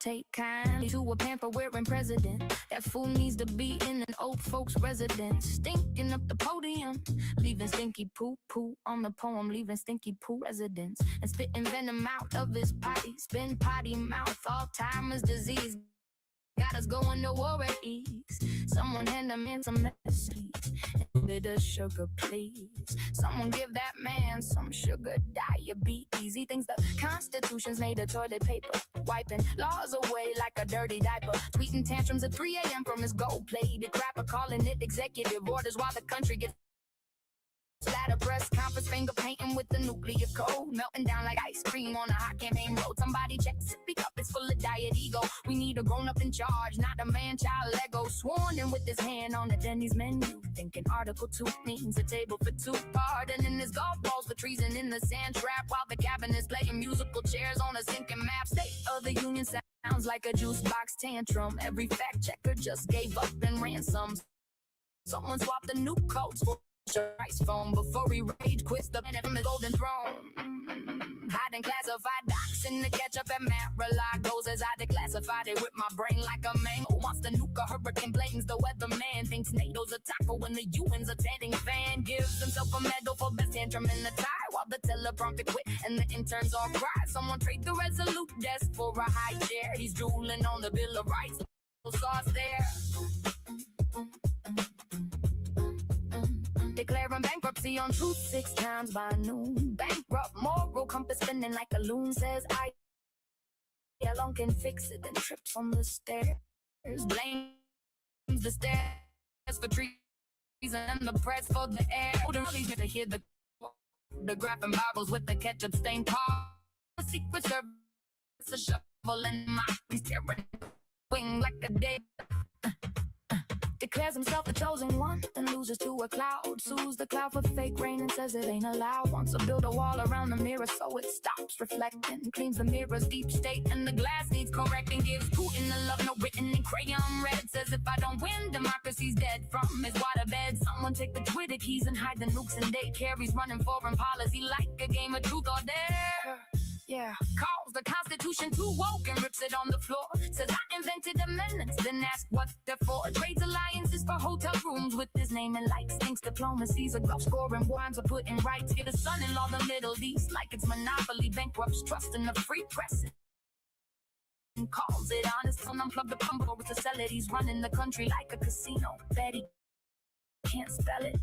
take kindly to a pamper-wearing president. That fool needs to be in an old folks' residence, stinking up the podium, leaving stinky poo-poo on the poem, leaving stinky poo residence, and spitting venom out of his potty, spin potty mouth, Alzheimer's disease. Got us going to war at ease. Someone hand him in some medicine. Bitter sugar, please. Someone give that man some sugar diabetes. He thinks the Constitution's made of toilet paper, wiping laws away like a dirty diaper. Tweeting tantrums at 3 a.m. from his gold-plated crapper, calling it executive orders while the country gets splatter press conference, finger painting with the nuclear code, melting down like ice cream on a hot campaign road. Somebody check, speak up, it's full of diet ego. We need a grown-up in charge, not a man-child Lego. Sworn in with his hand on the Denny's menu, thinking Article 2 means a table for two. Pardoning his golf balls for treason in the sand trap, while the cabinet's playing musical chairs on a sinking map. State of the Union sounds like a juice box tantrum. Every fact checker just gave up in ransoms. Someone swapped the new codes for rice phone before he rage quits the minute from his golden throne. Hiding classified docs in the ketchup at Mar-a-Lago says I declassified it with my brain like a mango. Wants to nuke a hurricane, blames the weatherman. Thinks NATO's a taco when the UN's a tending fan. Gives himself a medal for best tantrum in the tie, while the teleprompter quit and the interns all cry. Someone trade the resolute desk for a high chair. He's drooling on the Bill of Rights. No sauce there. Declaring bankruptcy on Truth 6 times by noon. Bankrupt, moral compass spinning like a loon. Says I alone can fix it, then trips on the stairs. Blames the stairs for treason and the press for the air. Wouldn't really get to hear the graphing Bibles with the ketchup stained car. The Secret Service, a shovel in my he's tearing wing like a dead. Declares himself the chosen one, then loses to a cloud. Sues the cloud for fake rain and says it ain't allowed. Wants to build a wall around the mirror so it stops reflecting. Cleans the mirror's deep state and the glass needs correcting. Gives Putin the love note written in crayon red. Says if I don't win, democracy's dead from his waterbed. Someone take the Twitter keys and hide the nukes and daycare. He's running foreign policy like a game of truth or dare. Yeah, calls the Constitution too woke and rips it on the floor. Says I invented amendments, then asked what they're for. Trades alliances for hotel rooms with his name and lights. Thinks diplomacy's a golf score and wines are put in rights. Get a son-in-law the Middle East like it's monopoly. Bankrupts trust in the free press and calls it honest. Son unplug the pumper with the sell it. He's running the country like a casino. Betty can't spell it.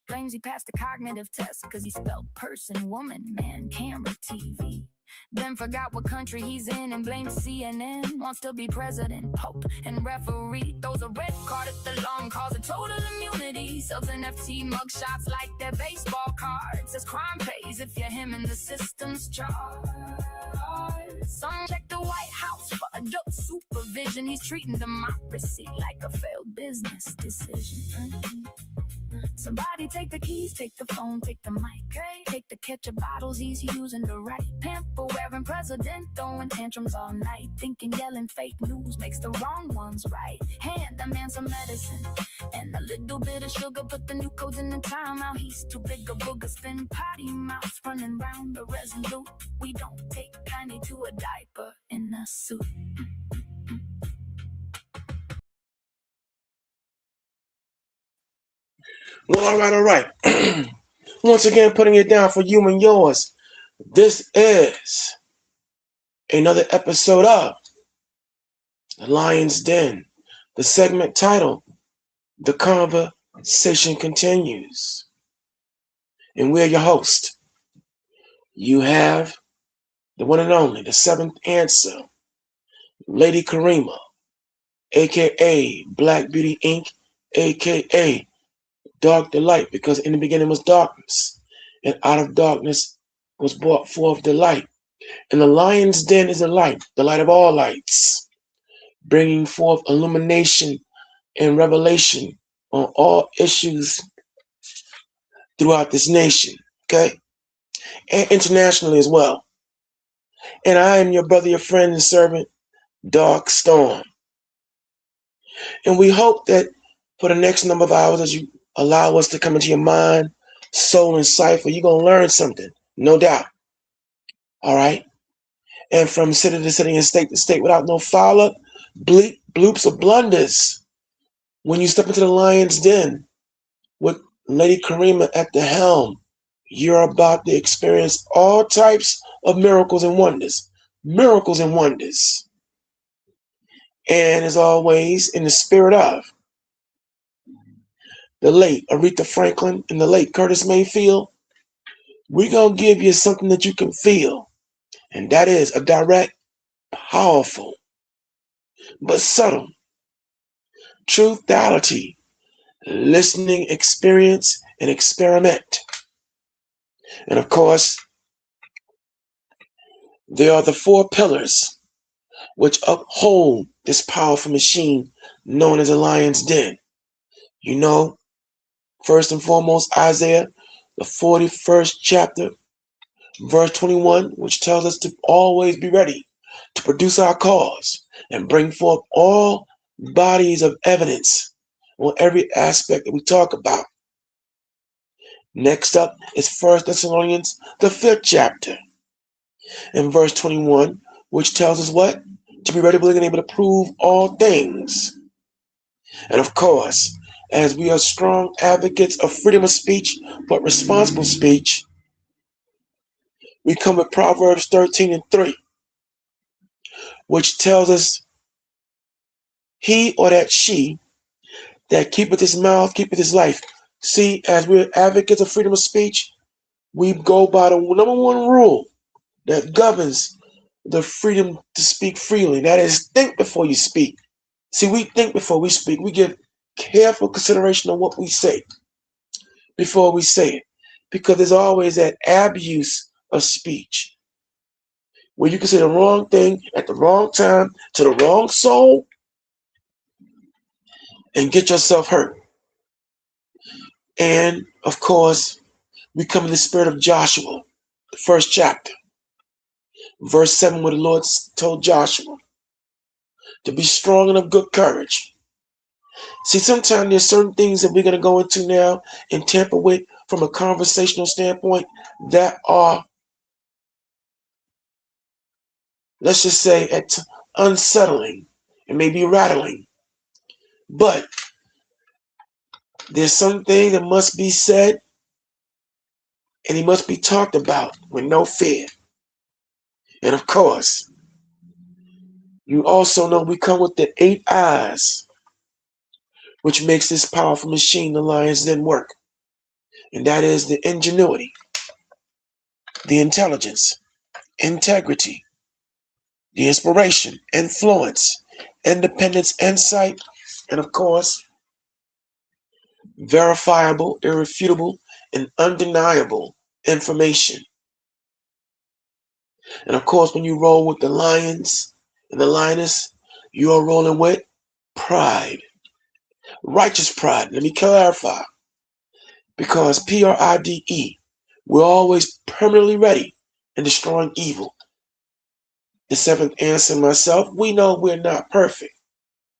Claims he passed the cognitive test because he spelled person, woman, man, camera, TV. Then forgot what country he's in and blames CNN. Wants to be president, pope, and referee. Throws a red card at the lawn, calls it total immunity. Sells NFT mugshots like they're baseball cards. Says crime pays if you're him in the system's charge. Some check the White House for adult supervision. He's treating democracy like a failed business decision. Somebody take the keys, take the phone, take the mic. Take the ketchup bottles he's using to write. Pamper wearing president, throwing tantrums all night. Thinking yelling fake news makes the wrong ones right. Hand the man some medicine and a little bit of sugar. Put the new codes in the timeout. He's too big a booger, spin potty mouth, running round the resolute. We don't take kindly to a diaper in a suit. Well, all right. Once again, putting it down for you and yours. This is another episode of The Lion's Den. The segment titled, The Conversation Continues. And we're your host. You have the one and only, the seventh answer, Lady Karima, a.k.a. Black Beauty Inc., a.k.a. Dark Delight, because in the beginning was darkness, and out of darkness was brought forth the light. And the lion's den is the light of all lights, bringing forth illumination and revelation on all issues throughout this nation, okay? And internationally as well. And I am your brother, your friend, and servant, Dark Storm. And we hope that for the next number of hours, as you allow us to come into your mind, soul, and cipher, you're going to learn something, no doubt. All right? and from city to city and state to state without no foul-up, bloops, or blunders. When you step into the lion's den with Lady Karima at the helm, you're about to experience all types of miracles and wonders. Miracles and wonders. And as always, in the spirit of the late Aretha Franklin and the late Curtis Mayfield, we're going to give you something that you can feel. And that is a direct, powerful, but subtle truthality, listening experience and experiment. And of course, there are the 4 pillars which uphold this powerful machine known as a lion's den. You know, first and foremost, Isaiah, the 41st chapter, verse 21, which tells us to always be ready to produce our cause and bring forth all bodies of evidence on every aspect that we talk about. Next up is 1 Thessalonians, the 5th chapter, and verse 21, which tells us what? To be ready, willing, and able to prove all things. And of course, as we are strong advocates of freedom of speech, but responsible speech, we come with Proverbs 13:3, which tells us, he or that she that keepeth his mouth, keepeth his life. See, as we're advocates of freedom of speech, we go by the number 1 rule that governs the freedom to speak freely. That is, think before you speak. See, we think before we speak. We give careful consideration on what we say before we say it, because there's always that abuse of speech where you can say the wrong thing at the wrong time to the wrong soul and get yourself hurt. And of course, we come in the spirit of Joshua, the 1st chapter, verse 7, where the Lord told Joshua to be strong and of good courage. See, sometimes there's certain things that we're going to go into now and tamper with from a conversational standpoint that are, let's just say, unsettling and maybe rattling. But there's something that must be said, and he must be talked about with no fear. And of course, you also know we come with the 8 eyes, which makes this powerful machine, the lion's den, work. And that is the ingenuity, the intelligence, integrity, the inspiration, influence, independence, insight, and of course, verifiable, irrefutable, and undeniable information. And of course, when you roll with the lions and the lioness, you are rolling with pride. Righteous pride. Let me clarify. Because PRIDE, we're always permanently ready in destroying evil. The 7th answer, myself, we know we're not perfect.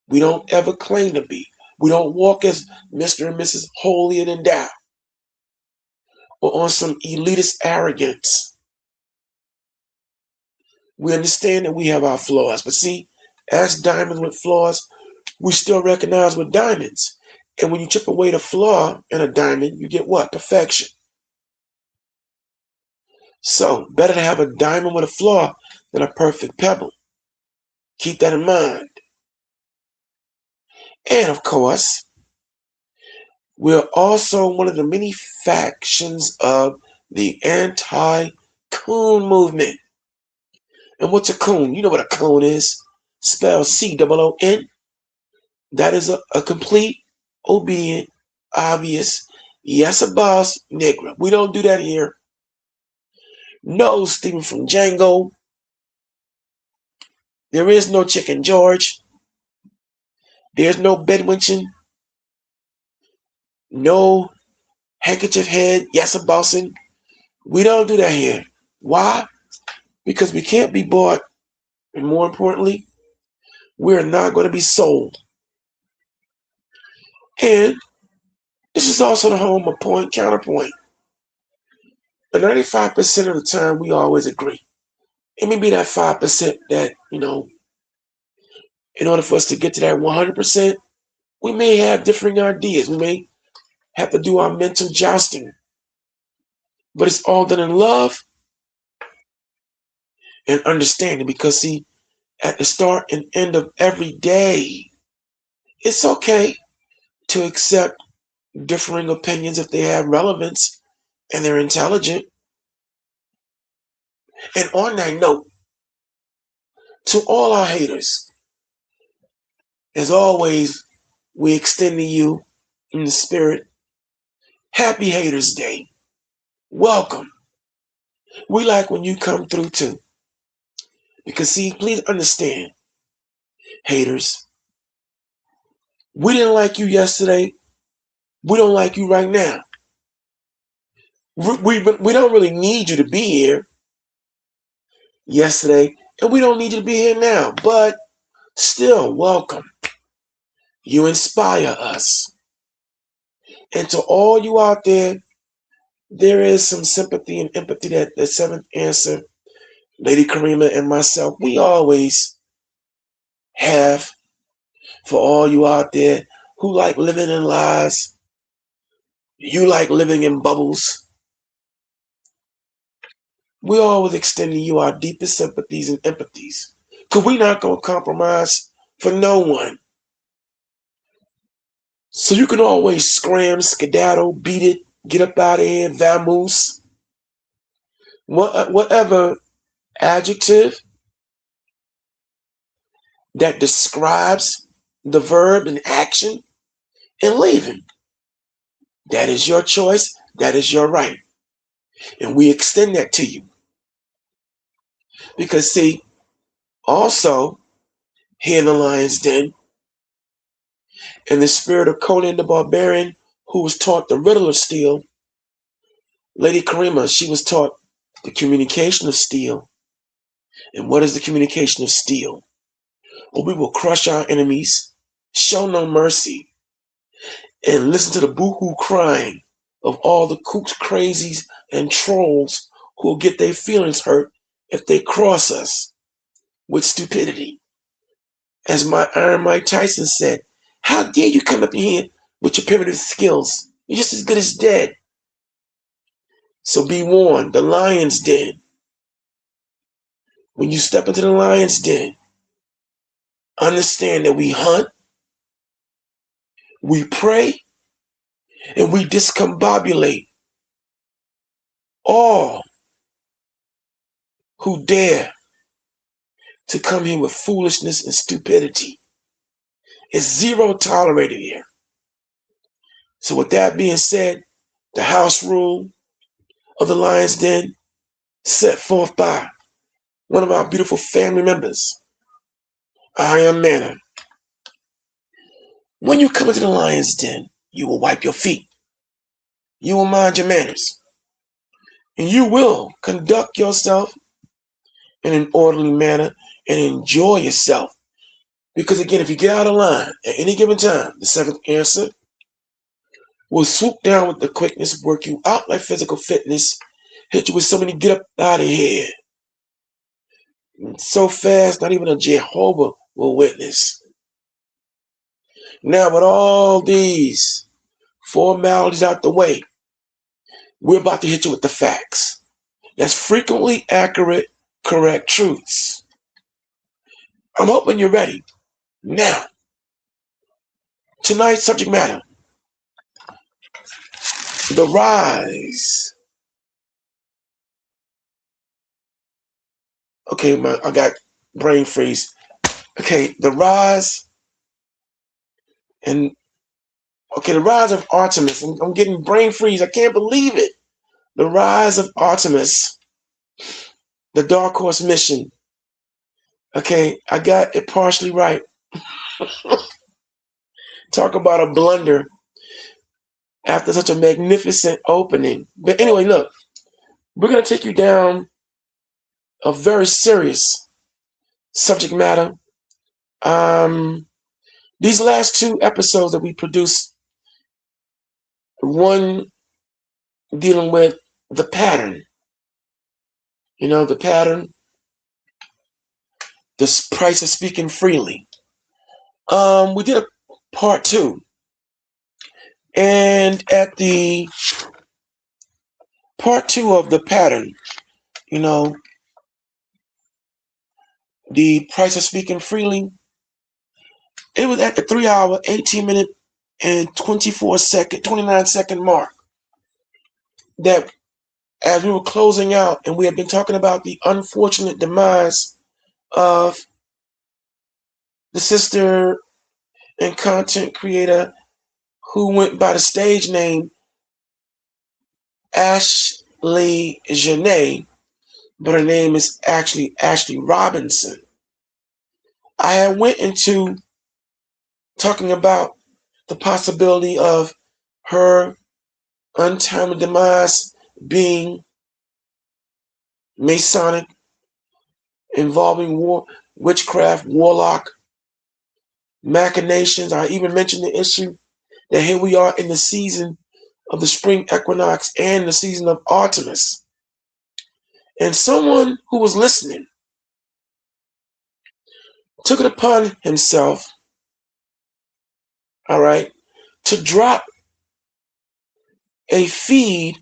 We don't ever claim to be. We don't walk as Mr. and Mrs. Holier than thou, or on some elitist arrogance. We understand that we have our flaws, but see, as diamonds with flaws, we still recognize we're diamonds. And when you chip away the flaw in a diamond, you get what? Perfection. So, better to have a diamond with a flaw than a perfect pebble. Keep that in mind. And of course, we're also one of the many factions of the anti-coon movement. And what's a coon? You know what a coon is. Spelled C-O-O-N. That is a complete, obedient, obvious, yes, a boss, nigger. We don't do that here. No, Stephen from Django. There is no Chicken George. There's no bedwinching. No handkerchief head, yes, a bossing. We don't do that here. Why? Because we can't be bought. And more importantly, we're not going to be sold. And this is also the home of point counterpoint. But 95% of the time, we always agree. It may be that 5% that, in order for us to get to that 100%, we may have differing ideas. We may have to do our mental jousting. But it's all done in love and understanding, because, see, at the start and end of every day, it's okay to accept differing opinions if they have relevance and they're intelligent. And on that note, to all our haters, as always, we extend to you in the spirit, Happy Haters Day. Welcome. We like when you come through too. Because, see, please understand, haters, we didn't like you yesterday. We don't like you right now. We don't really need you to be here yesterday, and we don't need you to be here now. But still, welcome. You inspire us. And to all you out there is some sympathy and empathy that the seventh answer, Lady Karima and myself, we always have for all you out there who like living in lies. You like living in bubbles. We always extend to you our deepest sympathies and empathies, because we're not going to compromise for no one. So you can always scram, skedaddle, beat it, get up out of here, vamoose, whatever adjective that describes the verb and action, and leave him. That is your choice. That is your right. And we extend that to you. Because, see, also, here in the Lion's Den, in the spirit of Conan the Barbarian, who was taught the riddle of steel, Lady Karima, she was taught the communication of steel. And what is the communication of steel? Well, we will crush our enemies, show no mercy, and listen to the boo-hoo crying of all the kooks, crazies, and trolls who will get their feelings hurt if they cross us with stupidity. As my Iron Mike Tyson said, how dare you come up in here with your primitive skills? You're just as good as dead. So be warned, the Lion's Den. When you step into the Lion's Den, understand that we hunt, we pray, and we discombobulate all who dare to come here with foolishness and stupidity. It's zero tolerated here. So with that being said, the house rule of the Lion's Den, set forth by one of our beautiful family members, I Am Manna. When you come into the Lion's Den, you will wipe your feet. You will mind your manners. And you will conduct yourself in an orderly manner and enjoy yourself. Because again, if you get out of line at any given time, the seventh answer will swoop down with the quickness, work you out like physical fitness, hit you with so many get up out of here. So fast, not even a Jehovah will witness. Now, with all these formalities out the way, we're about to hit you with the facts. That's frequently accurate, correct truths. I'm hoping you're ready. Now, tonight's subject matter, the rise. Okay, I got brain freeze. Okay, the rise and the rise of Artemis. I'm getting brain freeze. I can't believe it. The rise of Artemis, the Dark Horse mission. Okay, I got it partially right. Talk about a blunder after such a magnificent opening. But anyway, look, we're going to take you down a very serious subject matter. These last two episodes that we produced, one dealing with the pattern. The pattern The Price of Speaking Freely. We did a part 2. And at the part 2 of the pattern, the Price of Speaking Freely, it was at the 3-hour, 18-minute, and 29-second mark that as we were closing out, and we had been talking about the unfortunate demise of the sister and content creator who went by the stage name Ashley Janae, but her name is actually Ashley Robinson. I had went into talking about the possibility of her untimely demise being Masonic, involving witchcraft, warlock, machinations. I even mentioned the issue that here we are in the season of the spring equinox and the season of Artemis. And someone who was listening took it upon himself, all right, to drop a feed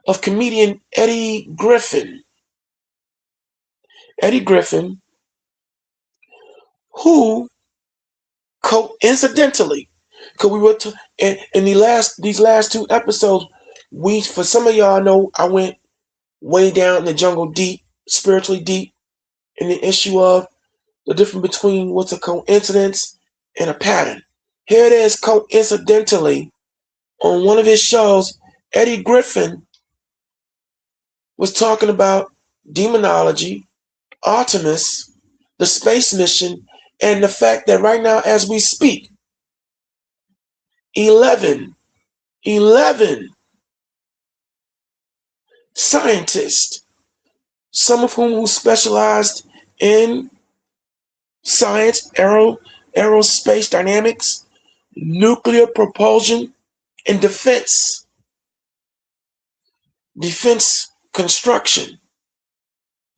of comedian Eddie Griffin. Eddie Griffin, who coincidentally, because we were in these last 2 episodes, for some of y'all know, I went way down in the jungle deep, spiritually deep, in the issue of the difference between what's a coincidence and a pattern. Here it is, coincidentally, on one of his shows, Eddie Griffin was talking about demonology, Artemis, the space mission, and the fact that right now, as we speak, 11 scientists, some of whom specialized in science, aerospace dynamics, nuclear propulsion, and defense construction.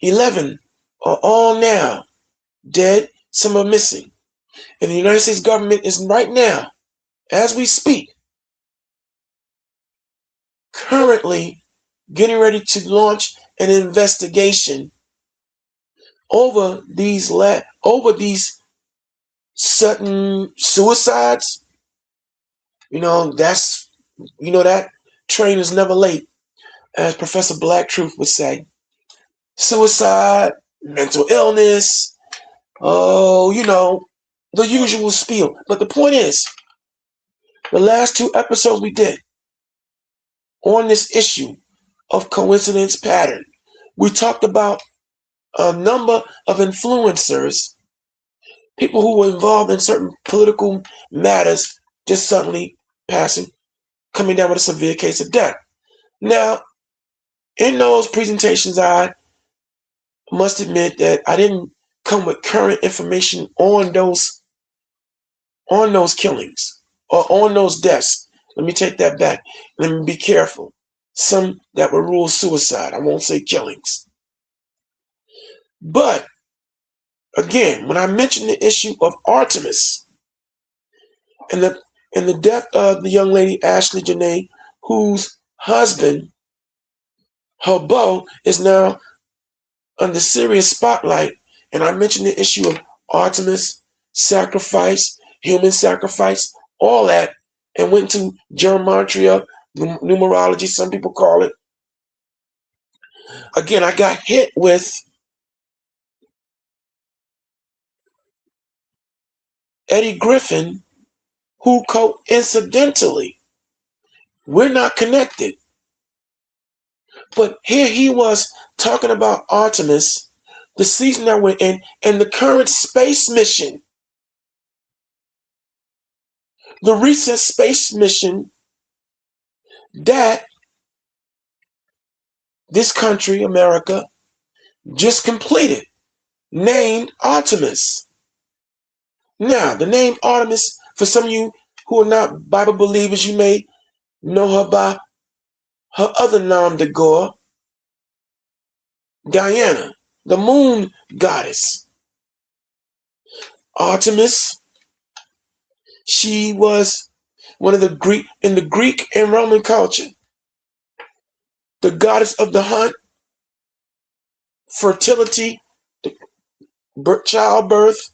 11 are all now dead, some are missing. And the United States government is right now, as we speak, currently getting ready to launch an investigation over these sudden suicides. That train is never late, as Professor Black Truth would say. Suicide, mental illness, the usual spiel. But the point is, the last 2 episodes we did on this issue of coincidence pattern, we talked about a number of influencers, people who were involved in certain political matters, just suddenly coming down with a severe case of death. Now, in those presentations, I must admit that I didn't come with current information on those killings or on those deaths. Let me take that back. Let me be careful. Some that were ruled suicide. I won't say killings. But again, when I mentioned the issue of Artemis and the death of the young lady Ashley Janae, whose husband, her beau, is now under serious spotlight, and I mentioned the issue of Artemis, sacrifice, human sacrifice, all that, and went to gematria, numerology, some people call it. Again, I got hit with Eddie Griffin, who coincidentally, we're not connected, but here he was talking about Artemis, the season that we're in, and the current space mission. The recent space mission that this country, America, just completed, named Artemis. Now, the name Artemis, for some of you who are not Bible believers, you may know her by her other nom de gore, Diana, the moon goddess. Artemis. She was one of the Greek and Roman culture, the goddess of the hunt, fertility, childbirth.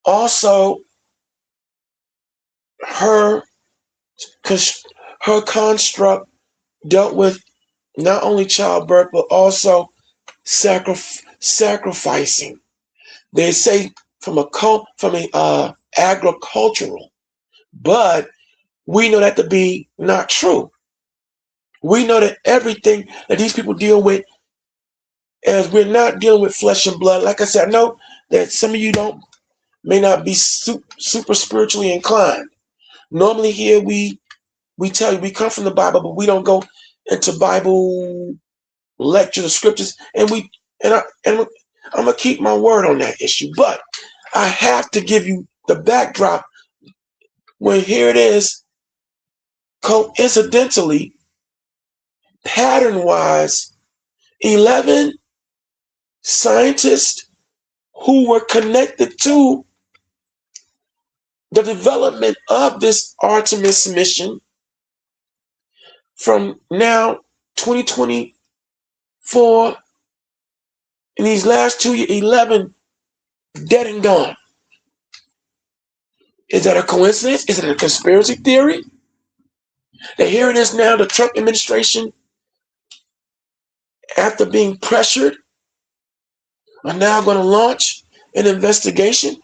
Also, her her construct dealt with not only childbirth but also sacrificing. They say from a agricultural, but we know that to be not true. We know that everything that these people deal with, as we're not dealing with flesh and blood. Like I said, I know that some of you may not be super spiritually inclined. Normally here we tell you we come from the Bible, but we don't go into Bible lecture, the scriptures, and I'm gonna keep my word on that issue. But I have to give you the backdrop when here it is, coincidentally, pattern-wise, 11 scientists who were connected to the development of this Artemis mission from now 2024, in these last 2 years, 11 dead and gone. Is that a coincidence? Is it a conspiracy theory? That here it is now, the Trump administration, after being pressured, are now going to launch an investigation.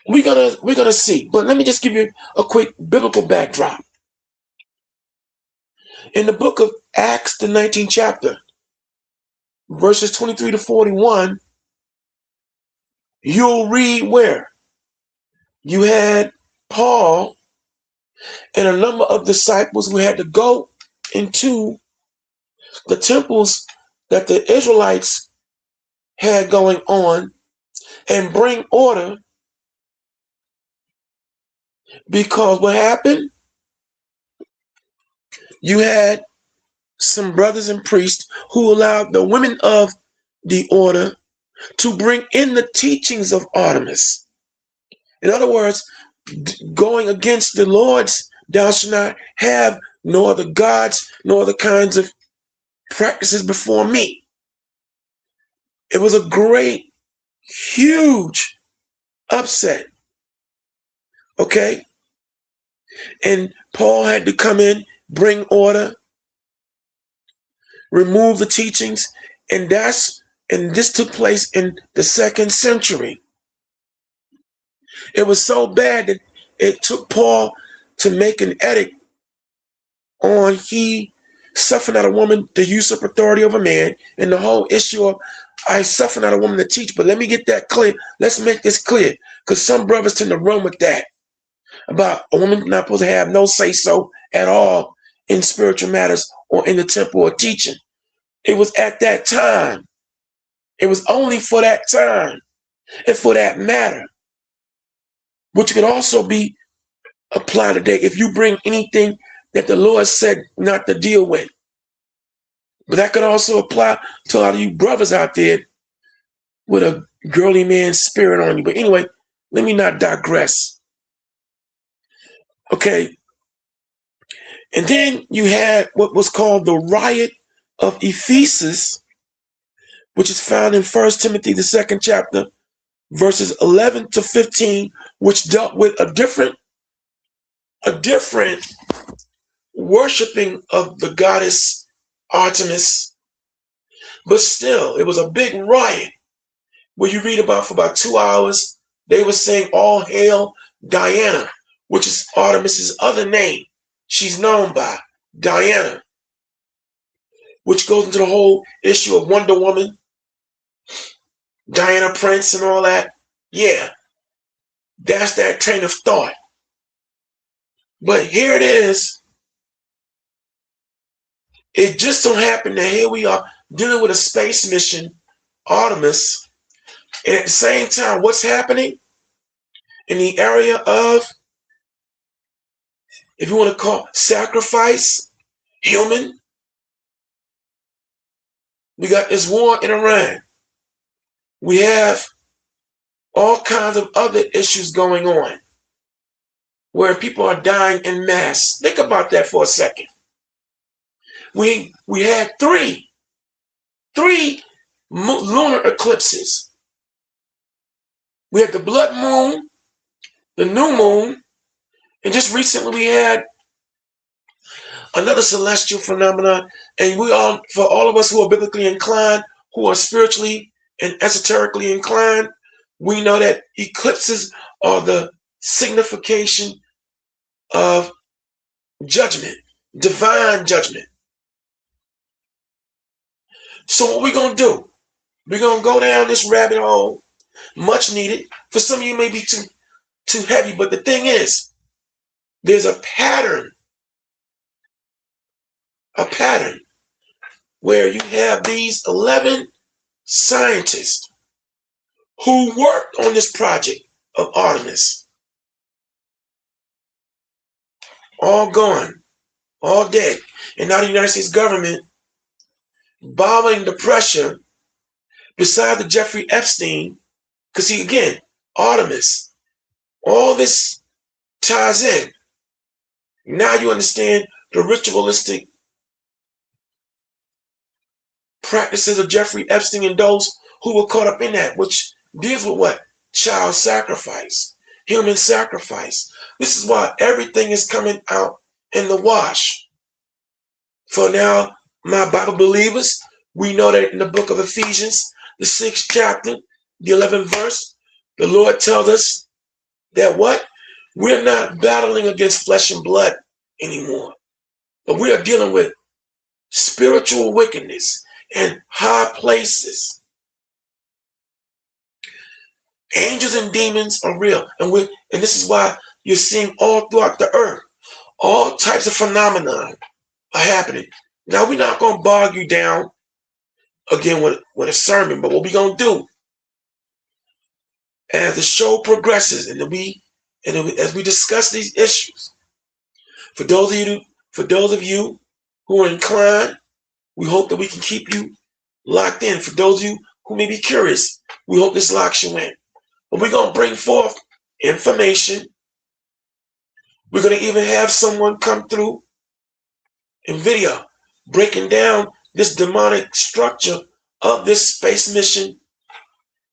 We're gonna see. But let me just give you a quick biblical backdrop. In the book of Acts, the 19th chapter, verses 23 to 41, you'll read where you had Paul and a number of disciples who had to go into the temples that the Israelites had going on and bring order, because what happened? You had some brothers and priests who allowed the women of the order to bring in the teachings of Artemis. In other words, going against the Lord's, thou shalt not have no other gods, no other kinds of practices before me. It was a great, huge upset. Okay? And Paul had to come in, bring order, remove the teachings, and this took place in the 2nd century. It was so bad that it took Paul to make an edict on he suffered not a woman to usurp authority over man, and the whole issue of I suffer not a woman to teach. But let me get that clear. Let's make this clear, because some brothers tend to run with that about a woman not supposed to have no say-so at all in spiritual matters or in the temple or teaching. It was at that time. It was only for that time and for that matter, which could also be applied today if you bring anything that the Lord said not to deal with. But that could also apply to a lot of you brothers out there with a girly man spirit on you. But anyway, let me not digress. Okay. And then you had what was called the riot of Ephesus, which is found in 1 Timothy, the 2nd chapter, verses 11 to 15, which dealt with a different worshiping of the goddess Artemis. But still, it was a big riot where you read about for about 2 hours, they were saying all hail Diana, which is Artemis's other name. She's known by Diana, which goes into the whole issue of Wonder Woman, Diana Prince and all that. Yeah, that's that train of thought. But here it is. It just so happened that here we are dealing with a space mission, Artemis, and at the same time, what's happening in the area of, if you want to call sacrifice, human, we got this war in Iran. We have all kinds of other issues going on where people are dying en masse. Think about that for a second. We had three lunar eclipses. We had the blood moon, the new moon, and just recently we had another celestial phenomenon. And for all of us who are biblically inclined, who are spiritually and esoterically inclined, we know that eclipses are the signification of judgment, divine judgment. So what we're going to do, we're going to go down this rabbit hole, much needed. For some of you, it may be too heavy, but the thing is, there's a pattern where you have these 11 scientists who worked on this project of Artemis. All gone, all dead. And now the United States government, bottling the pressure, beside the Jeffrey Epstein, because see, again, Artemis, all this ties in. Now you understand the ritualistic practices of Jeffrey Epstein and those who were caught up in that, which deals with what? Child sacrifice, human sacrifice. This is why everything is coming out in the wash. For now, my Bible believers, we know that in the book of Ephesians, the 6th chapter, the 11th verse, the Lord tells us that what? We're not battling against flesh and blood anymore, but we are dealing with spiritual wickedness and high places. Angels and demons are real, and this is why you're seeing all throughout the earth all types of phenomena are happening. Now we're not going to bog you down again with a sermon, but what we're going to do as the show progresses and as we discuss these issues, for those of you who are inclined, we hope that we can keep you locked in. For those of you who may be curious, we hope this locks you in. But we're going to bring forth information. We're going to even have someone come through in video breaking down this demonic structure of this space mission.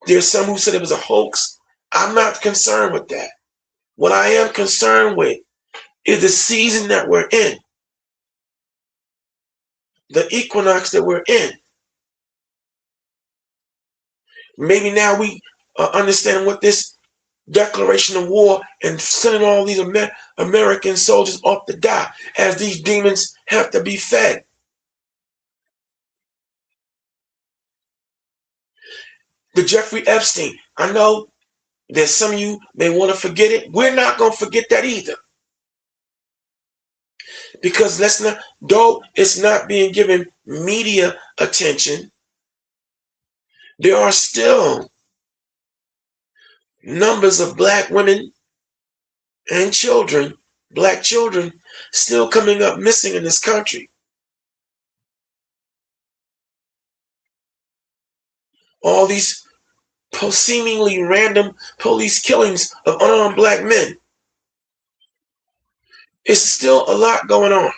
There's some who said it was a hoax. I'm not concerned with that. What I am concerned with is the season that we're in, the equinox that we're in. Maybe now we understand what this declaration of war and sending all these American soldiers off to die as these demons have to be fed. The Jeffrey Epstein, I know that some of you may want to forget it. We're not going to forget that either. Because though it's not being given media attention, there are still numbers of black women and children, black children, still coming up missing in this country. All these seemingly random police killings of unarmed black men. It's still a lot going on.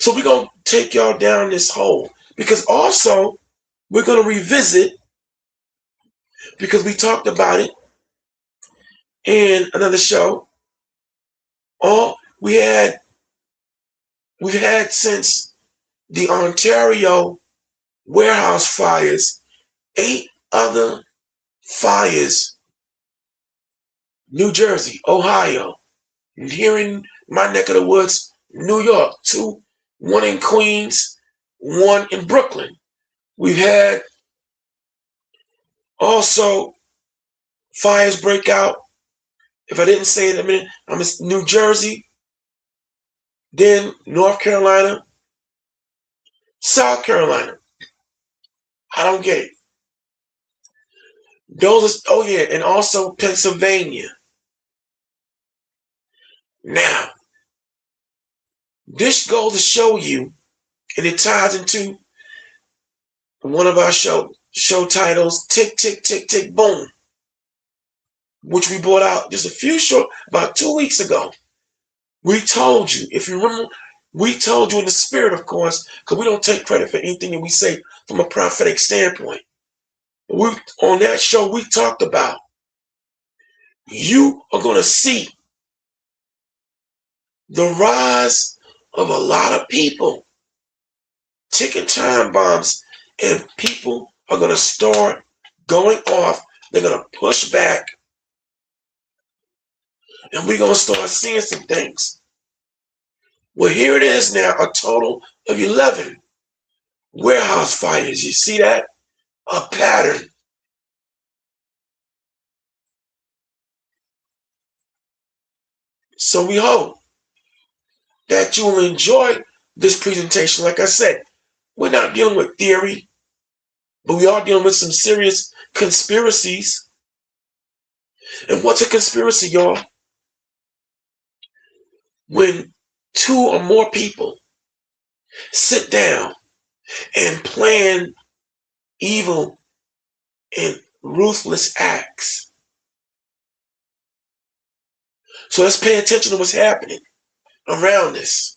So we're going to take y'all down this hole, because also we're going to revisit, because we talked about it in another show. We've had since the Ontario warehouse fires, 8 other fires, New Jersey, Ohio, and here in my neck of the woods, New York, 2, 1 in Queens, 1 in Brooklyn. We've had also fires break out. If I didn't say it in a minute, I'm in New Jersey, then North Carolina, South Carolina. I don't get it. And also Pennsylvania. Now, this goes to show you, and it ties into one of our shows, show titles, Tick, Tick, Tick, Tick, Boom, which we brought out just about 2 weeks ago. We told you, if you remember, we told you in the spirit, of course, because we don't take credit for anything that we say from a prophetic standpoint. On that show, we talked about you are going to see the rise of a lot of people ticking time bombs, and people are going to start going off. They're going to push back, and we're going to start seeing some things. Well, here it is now, a total of 11 warehouse fires. You see that? A pattern. So we hope that you will enjoy this presentation. Like I said, we're not dealing with theory, but we are dealing with some serious conspiracies. And what's a conspiracy, y'all? When 2 or more people sit down and plan evil and ruthless acts. So let's pay attention to what's happening around us.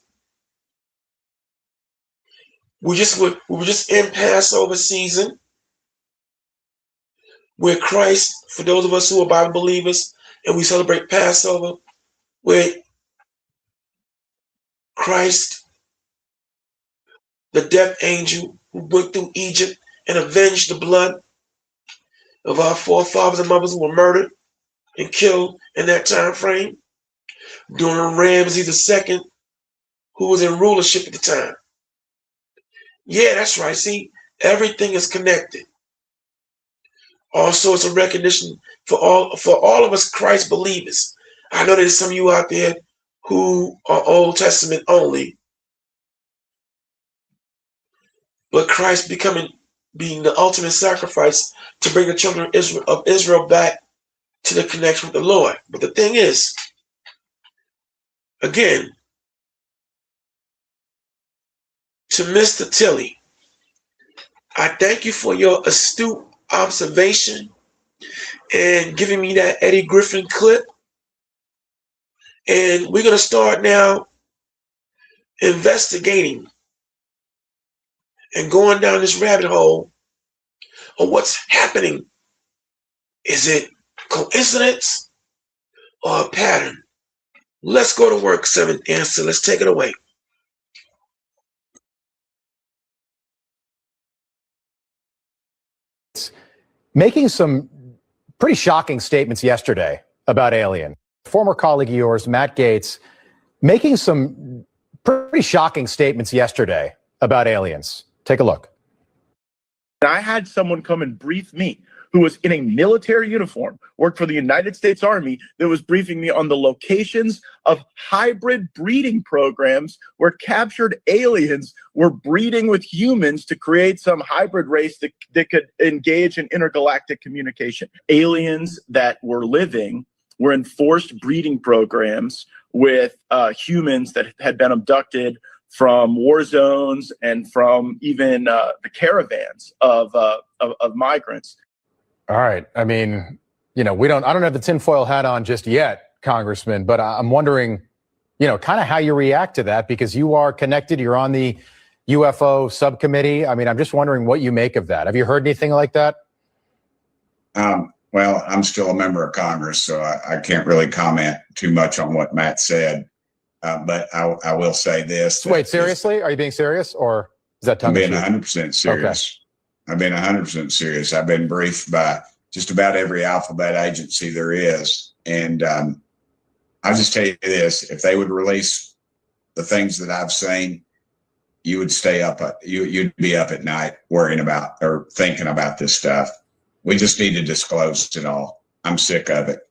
We were just in Passover season, where Christ, for those of us who are Bible believers, and we celebrate Passover, where Christ, the death angel who went through Egypt and avenged the blood of our forefathers and mothers who were murdered and killed in that time frame, during Ramses II, who was in rulership at the time. Yeah, that's right. See, everything is connected. Also, it's a recognition for all of us Christ believers. I know there's some of you out there who are Old Testament only, but Christ being the ultimate sacrifice to bring the children of Israel back to the connection with the Lord. But the thing is, again, to Mr. Tilley, I thank you for your astute observation and giving me that Eddie Griffin clip. And we're going to start now investigating and going down this rabbit hole of what's happening. Is it coincidence or a pattern? Let's go to work, Seventh Answer. Let's take it away. Making some pretty shocking statements yesterday about alien. Former colleague of yours, Matt Gaetz, making some pretty shocking statements yesterday about aliens. Take a look. I had someone come and brief me who was in a military uniform, worked for the United States Army, that was briefing me on the locations of hybrid breeding programs where captured aliens were breeding with humans to create some hybrid race that could engage in intergalactic communication. Aliens that were living were in forced breeding programs with humans that had been abducted from war zones and from even the caravans of migrants. All right. I mean, I don't have the tinfoil hat on just yet, Congressman, but I'm wondering, kind of how you react to that, because you are connected. You're on the UFO subcommittee. I mean, I'm just wondering what you make of that. Have you heard anything like that? Well, I'm still a member of Congress, so I can't really comment too much on what Matt said. But I will say this. Wait, seriously? Are you being serious, or is that tongue in cheek? I'm being 100% serious. Okay. I've been 100% serious. I've been briefed by just about every alphabet agency there is. And I'll just tell you this, if they would release the things that I've seen, you would stay up, you'd be up at night worrying about or thinking about this stuff. We just need to disclose it all. I'm sick of it.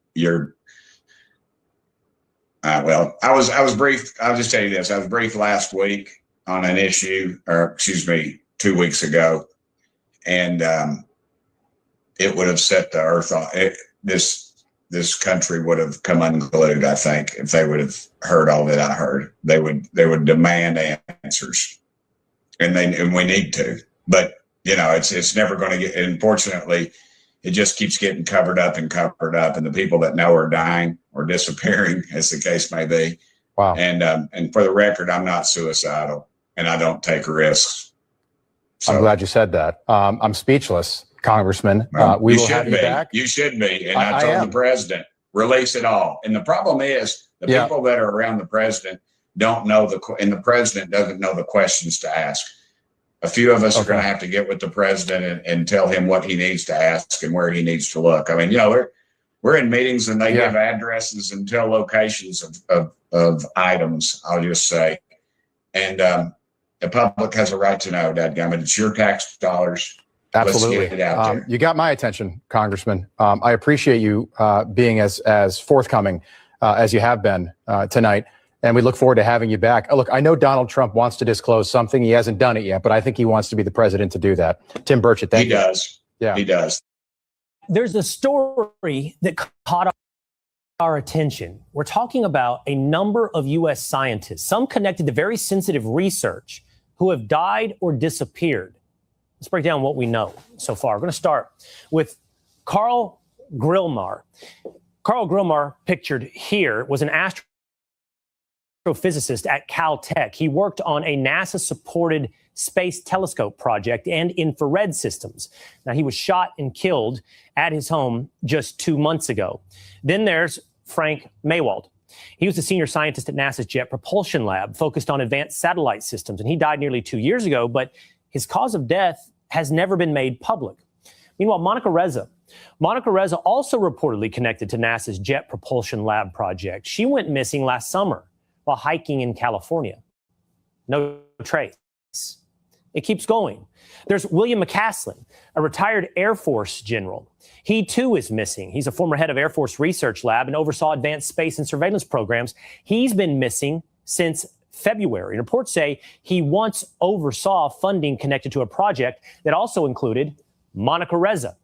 Well, I was briefed. I'll just tell you this. I was briefed last week on an issue, 2 weeks ago. And it would have set the earth on. This country would have come unglued, I think, if they would have heard all that I heard. They would demand answers, and we need to. But it's never going to get, unfortunately, it just keeps getting covered up and covered up. And the people that know are dying or disappearing, as the case may be. Wow. And for the record, I'm not suicidal and I don't take risks. So, I'm glad you said that. I'm speechless, Congressman. We will have you back. You should be. And I told the president, release it all. And the problem is the people that are around the president don't know and the president doesn't know the questions to ask. A few of us are going to have to get with the president and tell him what he needs to ask and where he needs to look. I mean, we're in meetings and they give addresses and tell locations of items, I'll just say. And the public has a right to know, dadgummit. It's your tax dollars. Absolutely. Let's get it out there. You got my attention, Congressman. I appreciate you being as forthcoming as you have been tonight. And we look forward to having you back. Look, I know Donald Trump wants to disclose something. He hasn't done it yet, but I think he wants to be the president to do that. Tim Burchett, thank you. He does. Yeah, he does. There's a story that caught our attention. We're talking about a number of U.S. scientists, some connected to very sensitive research, who have died or disappeared. Let's break down what we know so far. We're going to start with Carl Grillmar. Carl Grillmar, pictured here, was an astrophysicist at Caltech. He worked on a NASA-supported space telescope project and infrared systems. Now, he was shot and killed at his home just 2 months ago. Then there's Frank Maywald. He was a senior scientist at NASA's Jet Propulsion Lab, focused on advanced satellite systems, and he died nearly 2 years ago, but his cause of death has never been made public. Meanwhile, Monica Reza also reportedly connected to NASA's Jet Propulsion Lab project. She went missing last summer while hiking in California. No trace. It keeps going. There's William McCaslin, a retired Air Force general. He too is missing. He's a former head of Air Force Research Lab and oversaw advanced space and surveillance programs. He's been missing since February. Reports say he once oversaw funding connected to a project that also included Monica Reza.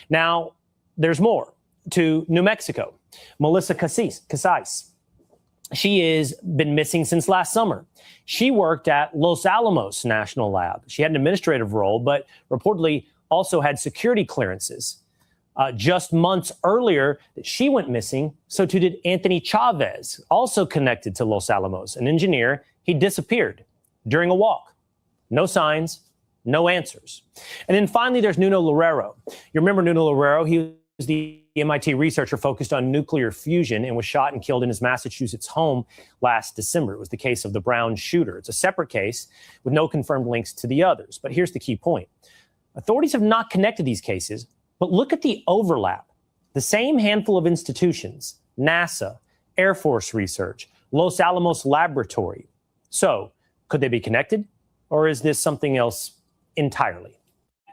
Now, there's more. To New Mexico, Melissa Casais. She has been missing since last summer. She worked at Los Alamos National Lab. She had an administrative role, but reportedly also had security clearances. Just months earlier, she went missing. So too did Anthony Chavez, also connected to Los Alamos, an engineer. He disappeared during a walk. No signs, no answers. And then finally, there's Nuno Loureiro. You remember Nuno Loureiro? He was the MIT researcher focused on nuclear fusion and was shot and killed in his Massachusetts home last December. It was the case of the Brown shooter. It's a separate case with no confirmed links to the others. But here's the key point. Authorities have not connected these cases, but look at the overlap. The same handful of institutions, NASA, Air Force Research, Los Alamos Laboratory. So could they be connected, or is this something else entirely?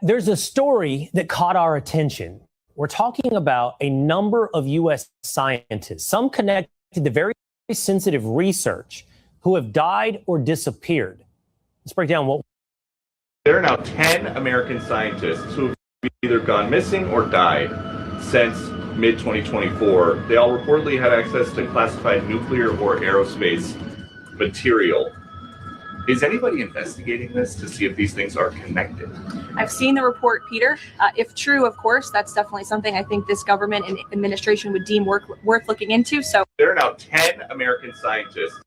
There's a story that caught our attention. We're talking about a number of U.S. scientists, some connected to very sensitive research, who have died or disappeared. Let's break down what. There are now 10 American scientists who have either gone missing or died since mid-2024. They all reportedly had access to classified nuclear or aerospace material. Is anybody investigating this to see if these things are connected? I've seen the report, Peter. If true, of course, that's definitely something I think this government and administration would deem worth looking into. So there are now 10 American scientists.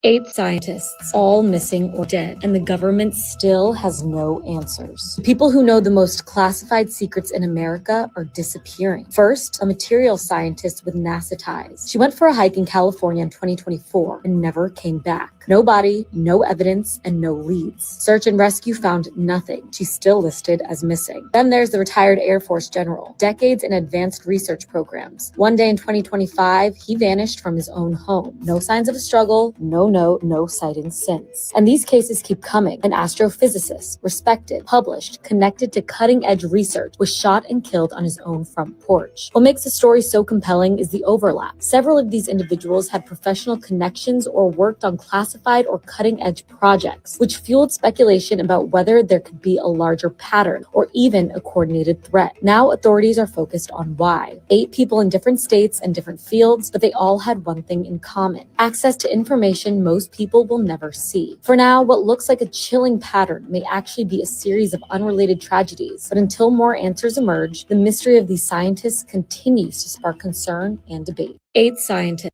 8 scientists, all missing or dead, and the government still has no answers. People who know the most classified secrets in America are disappearing. First, a materials scientist with NASA ties. She went for a hike in California in 2024 and never came back. No body, no evidence, and no leads. Search and rescue found nothing. She's still listed as missing. Then there's the retired Air Force general, decades in advanced research programs. One day in 2025, he vanished from his own home. No signs of a struggle, no note, no sightings since. And these cases keep coming. An astrophysicist, respected, published, connected to cutting-edge research, was shot and killed on his own front porch. What makes the story so compelling is the overlap. Several of these individuals had professional connections or worked on classified classified or cutting-edge projects, which fueled speculation about whether there could be a larger pattern or even a coordinated threat. Now authorities are focused on why. 8 people in different states and different fields, but they all had one thing in common: access to information most people will never see. For now, what looks like a chilling pattern may actually be a series of unrelated tragedies, but until more answers emerge, the mystery of these scientists continues to spark concern and debate. 8 scientists.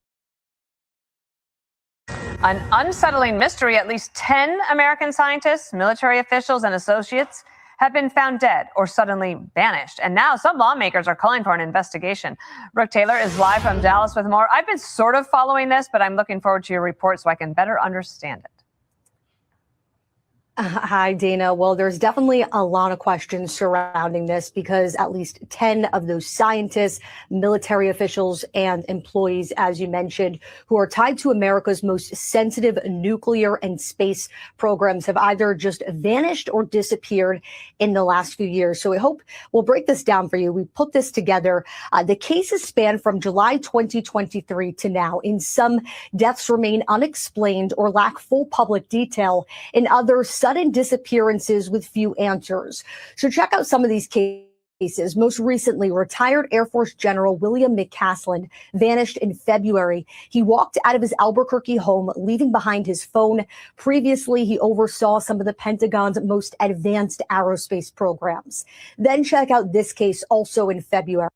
An unsettling mystery: at least 10 American scientists, military officials, and associates have been found dead or suddenly vanished. And now some lawmakers are calling for an investigation. Brooke Taylor is live from Dallas with more. I've been sort of following this, but I'm looking forward to your report so I can better understand it. Hi, Dana. Well, there's definitely a lot of questions surrounding this because at least 10 of those scientists, military officials, and employees, as you mentioned, who are tied to America's most sensitive nuclear and space programs have either just vanished or disappeared in the last few years. So we hope we'll break this down for you. We put this together. The cases span from July 2023 to now. In some, deaths remain unexplained or lack full public detail. In others, sudden disappearances with few answers. So check out some of these cases. Most recently, retired Air Force General William McCaslin vanished in February. He walked out of his Albuquerque home, leaving behind his phone. Previously, he oversaw some of the Pentagon's most advanced aerospace programs. Then check out this case, also in February.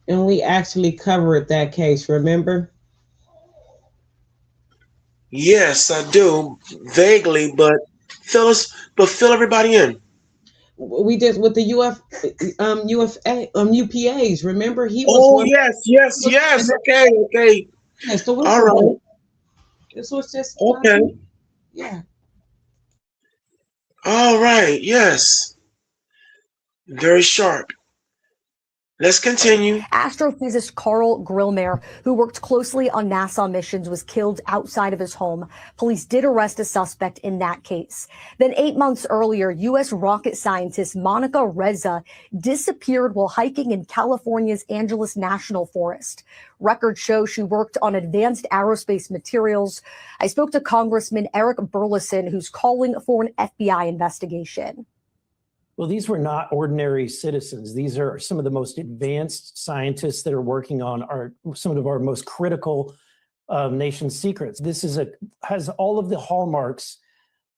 And we actually covered that case, remember? Yes, I do, vaguely, but fill everybody in. We did with the UPAs, remember? He was Oh, one. yes. Okay. Yeah, so All right. This was just okay. Yeah. All right. Yes. Very sharp. Let's continue. Astrophysicist Carl Grillmeyer, who worked closely on NASA missions, was killed outside of his home. Police did arrest a suspect in that case. Then 8 months earlier, U.S. rocket scientist Monica Reza disappeared while hiking in California's Angeles National Forest. Records show she worked on advanced aerospace materials. I spoke to Congressman Eric Burleson, who's calling for an FBI investigation. Well, these were not ordinary citizens. These are some of the most advanced scientists that are working on some of our most critical nation secrets. This has all of the hallmarks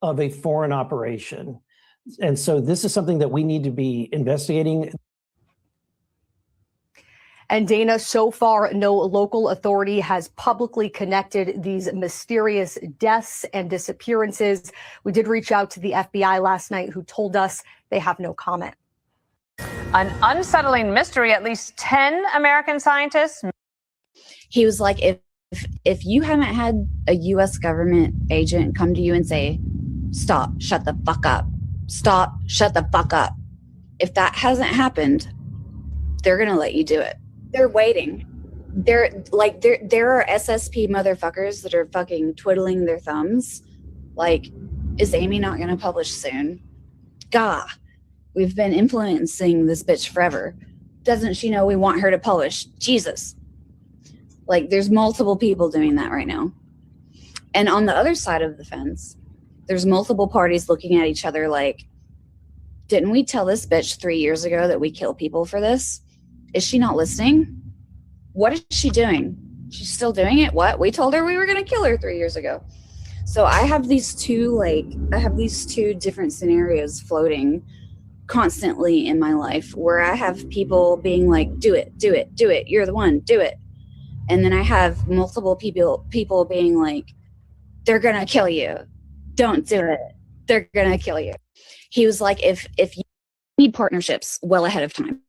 of a foreign operation. And so this is something that we need to be investigating. And Dana, so far, no local authority has publicly connected these mysterious deaths and disappearances. We did reach out to the FBI last night, who told us they have no comment. An unsettling mystery: at least 10 American scientists. He was like, if you haven't had a U.S. government agent come to you and say, stop, shut the fuck up, stop, shut the fuck up. If that hasn't happened, they're going to let you do it. They're waiting. There are SSP motherfuckers that are fucking twiddling their thumbs. Like, is Amy not going to publish soon? Gah, we've been influencing this bitch forever. Doesn't she know we want her to publish? Jesus. Like, there's multiple people doing that right now. And on the other side of the fence, there's multiple parties looking at each other like, didn't we tell this bitch 3 years ago that we kill people for this? Is she not listening? What is she doing? She's still doing it? What? We told her we were going to kill her 3 years ago. So I have these two different scenarios floating constantly in my life where I have people being like, do it. You're the one, do it. And then I have multiple people being like, they're going to kill you. Don't do it. They're going to kill you. He was like, if you need partnerships well ahead of time,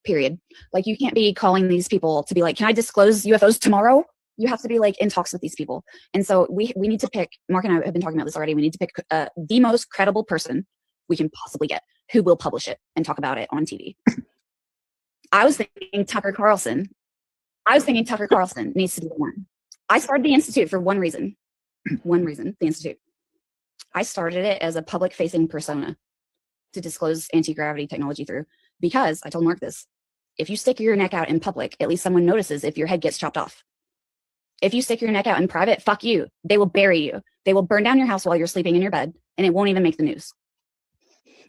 period. Like, you can't be calling these people to be like, can I disclose UFOs tomorrow? You have to be like in talks with these people. And so we need to pick, Mark and I have been talking about this already. We need to pick the most credible person we can possibly get who will publish it and talk about it on TV. I was thinking Tucker Carlson needs to be the one. I started the Institute for one reason, the Institute. I started it as a public facing persona to disclose anti-gravity technology through. Because I told Mark this, if you stick your neck out in public, at least someone notices if your head gets chopped off. If you stick your neck out in private, fuck you. They will bury you. They will burn down your house while you're sleeping in your bed, and it won't even make the news.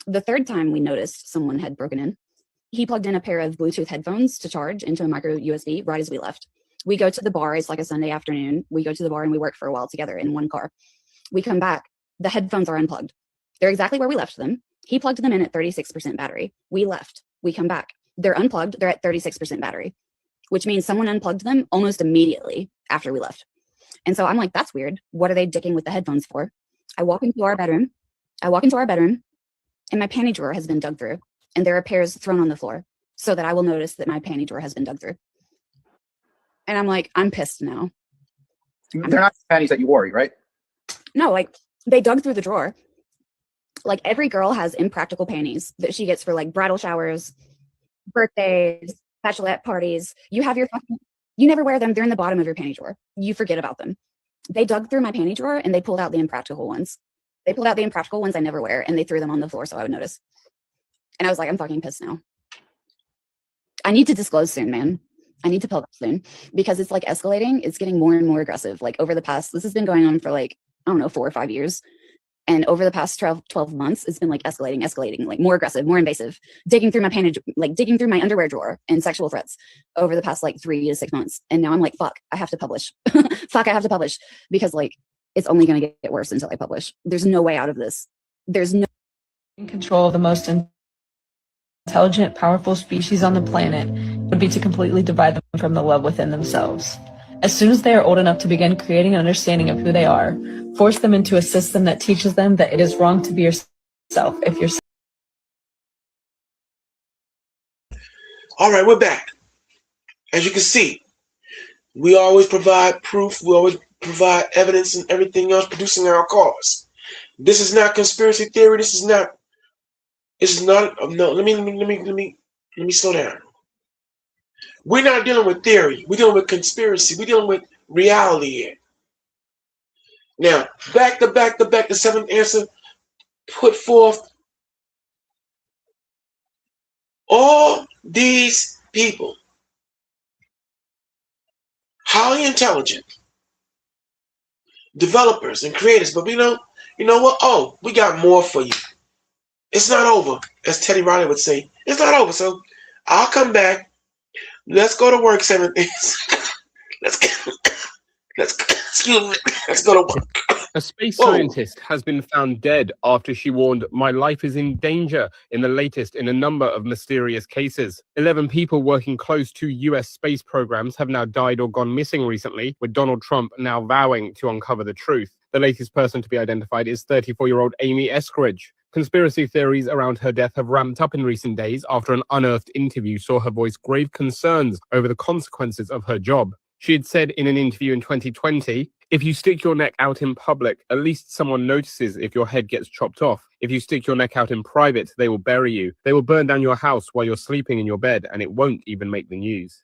The third time we noticed someone had broken in, he plugged in a pair of Bluetooth headphones to charge into a micro USB right as we left. We go to the bar. It's like a Sunday afternoon. We go to the bar and we work for a while together in one car. We come back. The headphones are unplugged. They're exactly where we left them. He plugged them in at 36% battery. We left. We come back. They're unplugged. They're at 36% battery, which means someone unplugged them almost immediately after we left. And so I'm like, that's weird. What are they dicking with the headphones for? I walk into our bedroom, and my panty drawer has been dug through, and there are pairs thrown on the floor so that I will notice that my panty drawer has been dug through. And I'm like, I'm pissed now. They're not panties that you wore, right? No, like they dug through the drawer. Like every girl has impractical panties that she gets for like bridal showers, birthdays, bachelorette parties. You never wear them. They're in the bottom of your panty drawer. You forget about them. They dug through my panty drawer and they pulled out the impractical ones. They pulled out the impractical ones I never wear and they threw them on the floor so I would notice. And I was like, I'm fucking pissed now. I need to disclose soon, man. I need to tell them soon because it's like escalating. It's getting more and more aggressive. Like over the past, this has been going on for like, I don't know, 4 or 5 years. And over the past 12 months, it's been like escalating, like more aggressive, more invasive, digging through my panty, like digging through my underwear drawer and sexual threats over the past like 3 to 6 months. And now I'm like, fuck, I have to publish. Fuck, I have to publish because like, it's only going to get worse until I publish. There's no way out of this. There's no in control of the most intelligent, powerful species on the planet would be to completely divide them from the love within themselves. As soon as they are old enough to begin creating an understanding of who they are, force them into a system that teaches them that it is wrong to be yourself if you're. All right, we're back. As you can see, we always provide proof. We always provide evidence and everything else, producing our cause. This is not conspiracy theory. This is not. No. Let me slow down. We're not dealing with theory. We're dealing with conspiracy. We're dealing with reality here. Now, back to the seventh answer put forth. All these people, highly intelligent developers and creators, but you know what? Oh, we got more for you. It's not over, as Teddy Riley would say. It's not over. So I'll come back. Let's go to work, seventh answer. Let's go to work. A space scientist has been found dead after she warned, "My life is in danger," in the latest in a number of mysterious cases. 11 people working close to US space programs have now died or gone missing recently, with Donald Trump now vowing to uncover the truth. The latest person to be identified is 34-year-old Amy Eskridge. Conspiracy theories around her death have ramped up in recent days after an unearthed interview saw her voice grave concerns over the consequences of her job. She had said in an interview in 2020, "If you stick your neck out in public, at least someone notices if your head gets chopped off. If you stick your neck out in private, they will bury you. They will burn down your house while you're sleeping in your bed, and it won't even make the news."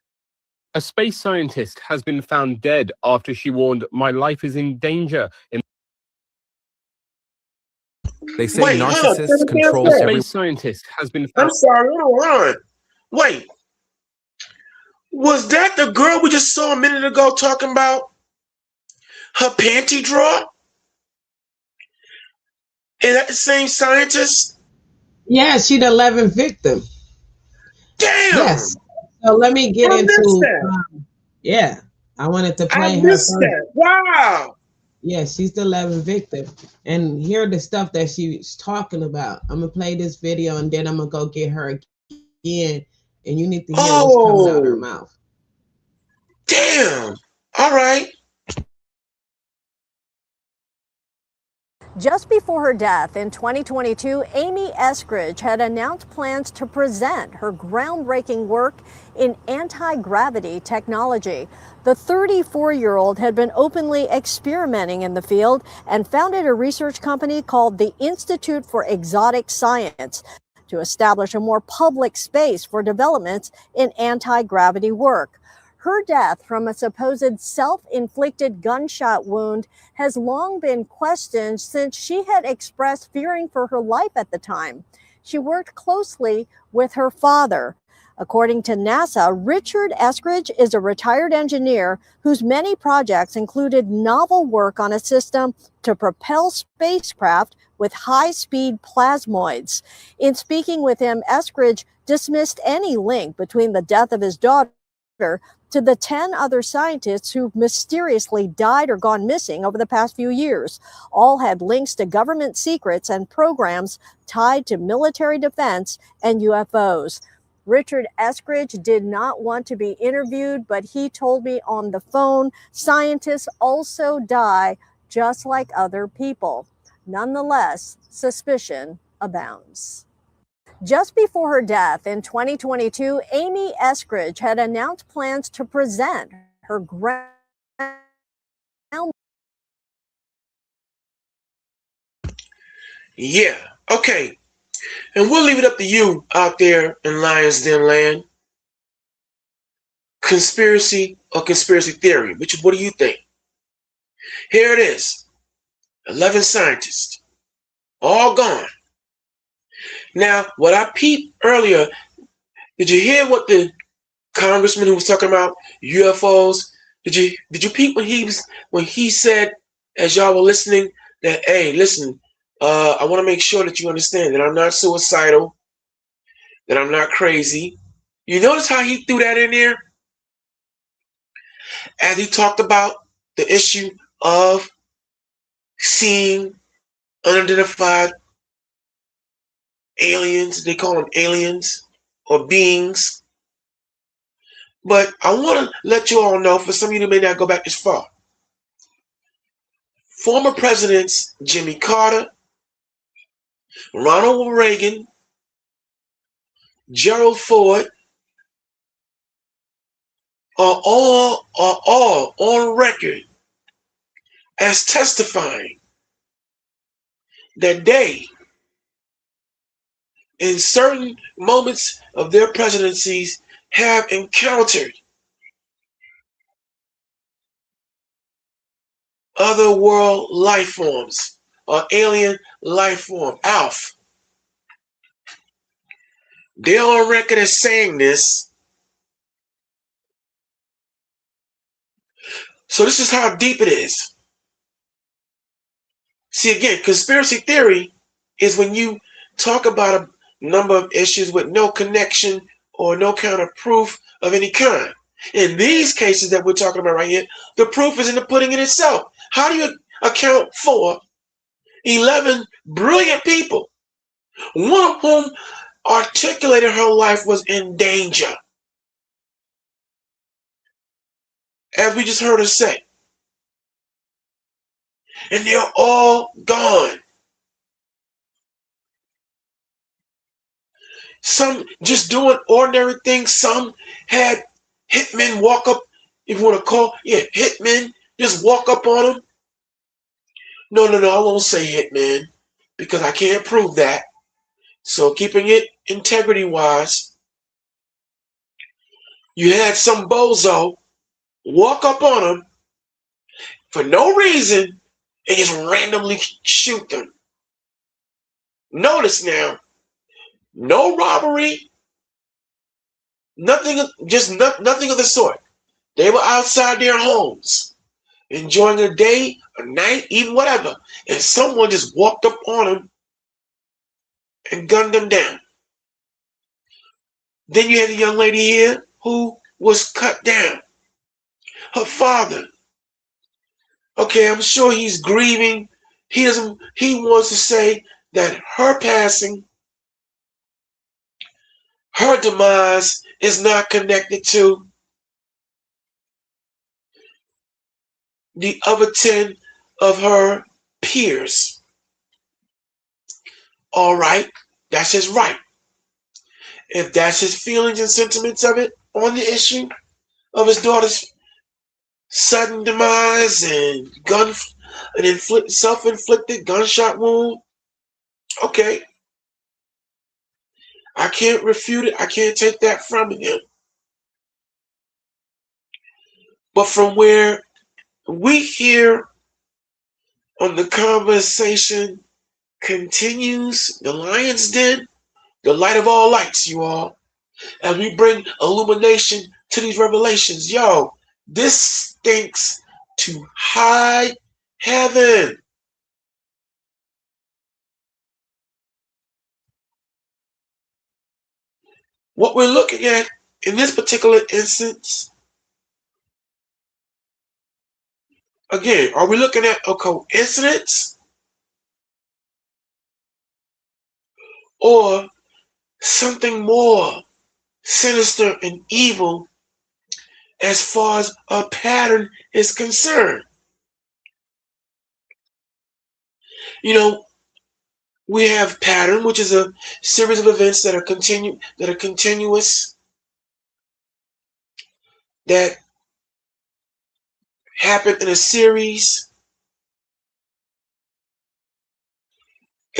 A space scientist has been found dead after she warned, "My life is in danger." They say narcissists control every. Space scientist has been I'm found. sorry, hold on. Wait. Was that the girl we just saw a minute ago talking about her panty drawer? Is that the same scientist? Yeah, she the 11th victim. Damn. Yes. So let me get I missed into. that. Yeah, I wanted to play I her. missed that. Wow. Yeah, she's the 11th victim. And hear the stuff that she's talking about. I'm going to play this video and then I'm going to go get her again. And you need to hear what's coming out of her mouth. Damn. All right. Just before her death in 2022, Amy Eskridge had announced plans to present her groundbreaking work in anti-gravity technology. The 34-year-old had been openly experimenting in the field and founded a research company called the Institute for Exotic Science to establish a more public space for developments in anti-gravity work. Her death from a supposed self-inflicted gunshot wound has long been questioned since she had expressed fearing for her life at the time. she worked closely with her father. According to NASA, Richard Eskridge is a retired engineer whose many projects included novel work on a system to propel spacecraft with high-speed plasmoids. In speaking with him, Eskridge dismissed any link between the death of his daughter to the 10 other scientists who've mysteriously died or gone missing over the past few years. All had links to government secrets and programs tied to military defense and UFOs. Richard Eskridge did not want to be interviewed, but he told me on the phone, scientists also die just like other people. Nonetheless, suspicion abounds. Just before her death in 2022, Amy Eskridge had announced plans to present her ground. Yeah, okay. And we'll leave it up to you out there in Lions Den land. Conspiracy or conspiracy theory? What do you think? Here it is. 11 scientists. All gone. Now, what I peeped earlier, did you hear what the congressman who was talking about UFOs? Did you peep when he said, as y'all were listening, that, hey, listen, I want to make sure that you understand that I'm not suicidal, that I'm not crazy. You notice how he threw that in there? As he talked about the issue of seeing unidentified aliens, they call them aliens or beings. But I want to let you all know, for some of you that may not go back as far, former presidents Jimmy Carter, Ronald Reagan, Gerald Ford are all on record as testifying that they, in certain moments of their presidencies, have encountered other world life forms or alien life form, ALF. They're on record as saying this. So this is how deep it is. See, again, conspiracy theory is when you talk about a number of issues with no connection or no kind of proof of any kind. In these cases that we're talking about right here, the proof is in the pudding in itself. How do you account for 11 brilliant people, one of whom articulated her life was in danger, as we just heard her say, and they're all gone? Some just doing ordinary things. Some had hitmen walk up, if you want to call, hitmen just walk up on them. No, I won't say hitmen because I can't prove that. So keeping it integrity-wise, you had some bozo walk up on them for no reason and just randomly shoot them. Notice now, no robbery, nothing, nothing of the sort. They were outside their homes, enjoying a day, a night, even whatever, and someone just walked up on them and gunned them down. Then you had a young lady here who was cut down. Her father. Okay, I'm sure he's grieving. He wants to say that her passing, her demise is not connected to the other 10 of her peers. All right, that's his right. If that's his feelings and sentiments of it on the issue of his daughter's sudden demise and self-inflicted gunshot wound, okay. I can't refute it. I can't take that from him. But from where we hear on the conversation continues, the Lion's Den, the light of all lights, you all. As we bring illumination to these revelations, yo, this stinks to high heaven. What we're looking at in this particular instance, again, are we looking at a coincidence or something more sinister and evil as far as a pattern is concerned? You know, we have pattern, which is a series of events that are continuous, that happen in a series,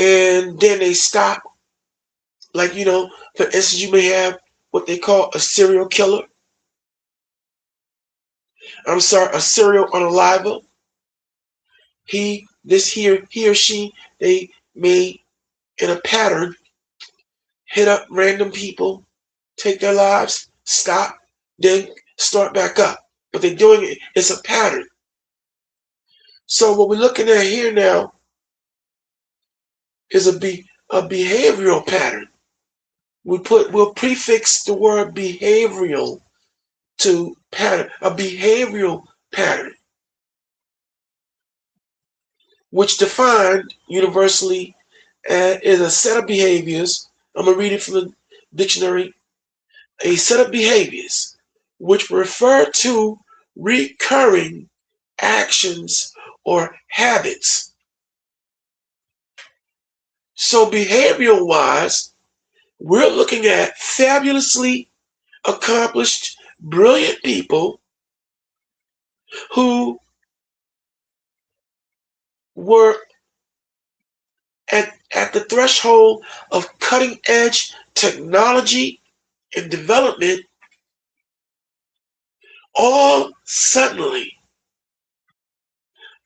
and then they stop. Like, you know, for instance, you may have what they call a serial killer. I'm sorry, a serial unaliver. He or she, they may, in a pattern, hit up random people, take their lives, stop, then start back up. But they're doing it, it's a pattern. So what we're looking at here now is a behavioral pattern. We'll prefix the word behavioral to pattern, a behavioral pattern, which defined universally is a set of behaviors. I'm going to read it from the dictionary. A set of behaviors which refer to recurring actions or habits. So behavioral wise, we're looking at fabulously accomplished, brilliant people who were at the threshold of cutting edge technology and development, all suddenly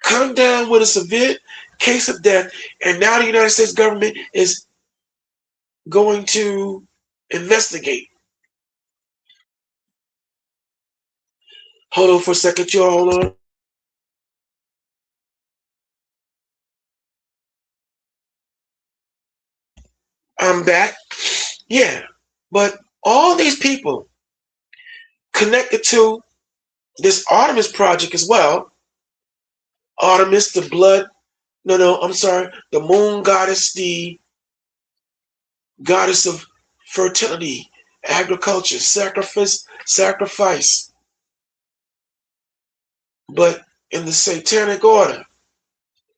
come down with a severe case of death, and now the United States government is going to investigate. Hold on for a second, y'all. Hold on. I'm back. Yeah, but all these people connected to this Artemis project as well. Artemis, the moon goddess, the goddess of fertility, agriculture, sacrifice. But in the satanic order,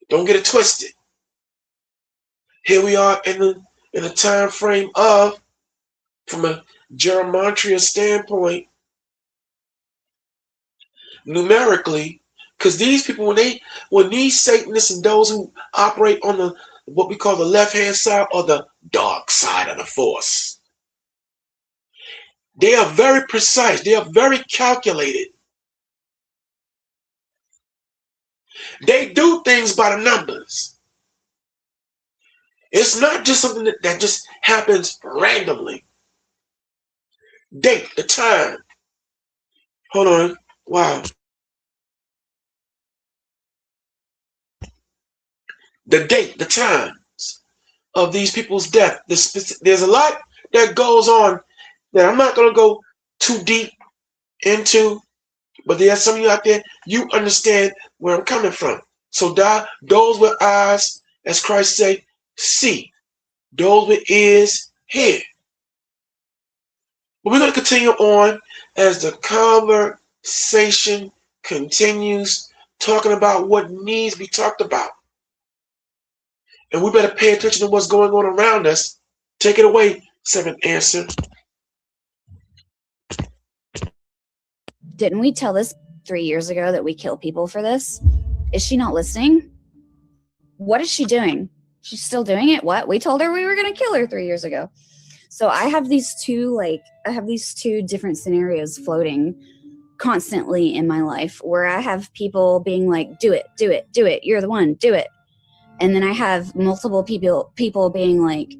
don't get it twisted. Here we are in a time frame of, from a gematria standpoint, numerically, because these people, when these Satanists and those who operate on what we call the left-hand side or the dark side of the force, they are very precise. They are very calculated. They do things by the numbers. It's not just something that just happens randomly. Date, the time. Hold on. Wow. The date, the times of these people's death. There's a lot that goes on that I'm not going to go too deep into, but there are some of you out there, you understand where I'm coming from. So those with eyes, as Christ said, see. Those with ears, hear. But we're going to continue on as the conversation continues, talking about what needs to be talked about. And we better pay attention to what's going on around us. Take it away, Seventh Answer. Didn't we tell this 3 years ago that we kill people for this? Is she not listening? What is she doing? She's still doing it? What? We told her we were going to kill her 3 years ago. So I have these two different scenarios floating constantly in my life where I have people being like, do it, do it, do it. You're the one, do it. And then I have multiple people being like,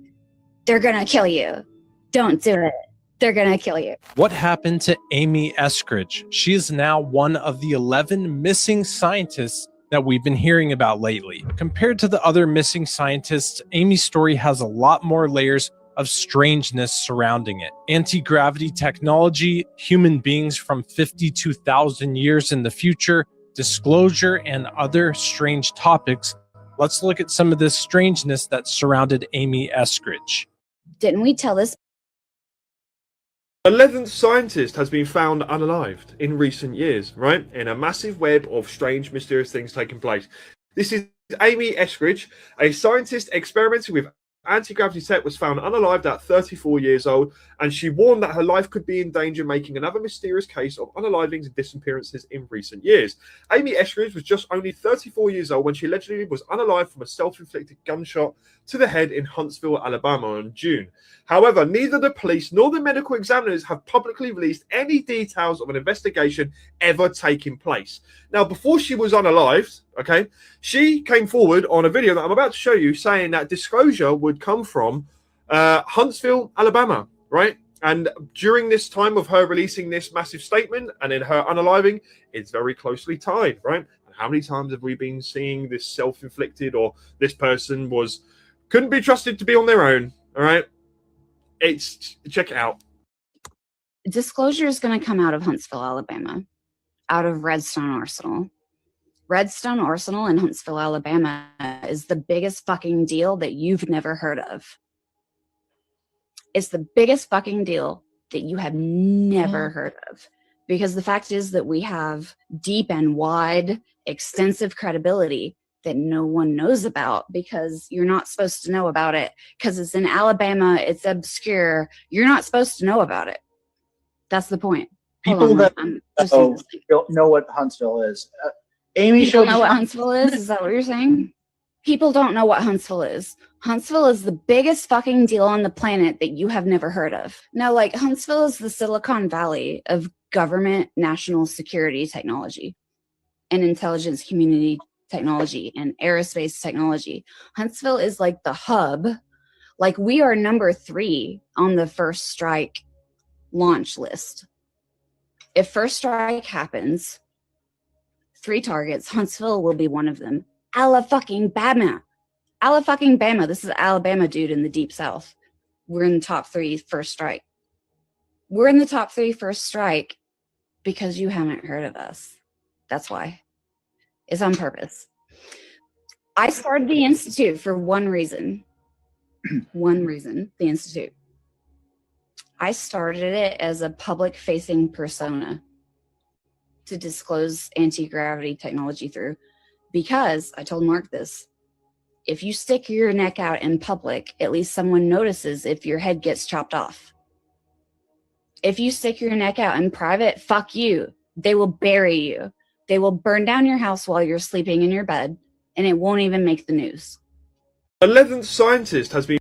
They're gonna kill you. Don't do it. They're gonna kill you. What happened to Amy Eskridge? She is now one of the 11 missing scientists that we've been hearing about lately. Compared to the other missing scientists, Amy's story has a lot more layers of strangeness surrounding it. Anti-gravity technology, human beings from 52,000 years in the future, disclosure, and other strange topics. Let's look at some of this strangeness that surrounded Amy Eskridge. Didn't we tell this? 11th scientist has been found unalived in recent years, right? In a massive web of strange, mysterious things taking place. This is Amy Eskridge, a scientist experimenting with anti-gravity tech, was found unalived at 34 years old, and she warned that her life could be in danger, making another mysterious case of unalivings and disappearances in recent years. Amy Eskridge was just only 34 years old when she allegedly was unalived from a self-inflicted gunshot to the head in Huntsville, Alabama in June. However, neither the police nor the medical examiners have publicly released any details of an investigation ever taking place. Now, before she was unalived, okay, she came forward on a video that I'm about to show you saying that disclosure would come from Huntsville, Alabama, right? And during this time of her releasing this massive statement and in her unaliving, it's very closely tied, right? And how many times have we been seeing this self-inflicted, or this person couldn't be trusted to be on their own, all right? Check it out. Disclosure is going to come out of Huntsville, Alabama, out of Redstone Arsenal. Redstone Arsenal in Huntsville, Alabama is the biggest fucking deal that you've never heard of. It's the biggest fucking deal that you have never heard of. Because the fact is that we have deep and wide, extensive credibility that no one knows about, because you're not supposed to know about it, because it's in Alabama, it's obscure. You're not supposed to know about it. That's the point. People that don't know what Huntsville is. Amy People showed know what Huntsville is? Is that what you're saying? People don't know what Huntsville is. Huntsville is the biggest fucking deal on the planet that you have never heard of. Now, like, Huntsville is the Silicon Valley of government national security technology and intelligence community technology and aerospace technology. Huntsville is like the hub. Like, we are number 3 on the first strike launch list. If first strike happens, 3 targets, Huntsville will be one of them. Alabama. This is Alabama, dude, in the deep south. We're in the top 3 first strike. We're in the top 3 first strike because you haven't heard of us. That's why. It's on purpose. I started the Institute for one reason. One reason, the Institute. I started it as a public-facing persona to disclose anti-gravity technology through, because I told Mark this. If you stick your neck out in public, at least someone notices if your head gets chopped off. If you stick your neck out in private, fuck you. They will bury you. They will burn down your house while you're sleeping in your bed, and it won't even make the news. 11th scientist has been...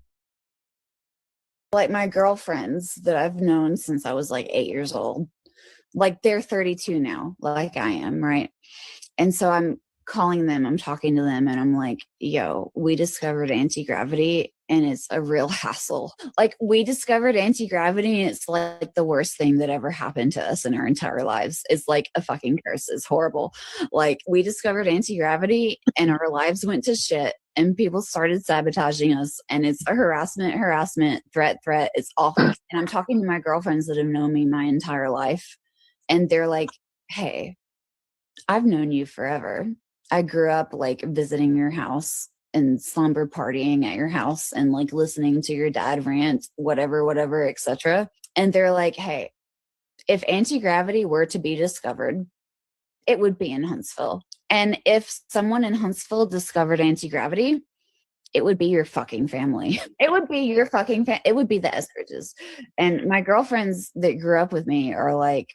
Like, my girlfriends that I've known since I was like 8 years old, like, they're 32 now, like I am, right? And so I'm calling them, I'm talking to them, and I'm like, yo, we discovered anti-gravity and it's a real hassle. Like, we discovered anti-gravity and it's like the worst thing that ever happened to us in our entire lives. It's like a fucking curse. It's horrible. Like, we discovered anti-gravity and our lives went to shit and people started sabotaging us, and it's a harassment, threat. It's awful. And I'm talking to my girlfriends that have known me my entire life, and they're like, hey, I've known you forever. I grew up like visiting your house and slumber partying at your house and like listening to your dad rant, whatever, etc. And they're like, hey, if anti-gravity were to be discovered, it would be in Huntsville. And if someone in Huntsville discovered anti-gravity, it would be your fucking family. It would be your fucking it would be the Eskridges. And my girlfriends that grew up with me are like,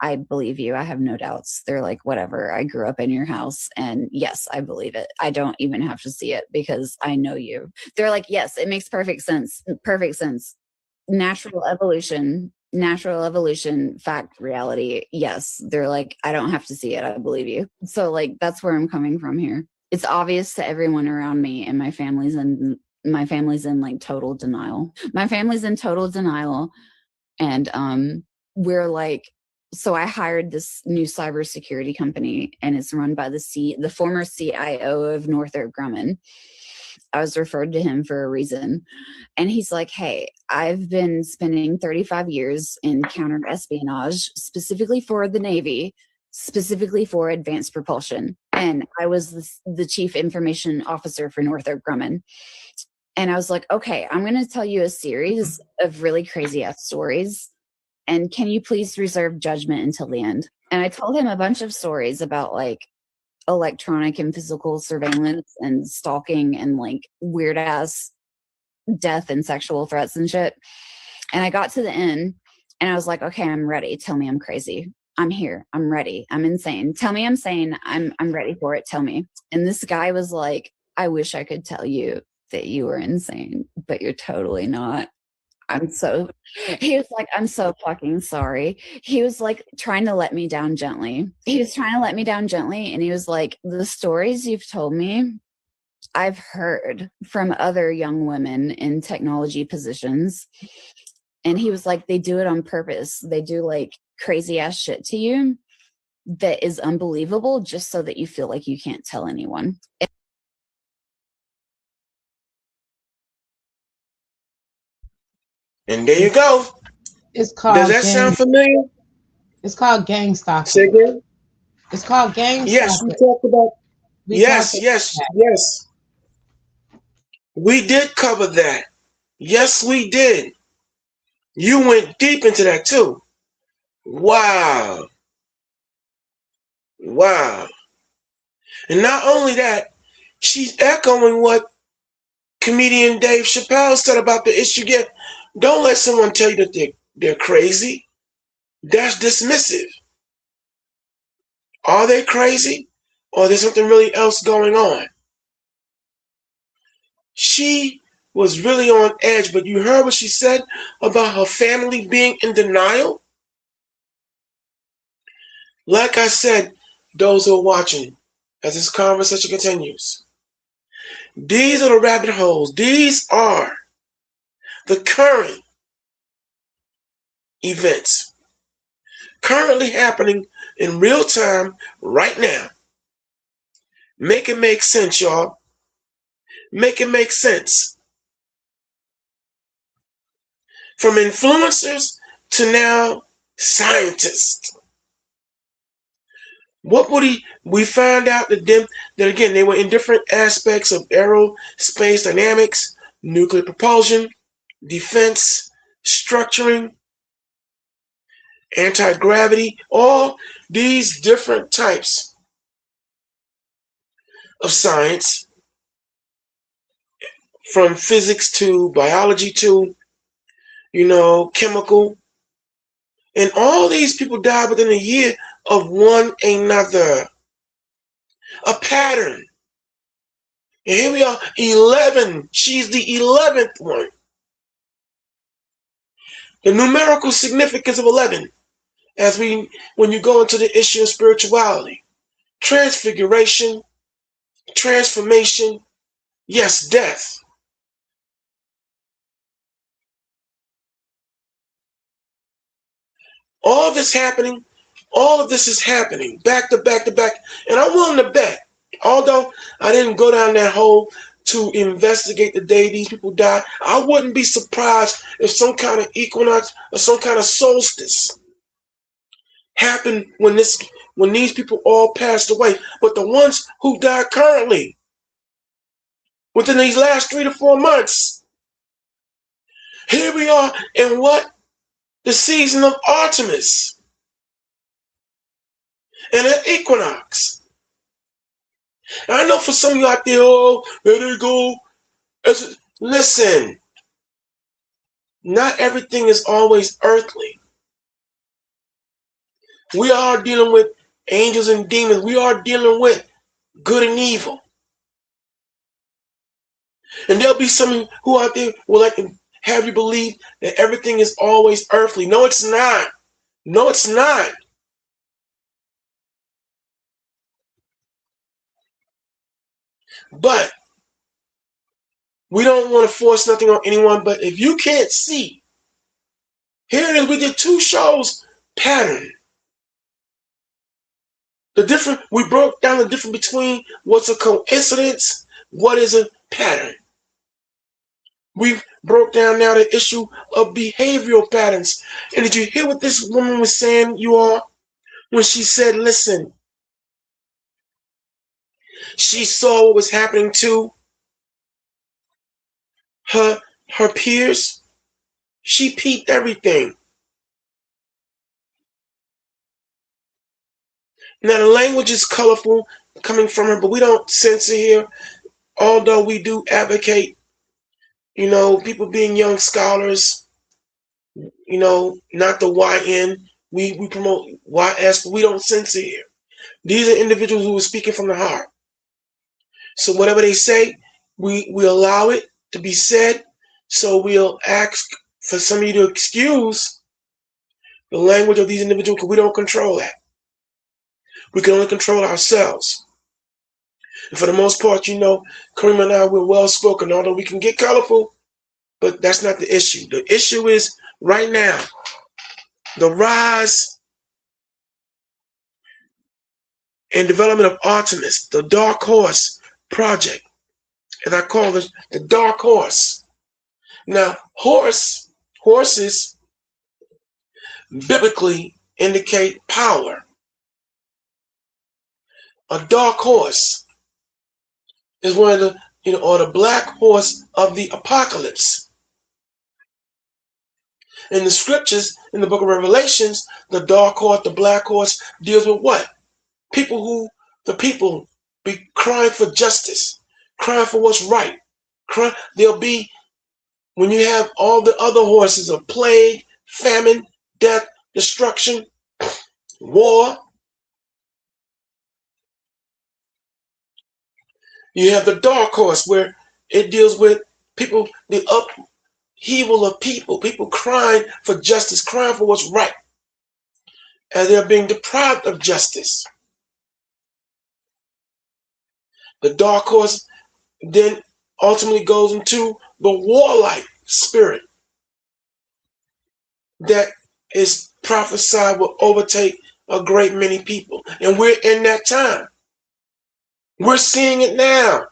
I believe you. I have no doubts. They're like, whatever. I grew up in your house. And yes, I believe it. I don't even have to see it because I know you. They're like, yes, it makes perfect sense. Perfect sense. Natural evolution, fact, reality. Yes. They're like, I don't have to see it. I believe you. So like, that's where I'm coming from here. It's obvious to everyone around me and my family's my family's in like total denial. My family's in total denial. And we're like, so I hired this new cybersecurity company, and it's run by the former CIO of Northrop Grumman. I was referred to him for a reason. And he's like, hey, I've been spending 35 years in counter espionage, specifically for the Navy, specifically for advanced propulsion. And I was the chief information officer for Northrop Grumman. And I was like, okay, I'm going to tell you a series of really crazy ass stories. And can you please reserve judgment until the end? And I told him a bunch of stories about like electronic and physical surveillance and stalking and like weird ass death and sexual threats and shit. And I got to the end and I was like, okay, I'm ready. Tell me I'm crazy. I'm here. I'm ready. I'm insane. Tell me I'm sane. I'm ready for it. Tell me. And this guy was like, I wish I could tell you that you were insane, but you're totally not. He was like, I'm so fucking sorry. He was like trying to let me down gently. And he was like, the stories you've told me, I've heard from other young women in technology positions. And he was like, they do it on purpose. They do like crazy ass shit to you that is unbelievable just so that you feel like you can't tell anyone. And there you go. It's called. Does that sound familiar? It's called gang stalking. Say again? It's called gang Yes, stalking. we talked about. Yes. We did cover that. Yes, we did. You went deep into that too. Wow. And not only that, she's echoing what comedian Dave Chappelle said about the issue. Don't let someone tell you that they're crazy. That's dismissive. Are they crazy? Or there's something really else going on? She was really on edge, but you heard what she said about her family being in denial? Like I said, those who are watching, as this conversation continues, these are the rabbit holes. These are the current events currently happening in real time right now. Make it make sense, y'all. Make it make sense. From influencers to now scientists. We found out that again, they were in different aspects of aerospace dynamics, nuclear propulsion, defense, structuring, anti-gravity, all these different types of science, from physics to biology to, chemical. And all these people died within a year of one another. A pattern. And here we are, 11. She's the 11th one. The numerical significance of 11, when you go into the issue of spirituality, transfiguration, transformation, yes, death. All of this is happening back to back to back. And I'm willing to bet, although I didn't go down that hole to investigate the day these people died, I wouldn't be surprised if some kind of equinox or some kind of solstice happened when these people all passed away. But the ones who died currently, within these last 3 to 4 months, here we are in what? The season of Artemis and an equinox. And I know for some of you out there, there they go. Listen, not everything is always earthly. We are dealing with angels and demons. We are dealing with good and evil. And there'll be some who out there will like to have you believe that everything is always earthly. No, it's not. No, it's not. But We don't want to force nothing on anyone, but if you can't see, here it is. We did 2 shows pattern. We broke down the difference between what's a coincidence, what is a pattern. We broke down now the issue of behavioral patterns. And did you hear what this woman was saying, you all? When she said, listen, she saw what was happening to her peers. She peeped everything. Now the language is colorful coming from her, but we don't censor here. Although we do advocate, people being young scholars, not the YN. We promote YS, but we don't censor here. These are individuals who are speaking from the heart. So whatever they say, we allow it to be said. So we'll ask for some of you to excuse the language of these individuals because we don't control that. We can only control ourselves. And for the most part, Kareem and I, we're well-spoken, although we can get colorful, but that's not the issue. The issue is right now, the rise and development of Artemis, the Dark Horse Project, as I call it, the Dark Horse. Now, horses biblically indicate power. A dark horse is one of the, or the black horse of the apocalypse. In the scriptures, in the book of Revelations, the dark horse, the black horse deals with what? The people be crying for justice, crying for what's right. There'll be, when you have all the other horses of plague, famine, death, destruction, war, you have the dark horse where it deals with people, the upheaval of people crying for justice, crying for what's right, as they're being deprived of justice. The dark horse then ultimately goes into the warlike spirit that is prophesied will overtake a great many people. And we're in that time. We're seeing it now.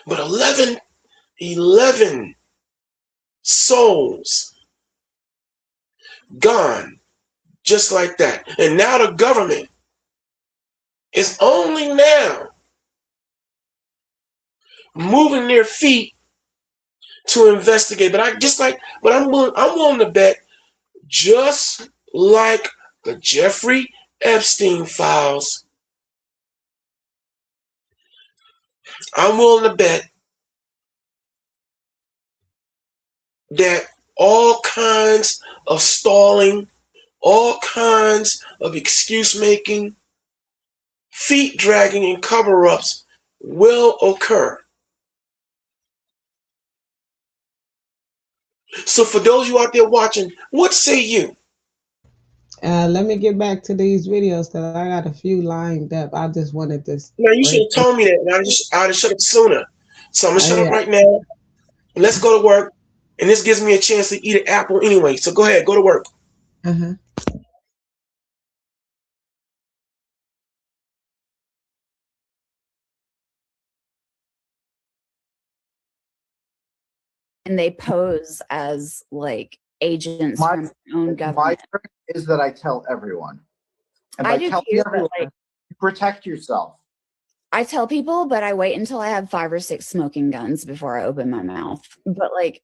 But 11 souls gone just like that. And now the government is only now moving their feet to investigate. But I'm willing to bet, just like the Jeffrey Epstein files, I'm willing to bet that all kinds of stalling, all kinds of excuse making, feet dragging, and cover-ups will occur. So for those of you out there watching, what say you? Let me get back to these videos because I got a few lined up. I just wanted this. Now you should have told me that, and I'd have shut up sooner. So I'm gonna shut up right now. Let's go to work, and this gives me a chance to eat an apple anyway. So go ahead, go to work. And they pose as like agents from their own government. My trick is that I tell everyone. And I by do telling too, everyone, but, like, you protect yourself. I tell people, but I wait until I have 5 or 6 smoking guns before I open my mouth. But like,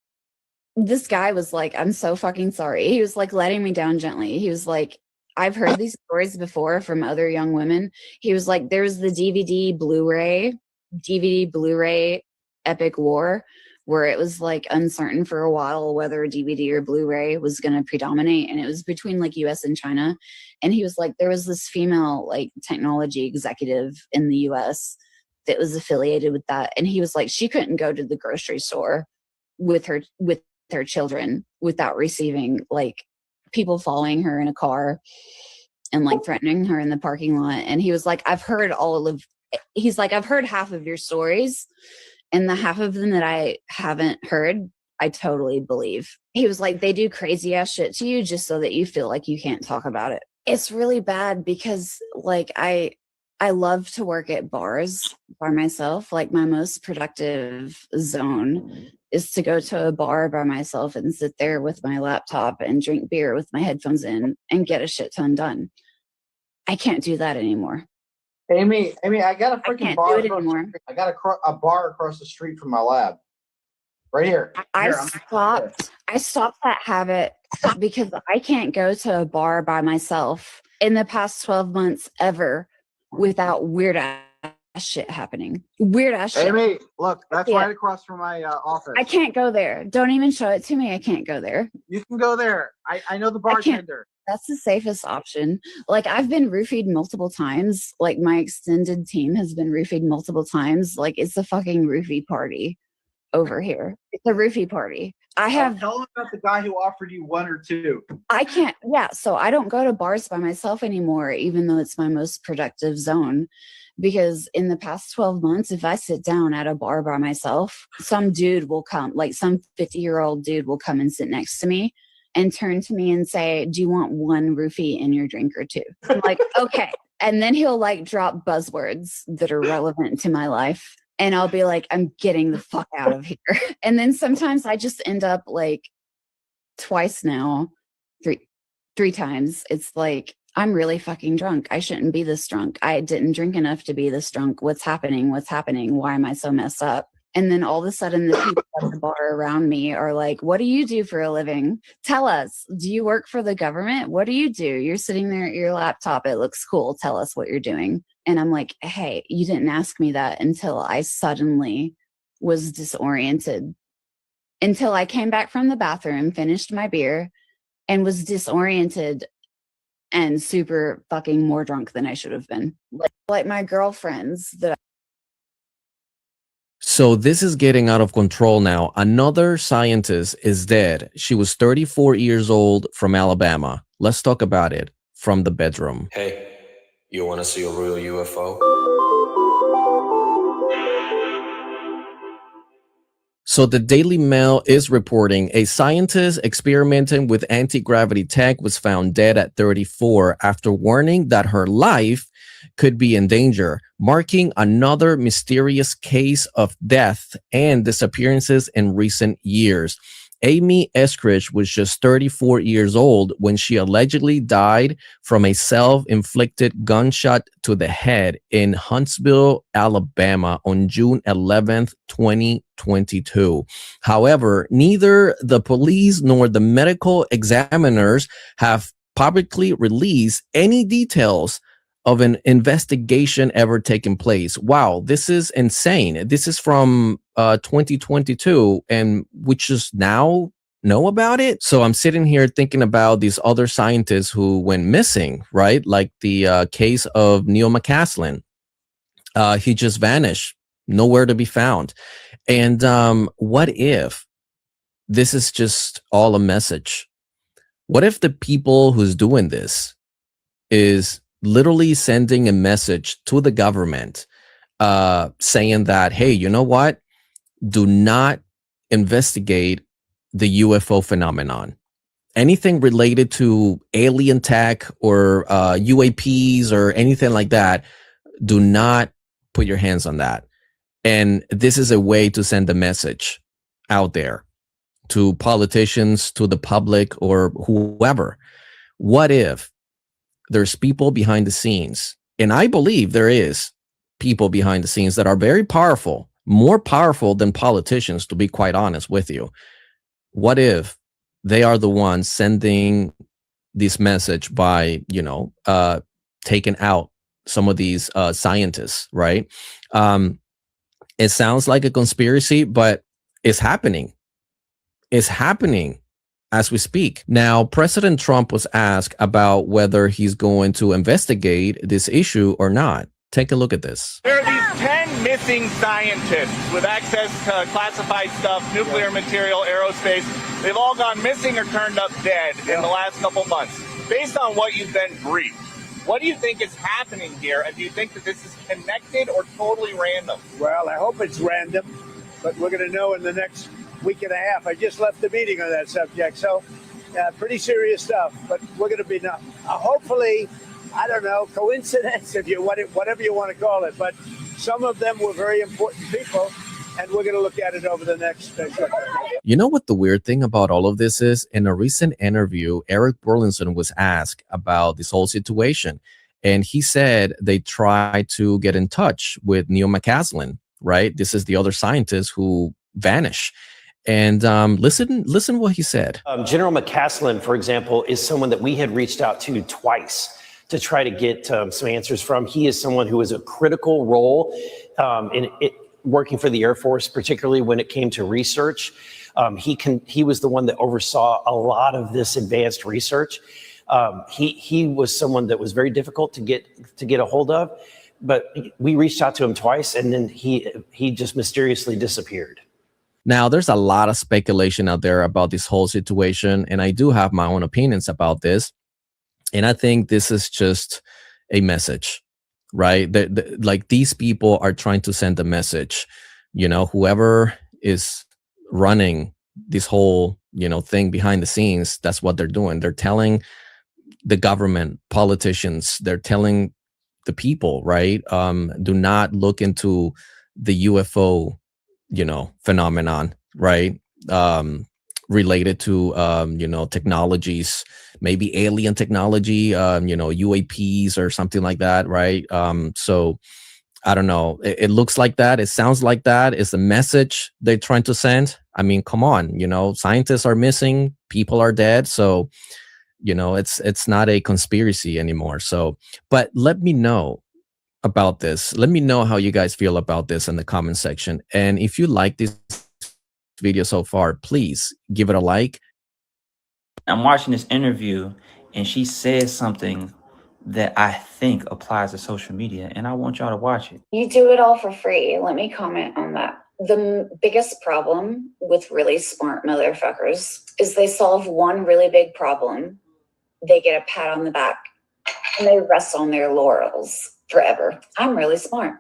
this guy was like, I'm so fucking sorry. He was like letting me down gently. He was like, I've heard these stories before from other young women. He was like, there's the DVD Blu-ray Epic War, where it was like uncertain for a while whether DVD or Blu-ray was going to predominate. And it was between like US and China. And he was like, there was this female like technology executive in the US that was affiliated with that. And he was like, she couldn't go to the grocery store with her children without receiving like people following her in a car and like threatening her in the parking lot. And he was like, I've heard half of your stories. And the half of them that I haven't heard, I totally believe. He was like, they do crazy ass shit to you just so that you feel like you can't talk about it. It's really bad because like I love to work at bars by myself. Like my most productive zone is to go to a bar by myself and sit there with my laptop and drink beer with my headphones in and get a shit ton done. I can't do that anymore. Amy, I got a freaking bar. Anymore. I got a bar across the street from my lab. Right here. I stopped that habit because I can't go to a bar by myself in the past 12 months ever without weird ass shit happening. Weird ass shit. Amy, look, that's right across from my office. I can't go there. Don't even show it to me. I can't go there. You can go there. I know the bartender. That's the safest option. Like I've been roofied multiple times. Like my extended team has been roofied multiple times. Like it's a fucking roofie party over here. It's a roofie party. Tell him about the guy who offered you 1 or 2. I can't. Yeah. So I don't go to bars by myself anymore, even though it's my most productive zone. Because in the past 12 months, if I sit down at a bar by myself, some dude will come, like some 50-year-old dude will come and sit next to me and turn to me and say, do you want 1 roofie in your drink or 2? I'm like, okay. And then he'll like drop buzzwords that are relevant to my life. And I'll be like, I'm getting the fuck out of here. And then sometimes I just end up like twice now, three times. It's like, I'm really fucking drunk. I shouldn't be this drunk. I didn't drink enough to be this drunk. What's happening? What's happening? Why am I so messed up? And then all of a sudden the people at the bar around me are like, what do you do for a living? Tell us, do you work for the government? What do you do? You're sitting there at your laptop. It looks cool. Tell us what you're doing. And I'm like, hey, you didn't ask me that until I suddenly was disoriented. Until I came back from the bathroom, finished my beer, and was disoriented and super fucking more drunk than I should have been. Like my girlfriends that So this is getting out of control now. Another scientist is dead. She was 34 years old from Alabama. Let's talk about it from the bedroom. Hey, you want to see a real UFO? So the Daily Mail is reporting a scientist experimenting with anti-gravity tech was found dead at 34 after warning that her life could be in danger, marking another mysterious case of death and disappearances in recent years. Amy Eskridge was just 34 years old when she allegedly died from a self-inflicted gunshot to the head in Huntsville, Alabama on June 11th, 2022. However, neither the police nor the medical examiners have publicly released any details of an investigation ever taking place. Wow, this is insane. This is from 2022, and we just now know about it. So I'm sitting here thinking about these other scientists who went missing, right? Like the case of Neil McCaslin. He just vanished, nowhere to be found. And what if this is just all a message? What if the people who's doing this is literally sending a message to the government saying that, hey, you know what? Do not investigate the UFO phenomenon. Anything related to alien tech or UAPs or anything like that, do not put your hands on that. And this is a way to send a message out there to politicians, to the public, or whoever. What if there's people behind the scenes? And I believe there is people behind the scenes that are very powerful, more powerful than politicians, to be quite honest with you. What if they are the ones sending this message by, taking out some of these scientists, right? It sounds like a conspiracy, but it's happening. It's happening as we speak. Now, President Trump was asked about whether he's going to investigate this issue or not. Take a look at this. There are these 10 missing scientists with access to classified stuff, nuclear material, aerospace. They've all gone missing or turned up dead in the last couple months. Based on what you've been briefed, what do you think is happening here? And do you think that this is connected or totally random? Well, I hope it's random. but we're going to know in the next week and a half. I just left the meeting on that subject, so pretty serious stuff. But we're going to be hopefully, I don't know, coincidence, if you whatever you want to call it. But some of them were very important people, and we're going to look at it over the next. You know what the weird thing about all of this is? In a recent interview, Eric Burlinson was asked about this whole situation, and he said they tried to get in touch with Neil McCaslin, right? This is the other scientist who vanished. And listen what he said. General McCaslin, for example, is someone that we had reached out to twice to try to get some answers from. He is someone who is a critical role in working for the Air Force, particularly when it came to research. He was the one that oversaw a lot of this advanced research. He was someone that was very difficult to get a hold of, but we reached out to him twice, and then he just mysteriously disappeared. Now, there's a lot of speculation out there about this whole situation, and I do have my own opinions about this. And I think this is just a message, right? Like these people are trying to send a message. You know, whoever is running this whole, thing behind the scenes, that's what they're doing. They're telling the government, politicians, they're telling the people, right? Do not look into the UFO phenomenon, right? Related to, technologies, maybe alien technology, UAPs or something like that, right? So I don't know. It looks like that. It sounds like that is the message they're trying to send. I mean, come on, scientists are missing, people are dead. So, it's not a conspiracy anymore. So, but let me know about this. Let me know how you guys feel about this in the comment section. And if you like this video so far, please give it a like. I'm watching this interview and she says something that I think applies to social media, and I want y'all to watch it. You do it all for free. Let me comment on that. The biggest problem with really smart motherfuckers is they solve one really big problem, they get a pat on the back, and they rest on their laurels forever. I'm really smart.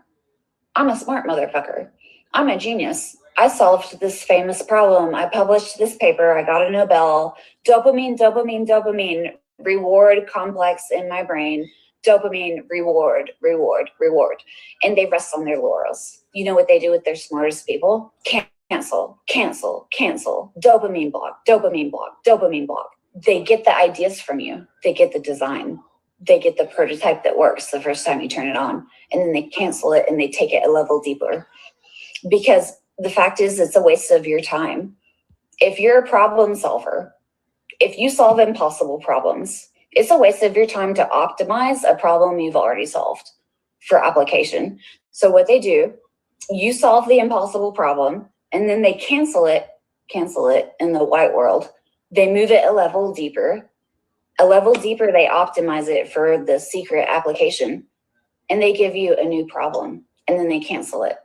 I'm a smart motherfucker. I'm a genius. I solved this famous problem. I published this paper. I got a Nobel. Dopamine, dopamine, dopamine. Reward complex in my brain. Dopamine, reward, reward, reward. And they rest on their laurels. You know what they do with their smartest people? Cancel, cancel, cancel. Dopamine block, dopamine block, dopamine block. They get the ideas from you. They get the design. They get the prototype that works the first time you turn it on. And then they cancel it and they take it a level deeper. Because the fact is, it's a waste of your time. If you're a problem solver, if you solve impossible problems, it's a waste of your time to optimize a problem you've already solved for application. So what they do, you solve the impossible problem, and then they cancel it in the white world. They move it a level deeper. A level deeper, they optimize it for the secret application, and they give you a new problem, and then they cancel it.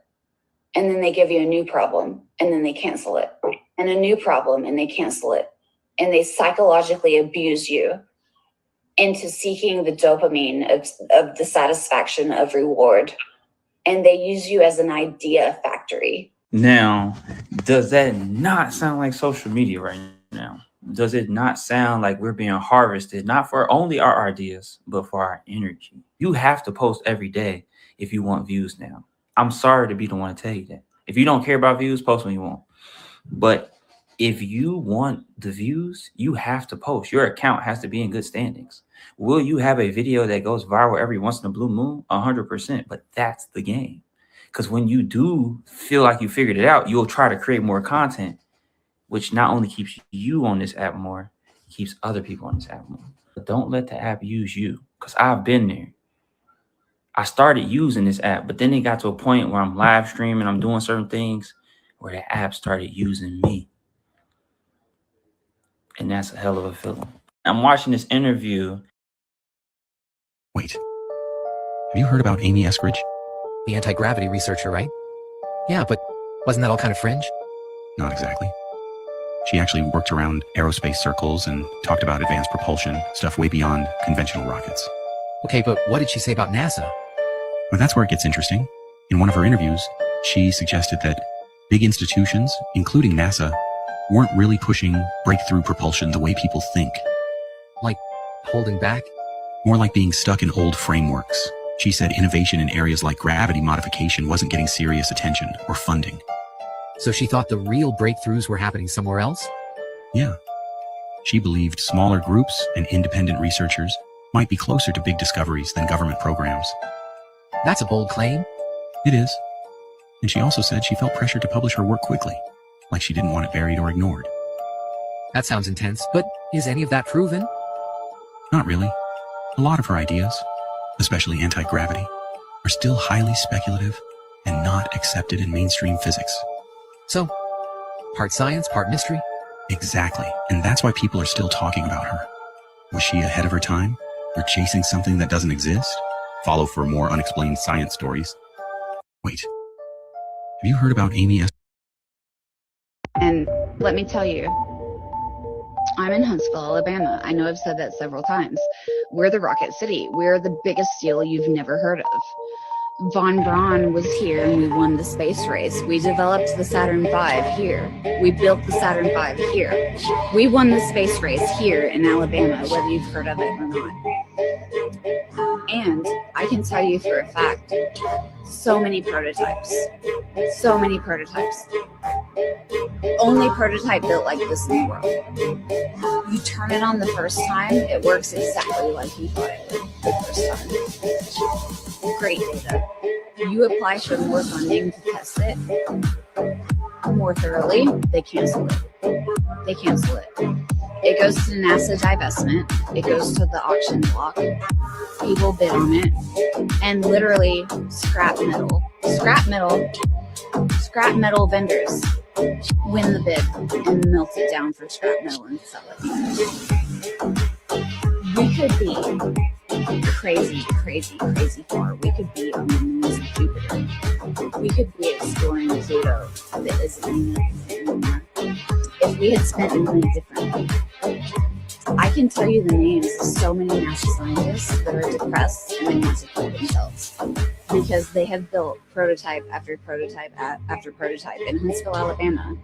And then they give you a new problem, and then they cancel it. And a new problem, and they cancel it. And they psychologically abuse you into seeking the dopamine of the satisfaction of reward. And they use you as an idea factory. Now, does that not sound like social media right now? Does it not sound like we're being harvested, not for only our ideas, but for our energy? You have to post every day if you want views now. I'm sorry to be the one to tell you that. If you don't care about views, post when you want. But if you want the views, you have to post. Your account has to be in good standings. Will you have a video that goes viral every once in a blue moon? 100%. But that's the game. Because when you do feel like you figured it out, you'll try to create more content, which not only keeps you on this app more, it keeps other people on this app more. But don't let the app use you, because I've been there. I started using this app, but then it got to a point where I'm live streaming, I'm doing certain things where the app started using me. And that's a hell of a feeling. I'm watching this interview. Wait, have you heard about Amy Eskridge? The anti-gravity researcher, right? Yeah, but wasn't that all kind of fringe? Not exactly. She actually worked around aerospace circles and talked about advanced propulsion, stuff way beyond conventional rockets. Okay, but what did she say about NASA? Well, that's where it gets interesting. In one of her interviews, she suggested that Big institutions, including NASA, weren't really pushing breakthrough propulsion the way people think. Like holding back? More like being stuck in old frameworks. She said innovation in areas like gravity modification wasn't getting serious attention or funding. So she thought the real breakthroughs were happening somewhere else? Yeah. She believed smaller groups and independent researchers might be closer to big discoveries than government programs. That's a bold claim. It is. And she also said she felt pressure to publish her work quickly, like she didn't want it buried or ignored. That sounds intense, but is any of that proven? Not really. A lot of her ideas, especially anti-gravity, are still highly speculative and not accepted in mainstream physics. So, part science, part mystery? Exactly, and that's why people are still talking about her. Was she ahead of her time? Or chasing something that doesn't exist? Follow for more unexplained science stories. Wait, have you heard about Amy? And let me tell you, I'm in Huntsville, Alabama. I know I've said that several times. We're the Rocket City. We're the biggest deal you've never heard of. Von Braun was here and we won the space race. We developed the Saturn V here. We built the Saturn V here. We won the space race here in Alabama, whether you've heard of it or not. And I can tell you for a fact, so many prototypes. So many prototypes. Only prototype built like this in the world. You turn it on the first time, it works exactly like you thought it would the first time. Great data. You apply for more funding to test it more thoroughly, they cancel it. They cancel it. It goes to NASA divestment. It goes to the auction block. People bid on it. And literally scrap metal vendors win the bid and melt it down for scrap metal and sell it. We could be crazy far. We could be on the moons of Jupiter. We could be exploring Pluto that isn't anymore. If we had spent money differently. I can tell you the names of so many NASA scientists that are depressed and they want to kill themselves because they have built prototype after prototype after prototype in Huntsville, Alabama.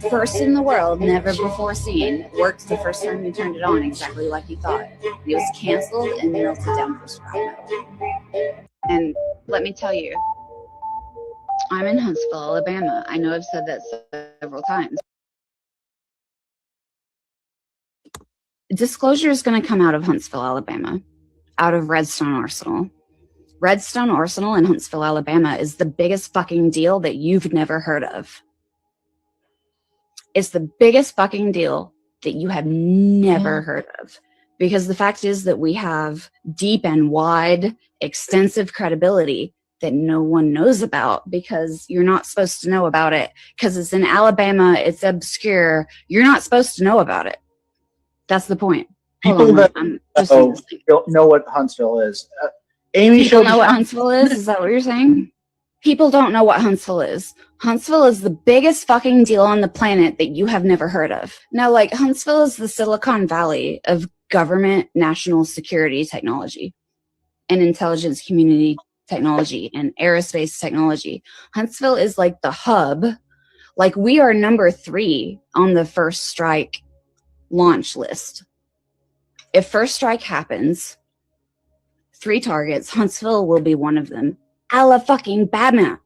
First in the world, never before seen, worked the first time you turned it on exactly like you thought. It was canceled and melted down for scrap metal. And let me tell you, I'm in Huntsville, Alabama. I know I've said that several times. Disclosure is going to come out of Huntsville, Alabama, out of Redstone Arsenal. Redstone Arsenal in Huntsville, Alabama is the biggest fucking deal that you've never heard of. It's the biggest fucking deal that you have never heard of. Because the fact is that we have deep and wide, extensive credibility that no one knows about because you're not supposed to know about it because it's in Alabama, it's obscure. You're not supposed to know about it. That's the point. People that don't know what Huntsville is. Amy People know what Huntsville is? Is that what you're saying? People don't know what Huntsville is. Huntsville is the biggest fucking deal on the planet that you have never heard of. Now, like, Huntsville is the Silicon Valley of government national security technology and intelligence community technology and aerospace technology. Huntsville is like the hub. Like, we are number 3 on the first strike launch list. If first strike happens, 3 targets, Huntsville will be one of them. Alabama.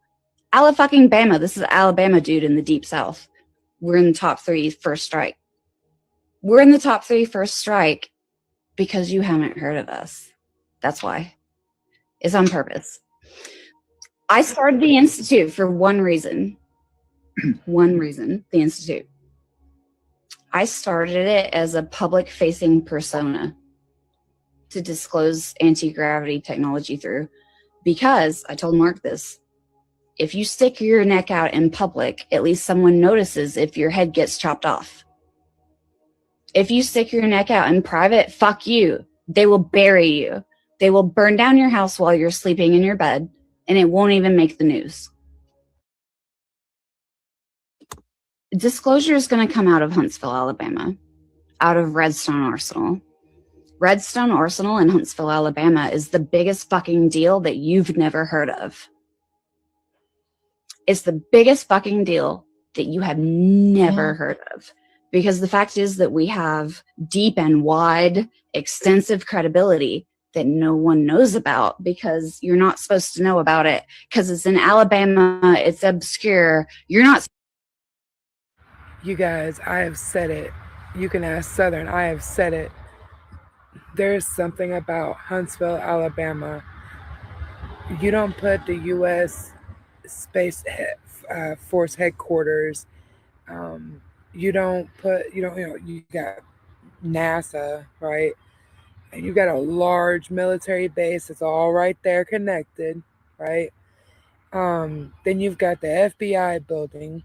This is Alabama, dude, in the deep south. We're in the top 3 first strike. We're in the top 3 first strike because you haven't heard of us. That's why. It's on purpose. I started the Institute for one reason. One reason, the Institute. I started it as a public-facing persona to disclose anti-gravity technology through, because I told Mark this. If you stick your neck out in public, at least someone notices if your head gets chopped off. If you stick your neck out in private, fuck you. They will bury you. They will burn down your house while you're sleeping in your bed, and it won't even make the news. Disclosure is going to come out of Huntsville, Alabama, out of Redstone Arsenal. Redstone Arsenal in Huntsville, Alabama is the biggest fucking deal that you've never heard of. It's the biggest fucking deal that you have never heard of. Because the fact is that we have deep and wide, extensive credibility that no one knows about because you're not supposed to know about it because it's in Alabama, it's obscure. You're not. You guys, I have said it. You can ask Southern. I have said it. There's something about Huntsville, Alabama. You don't put the U.S. Space Force headquarters. You got NASA, right? And you got a large military base. It's all right there connected, right? Then you've got the FBI building.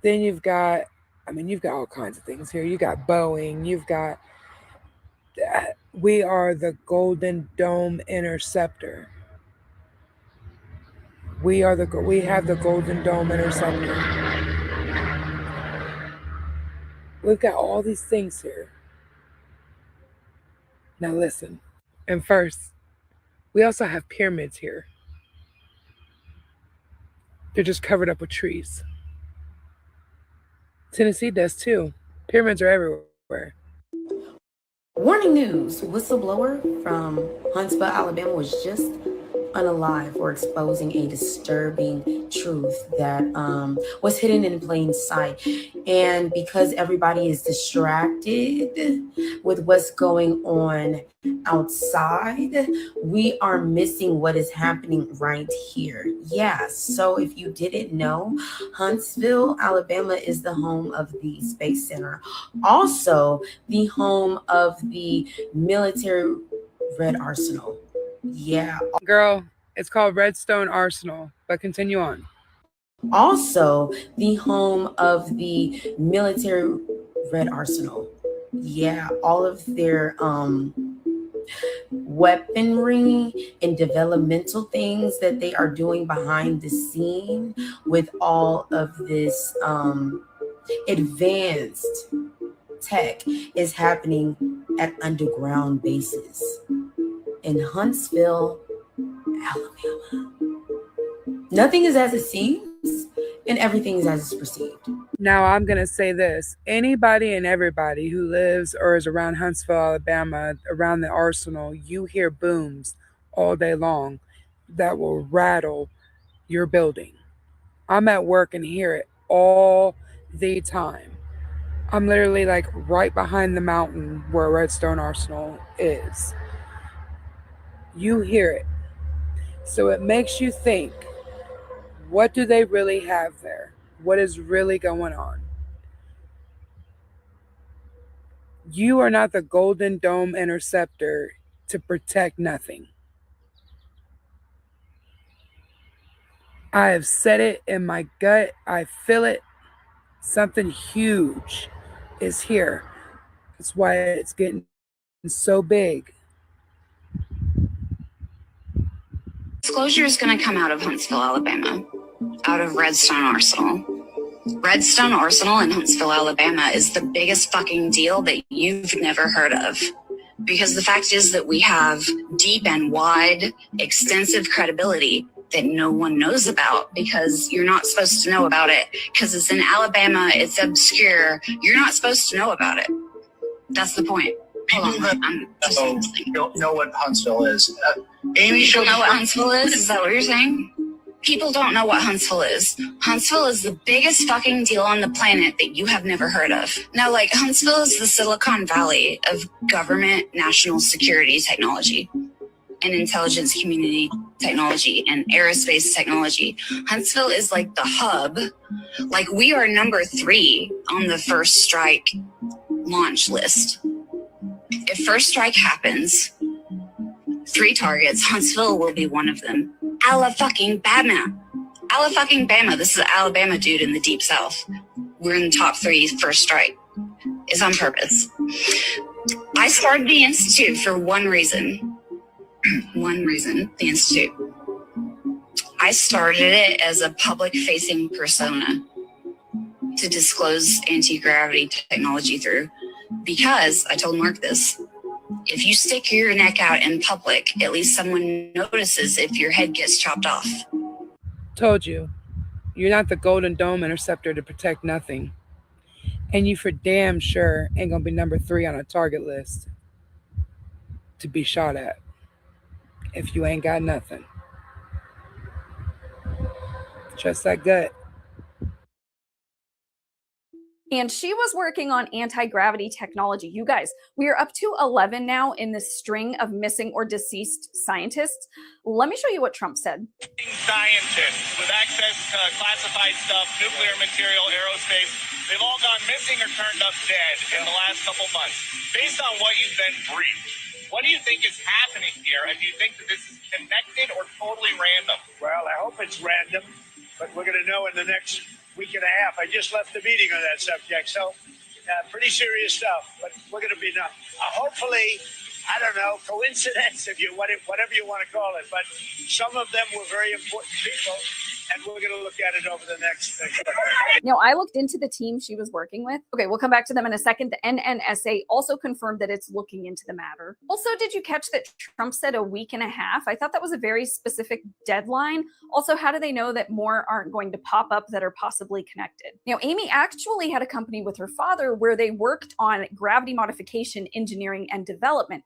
Then you've got all kinds of things here. You got Boeing. You've got, we are the Golden Dome Interceptor. We have the Golden Dome Interceptor. We've got all these things here. Now listen. And first, we also have pyramids here. They're just covered up with trees. Tennessee does too. Pyramids are everywhere. Warning news, whistleblower from Huntsville, Alabama was just unalive for exposing a disturbing truth that was hidden in plain sight. And because everybody is distracted with what's going on outside, we are missing what is happening right here. Yeah, so if you didn't know, Huntsville, Alabama is the home of the Space Center. Also, the home of the military Red Arsenal. Yeah. Girl, it's called Redstone Arsenal, but continue on. Also, the home of the military Red Arsenal. Yeah, all of their weaponry and developmental things that they are doing behind the scene with all of this advanced tech is happening at underground bases in Huntsville, Alabama. Nothing is as it seems, and everything is as it's perceived. Now, I'm going to say this. Anybody and everybody who lives or is around Huntsville, Alabama, around the arsenal, you hear booms all day long that will rattle your building. I'm at work and hear it all the time. I'm literally like right behind the mountain where Redstone Arsenal is. You hear it. So it makes you think, what do they really have there? What is really going on? You are not the Golden Dome Interceptor to protect nothing. I have said it in my gut. I feel it. Something huge is here. That's why it's getting so big. Disclosure is going to come out of Huntsville, Alabama, out of Redstone Arsenal. Redstone Arsenal in Huntsville, Alabama is the biggest fucking deal that you've never heard of. Because the fact is that we have deep and wide, extensive credibility that no one knows about because you're not supposed to know about it because it's in Alabama, it's obscure. You're not supposed to know about it. That's the point. Hold on. You don't know what Huntsville is. Amy, you don't know what Huntsville is? Is that what you're saying? People don't know what Huntsville is. Huntsville is the biggest fucking deal on the planet that you have never heard of. Now, like, Huntsville is the Silicon Valley of government national security technology and intelligence community technology and aerospace technology. Huntsville is like the hub. Like, we are number 3 on the First Strike launch list. If First Strike happens, 3 targets, Huntsville will be one of them. Alabama. This is an Alabama dude in the deep south. We're in the top 3 First Strike. It's on purpose. I started the Institute for one reason. The Institute. I started it as a public-facing persona to disclose anti-gravity technology through. Because, I told Mark this, if you stick your neck out in public, at least someone notices if your head gets chopped off. Told you. You're not the Golden Dome interceptor to protect nothing. And you for damn sure ain't gonna be number 3 on a target list to be shot at if you ain't got nothing. Trust that gut. And she was working on anti-gravity technology. You guys, we are up to 11 now in this string of missing or deceased scientists. Let me show you what Trump said. Scientists with access to classified stuff, nuclear material, aerospace, they've all gone missing or turned up dead in the last couple months. Based on what you've been briefed, what do you think is happening here? And do you think that this is connected or totally random? Well, I hope it's random, but we're going to know in the next week and a half. I just left the meeting on that subject, so pretty serious stuff. But we're going to be hopefully, I don't know, coincidence, whatever you want to call it. But some of them were very important people, and we're going to look at it over the next. Now, I looked into the team she was working with. Okay, we'll come back to them in a second. The NNSA also confirmed that it's looking into the matter. Also, did you catch that Trump said a week and a half? I thought that was a very specific deadline. Also, how do they know that more aren't going to pop up that are possibly connected? Now, Amy actually had a company with her father where they worked on gravity modification, engineering, and development.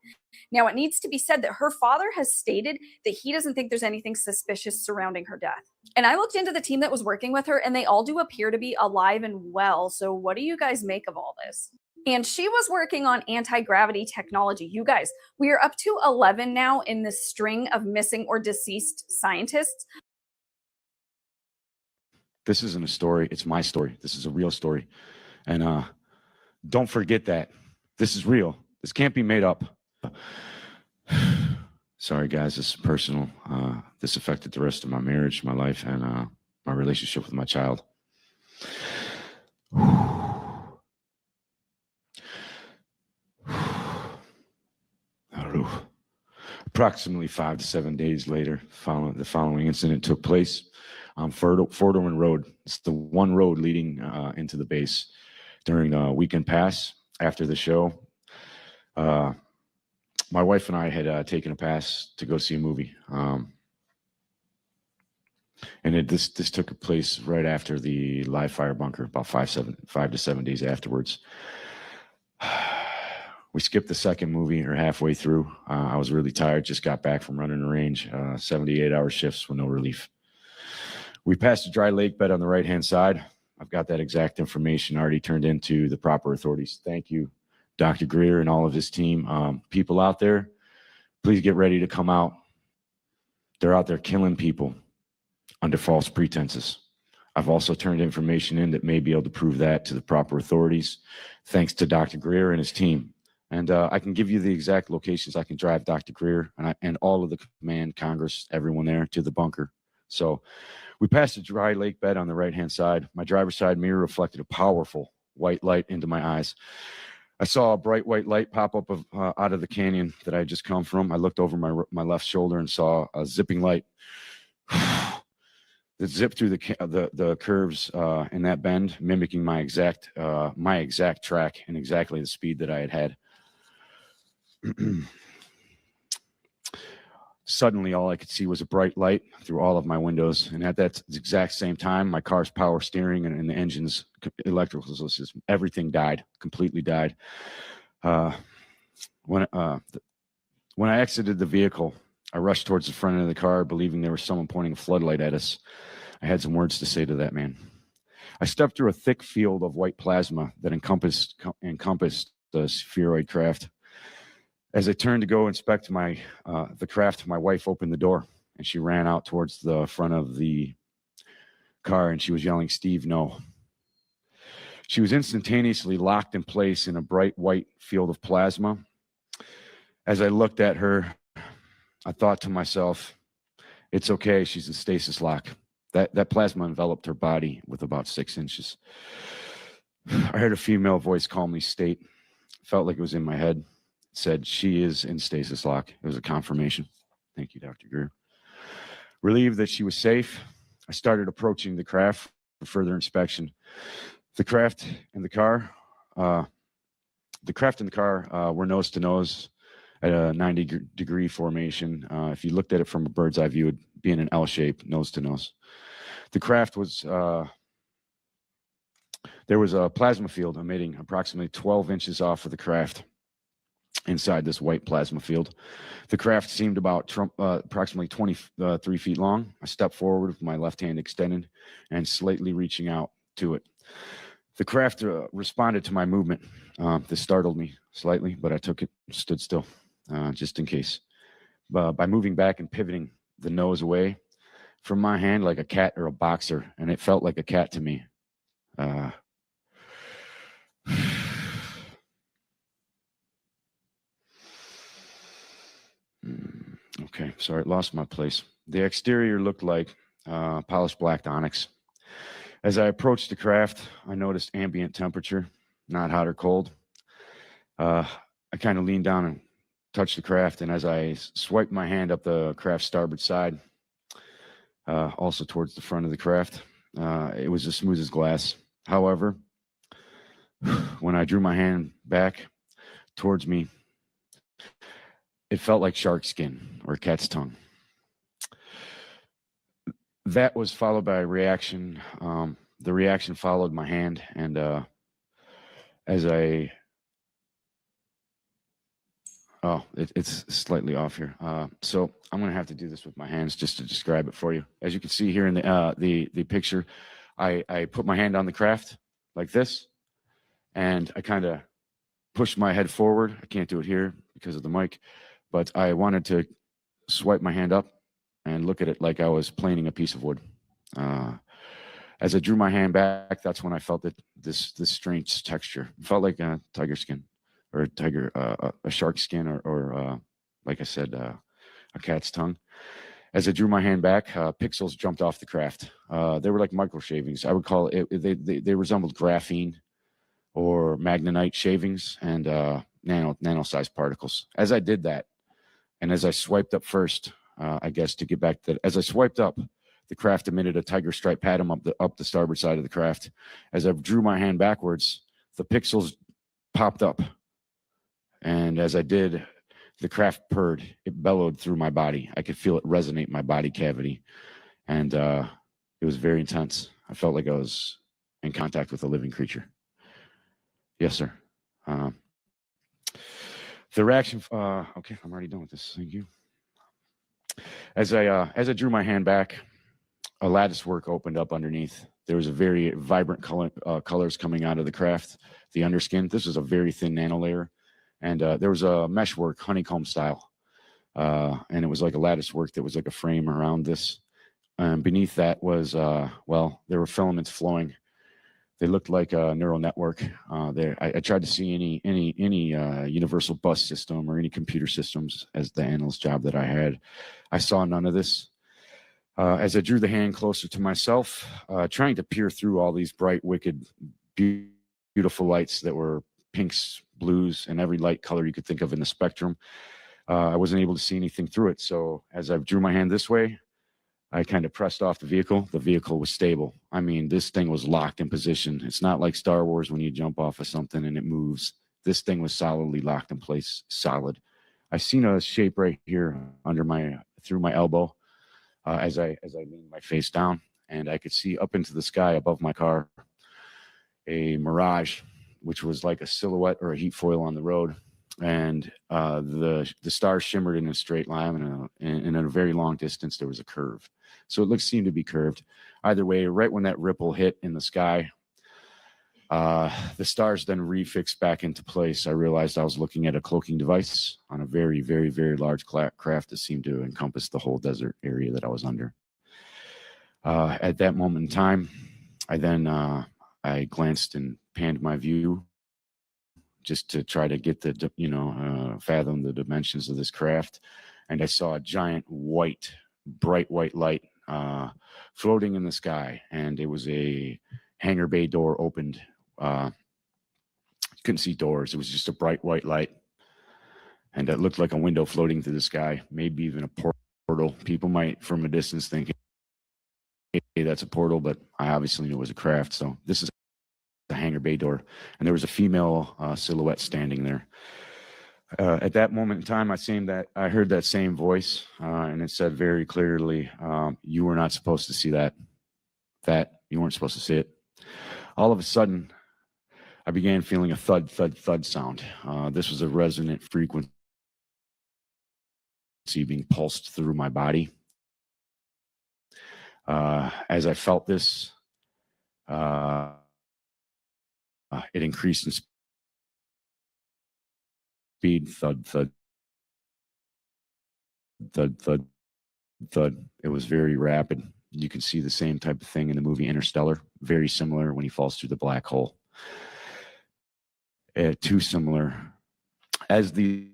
Now, it needs to be said that her father has stated that he doesn't think there's anything suspicious surrounding her death. And I looked into the team that was working with her, and they all do appear to be alive and well. So what do you guys make of all this? And she was working on anti-gravity technology. You guys, we are up to 11 now in this string of missing or deceased scientists. This isn't a story. It's my story. This is a real story. And don't forget that. This is real. This can't be made up. Sorry, guys. This is personal. This affected the rest of my marriage, my life, and my relationship with my child. Approximately 5 to 7 days later, the following incident took place on Fort Irwin Road. It's the one road leading into the base. During a weekend pass after the show, my wife and I had taken a pass to go see a movie. And this took place right after the live fire bunker, about 5 to 7 days afterwards. We skipped the second movie or halfway through. I was really tired, just got back from running the range, 78-hour shifts with no relief. We passed a dry lake bed on the right-hand side. I've got that exact information already turned into the proper authorities. Thank you, Dr. Greer and all of his team. People out there, please get ready to come out. They're out there killing people under false pretenses. I've also turned information in that may be able to prove that to the proper authorities, thanks to Dr. Greer and his team. And I can give you the exact locations. I can drive Dr. Greer and all of the command, Congress, everyone there to the bunker. So we passed a dry lake bed on the right-hand side. My driver's side mirror reflected a powerful white light into my eyes. I saw a bright white light pop up out of the canyon that I had just come from. I looked over my left shoulder and saw a zipping light that zipped through the curves in that bend, mimicking my exact track and exactly the speed that I had. Suddenly, all I could see was a bright light through all of my windows. And at that exact same time, my car's power steering and the engine's electrical system, everything died, completely died. When I exited the vehicle, I rushed towards the front of the car, believing there was someone pointing a floodlight at us. I had some words to say to that man. I stepped through a thick field of white plasma that encompassed the spheroid craft. As I turned to go inspect the craft, my wife opened the door and she ran out towards the front of the car and she was yelling, "Steve, no." She was instantaneously locked in place in a bright white field of plasma. As I looked at her, I thought to myself, it's okay, she's in stasis lock. That plasma enveloped her body with about 6 inches. I heard a female voice calmly state, felt like it was in my head, said, "She is in stasis lock." It was a confirmation. Thank you, Dr. Greer. Relieved that she was safe, I started approaching the craft for further inspection. The craft and the car were nose to nose at a 90-degree formation. If you looked at it from a bird's eye view, it'd be in an L shape, nose to nose. The craft was, there was a plasma field emitting approximately 12 inches off of the craft inside this white plasma field. The craft seemed about approximately 23 feet long. I stepped forward with my left hand extended and slightly reaching out to it. The craft responded to my movement. This startled me slightly, but I took it, stood still, just in case. By moving back and pivoting the nose away from my hand like a cat or a boxer, and it felt like a cat to me. Okay, sorry, lost my place. The exterior looked like polished black onyx. As I approached the craft, I noticed ambient temperature, not hot or cold. I kind of leaned down and touched the craft, and as I swiped my hand up the craft's starboard side, also towards the front of the craft, it was as smooth as glass. However, when I drew my hand back towards me, it felt like shark skin or cat's tongue. That was followed by a reaction. The reaction followed my hand, and as I, it's slightly off here. So I'm gonna have to do this with my hands just to describe it for you. As you can see here in the picture, I put my hand on the craft like this, and I kind of pushed my head forward. I can't do it here because of the mic, but I wanted to swipe my hand up and look at it like I was planing a piece of wood. As I drew my hand back, that's when I felt that this strange texture. It felt like a tiger skin, or a shark skin, or like I said, a cat's tongue. As I drew my hand back, pixels jumped off the craft. They were like micro shavings. I would call it. They resembled graphene or magnetite shavings and nano-sized particles. As I did that, and as I swiped up first, I guess to get back to that, as I swiped up, the craft emitted a tiger stripe pattern up the starboard side of the craft. As I drew my hand backwards, the pixels popped up. And as I did, the craft purred. It bellowed through my body. I could feel it resonate my body cavity. And it was very intense. I felt like I was in contact with a living creature. Yes, sir. The reaction, okay, I'm already done with this. Thank you. As I drew my hand back, a lattice work opened up underneath. There was a very vibrant colors coming out of the craft, the underskin. This was a very thin nano layer. And there was a meshwork, honeycomb style. And it was like a lattice work that was like a frame around this. And beneath that was, well, there were filaments flowing. They looked like a neural network. I tried to see any universal bus system or any computer systems as the analyst job that I had. I saw none of this. As I drew the hand closer to myself, trying to peer through all these bright, wicked, beautiful lights that were pinks, blues, and every light color you could think of in the spectrum, I wasn't able to see anything through it. So as I drew my hand this way, I kind of pressed off the vehicle. The vehicle was stable. I mean, this thing was locked in position. It's not like Star Wars when you jump off of something and it moves. This thing was solidly locked in place, solid. I seen a shape right here through my elbow as I leaned my face down, and I could see up into the sky above my car a mirage, which was like a silhouette or a heat foil on the road. And the stars shimmered in a straight line, and in a very long distance there was a curve. So it seemed to be curved. Either way, right when that ripple hit in the sky, the stars then refixed back into place. I realized I was looking at a cloaking device on a very, very, very large craft that seemed to encompass the whole desert area that I was under. At that moment in time, I glanced and panned my view just to try to get fathom the dimensions of this craft. And I saw a giant bright white light floating in the sky. And it was a hangar bay door opened. You couldn't see doors. It was just a bright white light. And it looked like a window floating through the sky, maybe even a portal. People might, from a distance, think, hey, that's a portal, but I obviously knew it was a craft. So this is the hangar bay door, and there was a female silhouette standing there. At that moment in time, I heard that same voice, and it said very clearly, "You were not supposed to see that." that. You weren't supposed to see it. All of a sudden, I began feeling a thud, thud, thud sound. This was a resonant frequency being pulsed through my body. As I felt this, it increased in speed. Thud, thud, thud, thud, thud. It was very rapid. You can see the same type of thing in the movie Interstellar. Very similar when he falls through the black hole. Too similar. As the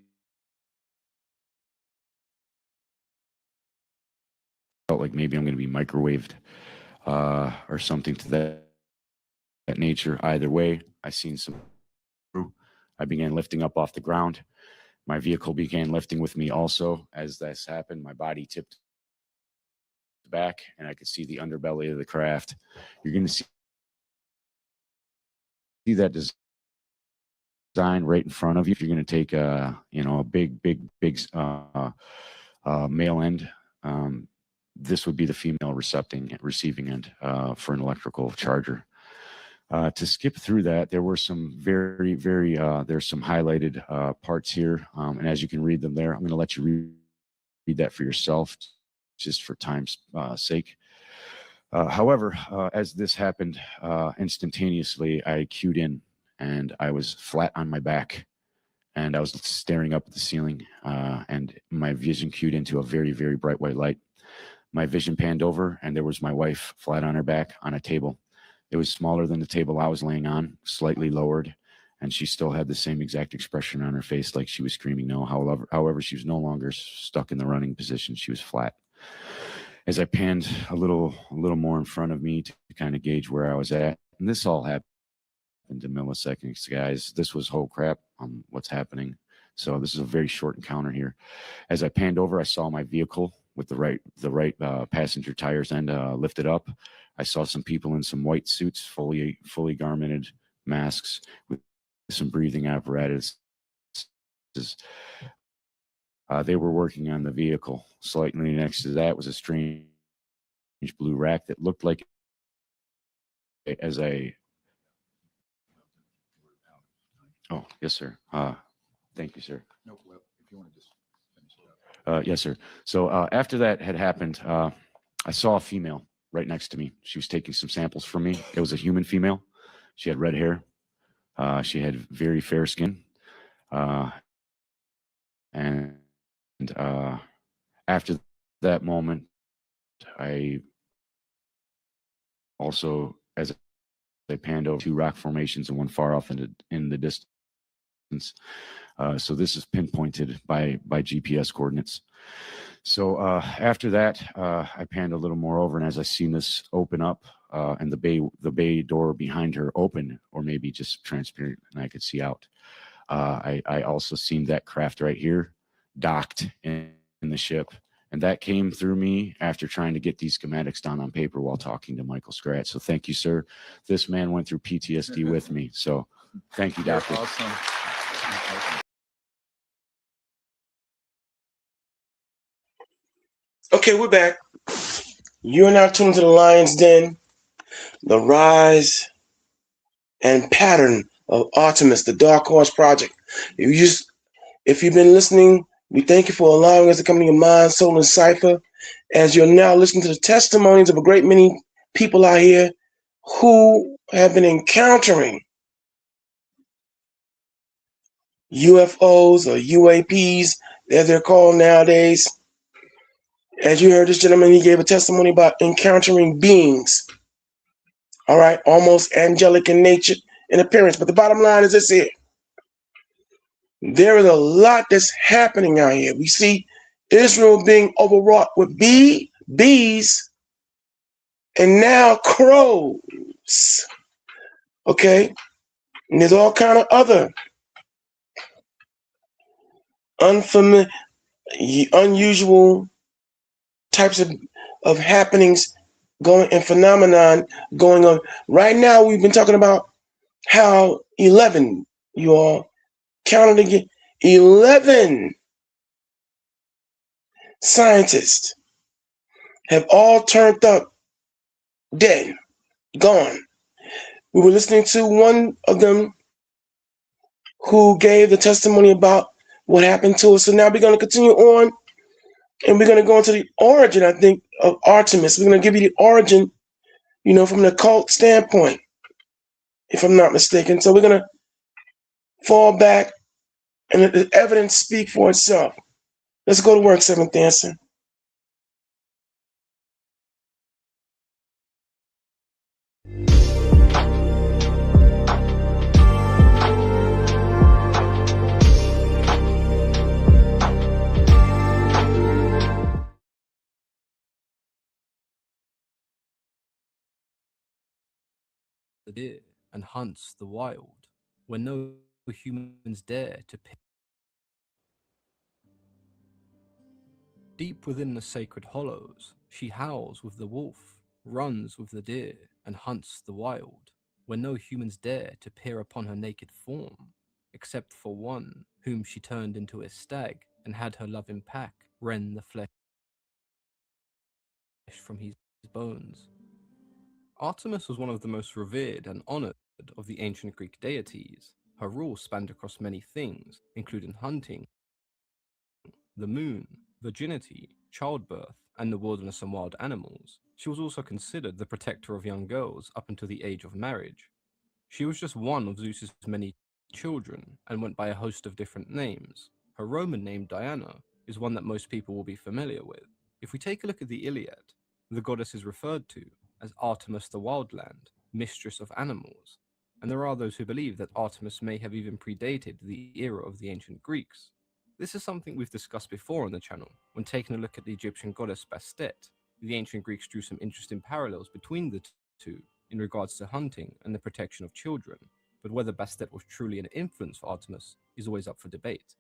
felt like maybe I'm going to be microwaved or something to that nature. Either way, I seen some. I began lifting up off the ground. My vehicle began lifting with me also. As this happened, my body tipped back and I could see the underbelly of the craft. You're going to see that design right in front of you. If you're going to take a big male end, this would be the female receiving end for an electrical charger. To skip through that, there were some there's some highlighted parts here, and as you can read them there, I'm going to let you read that for yourself, just for time's sake. However, as this happened, instantaneously, I cued in, and I was flat on my back, and I was staring up at the ceiling, and my vision cued into a very, very bright white light. My vision panned over, and there was my wife flat on her back on a table. It was smaller than the table I was laying on, slightly lowered, and she still had the same exact expression on her face, like she was screaming no. However, she was no longer stuck in the running position. She was flat. As I panned a little more in front of me to kind of gauge where I was at, and this all happened in milliseconds, guys. This was whole crap on what's happening. So this is a very short encounter here. As I panned over, I saw my vehicle with the right passenger tires end lifted up. I saw some people in some white suits, fully garmented masks with some breathing apparatus. They were working on the vehicle. Slightly next to that was a strange blue rack that looked like Oh, yes, sir. Thank you, sir. No, well, if you want to just finish it up. Yes, sir. So after that had happened, I saw a female right next to me. She was taking some samples from me. It was a human female. She had red hair. She had very fair skin. And after that moment, I also, as I panned over, 2 rock formations and one far off in the distance. So this is pinpointed by GPS coordinates. So after that, I panned a little more over, and as I seen this open up and the bay door behind her open, or maybe just transparent, and I could see out. I also seen that craft right here docked in the ship, and that came through me after trying to get these schematics down on paper while talking to Michael Scratch. So thank you, sir. This man went through PTSD with me. So thank you, Doctor. Awesome. Okay, we're back. You're now tuned to the Lion's Den, the rise and pattern of Artemis, the Dark Horse Project. If you've been listening, we thank you for allowing us to come to your mind, soul, and cipher, as you're now listening to the testimonies of a great many people out here who have been encountering UFOs or UAPs, as they're called nowadays. As you heard this gentleman, he gave a testimony about encountering beings, all right, almost angelic in nature and appearance. But the bottom line is this here. There is a lot that's happening out here. We see Israel being overwrought with bees, and now crows. Okay? And there's all kind of other unfamiliar, unusual types of happenings going and phenomenon going on. Right now, we've been talking about how 11, you all counted again, 11 scientists have all turned up dead. gone. We were listening to one of them who gave the testimony about what happened to us. So now we're going to continue on, and we're going to go into the origin, I think, of Artemis. We're going to give you the origin, from the occult standpoint, if I'm not mistaken. So we're going to fall back and let the evidence speak for itself. Let's go to work, Seventh Dancer. The deer and hunts the wild, where no humans dare to pick. Deep within the sacred hollows, she howls with the wolf, runs with the deer, and hunts the wild, where no humans dare to peer upon her naked form, except for one whom she turned into a stag and had her loving pack rend the flesh from his bones. Artemis was one of the most revered and honored of the ancient Greek deities. Her rule spanned across many things, including hunting, the moon, virginity, childbirth, and the wilderness and wild animals. She was also considered the protector of young girls up until the age of marriage. She was just one of Zeus's many children and went by a host of different names. Her Roman name, Diana, is one that most people will be familiar with. If we take a look at the Iliad, the goddess is referred to as Artemis the Wildland, mistress of animals, and there are those who believe that Artemis may have even predated the era of the ancient Greeks. This is something we've discussed before on the channel when taking a look at the Egyptian goddess Bastet. The ancient Greeks drew some interesting parallels between the two in regards to hunting and the protection of children, but whether Bastet was truly an influence for Artemis is always up for debate.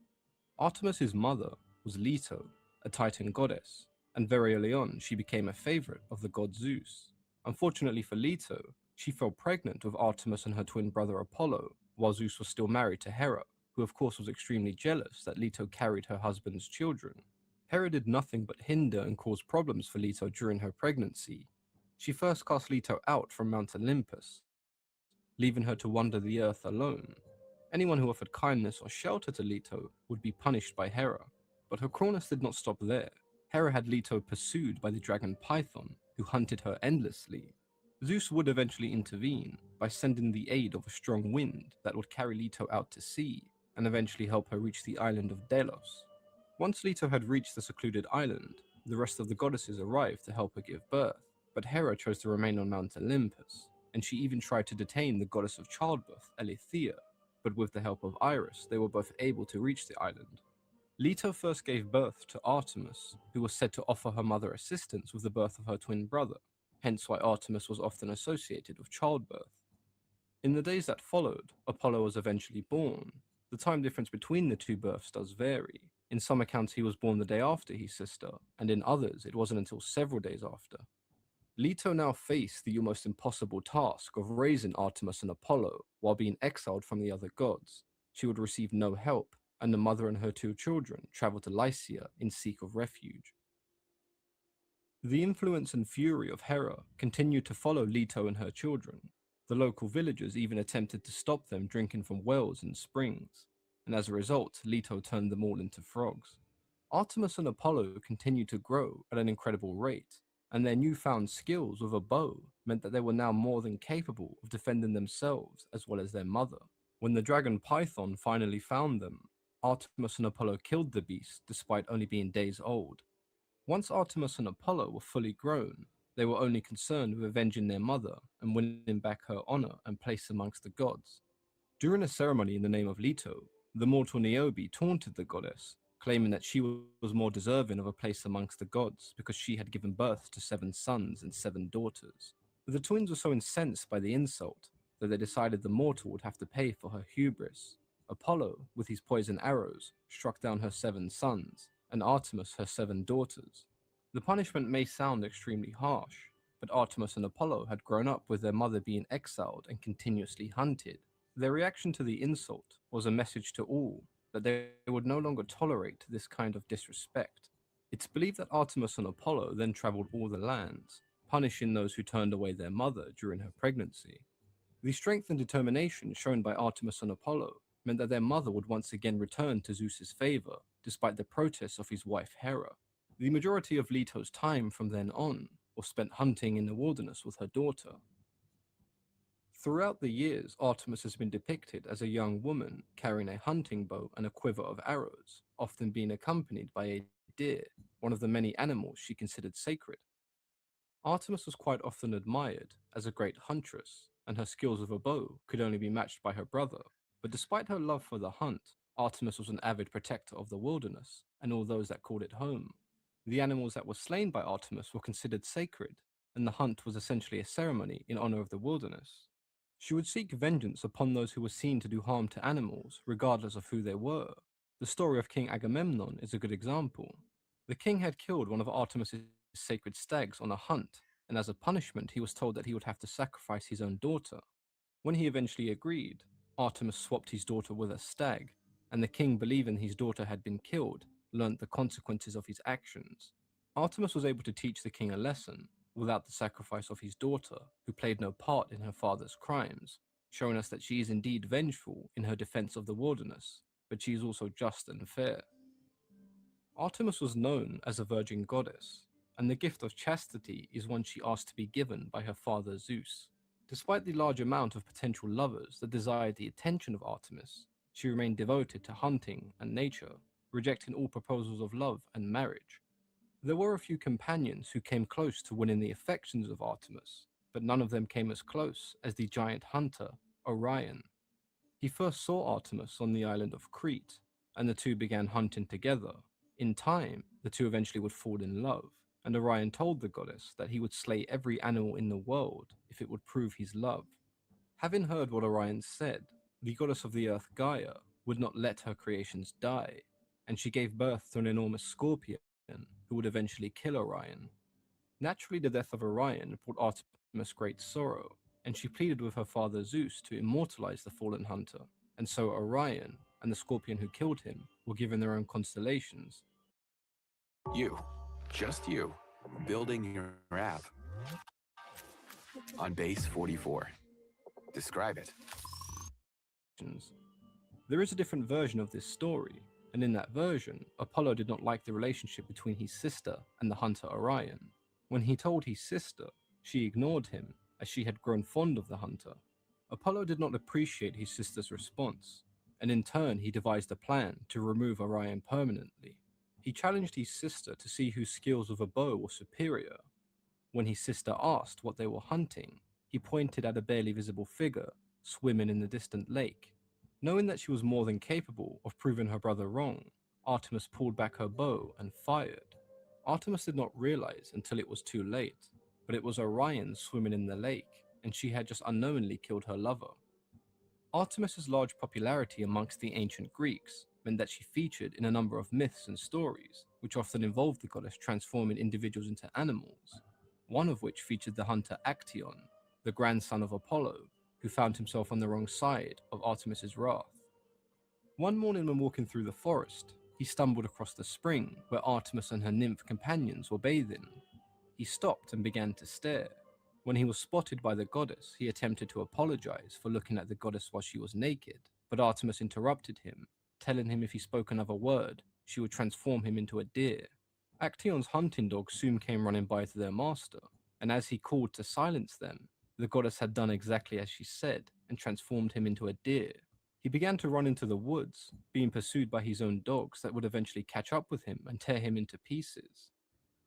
Artemis's mother was Leto, a Titan goddess, and very early on she became a favorite of the god Zeus. Unfortunately for Leto, she fell pregnant with Artemis and her twin brother Apollo, while Zeus was still married to Hera, who of course was extremely jealous that Leto carried her husband's children. Hera did nothing but hinder and cause problems for Leto during her pregnancy. She first cast Leto out from Mount Olympus, leaving her to wander the earth alone. Anyone who offered kindness or shelter to Leto would be punished by Hera, but her cruelness did not stop there. Hera had Leto pursued by the dragon Python, who hunted her endlessly. Zeus would eventually intervene by sending the aid of a strong wind that would carry Leto out to sea and eventually help her reach the island of Delos. Once Leto had reached the secluded island, the rest of the goddesses arrived to help her give birth, but Hera chose to remain on Mount Olympus, and she even tried to detain the goddess of childbirth, Eileithyia, but with the help of Iris, they were both able to reach the island. Leto first gave birth to Artemis, who was said to offer her mother assistance with the birth of her twin brother, hence why Artemis was often associated with childbirth. In the days that followed, Apollo was eventually born. The time difference between the two births does vary. In some accounts he was born the day after his sister, and in others it wasn't until several days after. Leto now faced the almost impossible task of raising Artemis and Apollo while being exiled from the other gods. She would receive no help, and the mother and her two children traveled to Lycia in seek of refuge. The influence and fury of Hera continued to follow Leto and her children. The local villagers even attempted to stop them drinking from wells and springs, and as a result, Leto turned them all into frogs. Artemis and Apollo continued to grow at an incredible rate, and their newfound skills with a bow meant that they were now more than capable of defending themselves as well as their mother. When the dragon Python finally found them, Artemis and Apollo killed the beast despite only being days old. Once Artemis and Apollo were fully grown, they were only concerned with avenging their mother and winning back her honor and place amongst the gods. During a ceremony in the name of Leto, the mortal Niobe taunted the goddess, claiming that she was more deserving of a place amongst the gods because she had given birth to 7 sons and 7 daughters. The twins were so incensed by the insult that they decided the mortal would have to pay for her hubris. Apollo, with his poison arrows, struck down her 7 sons, and Artemis her 7 daughters. The punishment may sound extremely harsh, but Artemis and Apollo had grown up with their mother being exiled and continuously hunted. Their reaction to the insult was a message to all that they would no longer tolerate this kind of disrespect. It's believed that Artemis and Apollo then traveled all the lands, punishing those who turned away their mother during her pregnancy. The strength and determination shown by Artemis and Apollo meant that their mother would once again return to Zeus's favor, despite the protests of his wife Hera. The majority of Leto's time from then on was spent hunting in the wilderness with her daughter. Throughout the years, Artemis has been depicted as a young woman carrying a hunting bow and a quiver of arrows, often being accompanied by a deer, one of the many animals she considered sacred. Artemis was quite often admired as a great huntress, and her skills with a bow could only be matched by her brother. But despite her love for the hunt, Artemis was an avid protector of the wilderness and all those that called it home. The animals that were slain by Artemis were considered sacred, and the hunt was essentially a ceremony in honor of the wilderness. She would seek vengeance upon those who were seen to do harm to animals, regardless of who they were. The story of King Agamemnon is a good example. The king had killed one of Artemis's sacred stags on a hunt, and as a punishment he was told that he would have to sacrifice his own daughter. When he eventually agreed, Artemis swapped his daughter with a stag, and the king, believing his daughter had been killed, learnt the consequences of his actions. Artemis was able to teach the king a lesson without the sacrifice of his daughter, who played no part in her father's crimes, showing us that she is indeed vengeful in her defense of the wilderness, but she is also just and fair. Artemis was known as a virgin goddess, and the gift of chastity is one she asked to be given by her father Zeus. Despite the large amount of potential lovers that desired the attention of Artemis, she remained devoted to hunting and nature, rejecting all proposals of love and marriage. There were a few companions who came close to winning the affections of Artemis, but none of them came as close as the giant hunter, Orion. He first saw Artemis on the island of Crete, and the two began hunting together. In time, the two eventually would fall in love, and Orion told the goddess that he would slay every animal in the world if it would prove his love. Having heard what Orion said, the goddess of the earth Gaia would not let her creations die, and she gave birth to an enormous scorpion who would eventually kill Orion. Naturally, the death of Orion brought Artemis great sorrow, and she pleaded with her father Zeus to immortalize the fallen hunter, and so Orion and the scorpion who killed him were given their own constellations. You, just you, building your app on base 44. Describe it. There is a different version of this story, and in that version, Apollo did not like the relationship between his sister and the hunter Orion. When he told his sister, she ignored him as she had grown fond of the hunter. Apollo did not appreciate his sister's response, and in turn he devised a plan to remove Orion permanently. He challenged his sister to see whose skills with a bow were superior. When his sister asked what they were hunting, he pointed at a barely visible figure swimming in the distant lake. Knowing that she was more than capable of proving her brother wrong, Artemis pulled back her bow and fired. Artemis did not realize until it was too late, but it was Orion swimming in the lake, and she had just unknowingly killed her lover. Artemis's large popularity amongst the ancient Greeks meant that she featured in a number of myths and stories, which often involved the goddess transforming individuals into animals, one of which featured the hunter Actaeon, the grandson of Apollo, who found himself on the wrong side of Artemis's wrath. One morning when walking through the forest, he stumbled across the spring where Artemis and her nymph companions were bathing. He stopped and began to stare. When he was spotted by the goddess, he attempted to apologize for looking at the goddess while she was naked, but Artemis interrupted him, telling him if he spoke another word, she would transform him into a deer. Actaeon's hunting dogs soon came running by to their master, and as he called to silence them, the goddess had done exactly as she said and transformed him into a deer. He began to run into the woods, being pursued by his own dogs that would eventually catch up with him and tear him into pieces.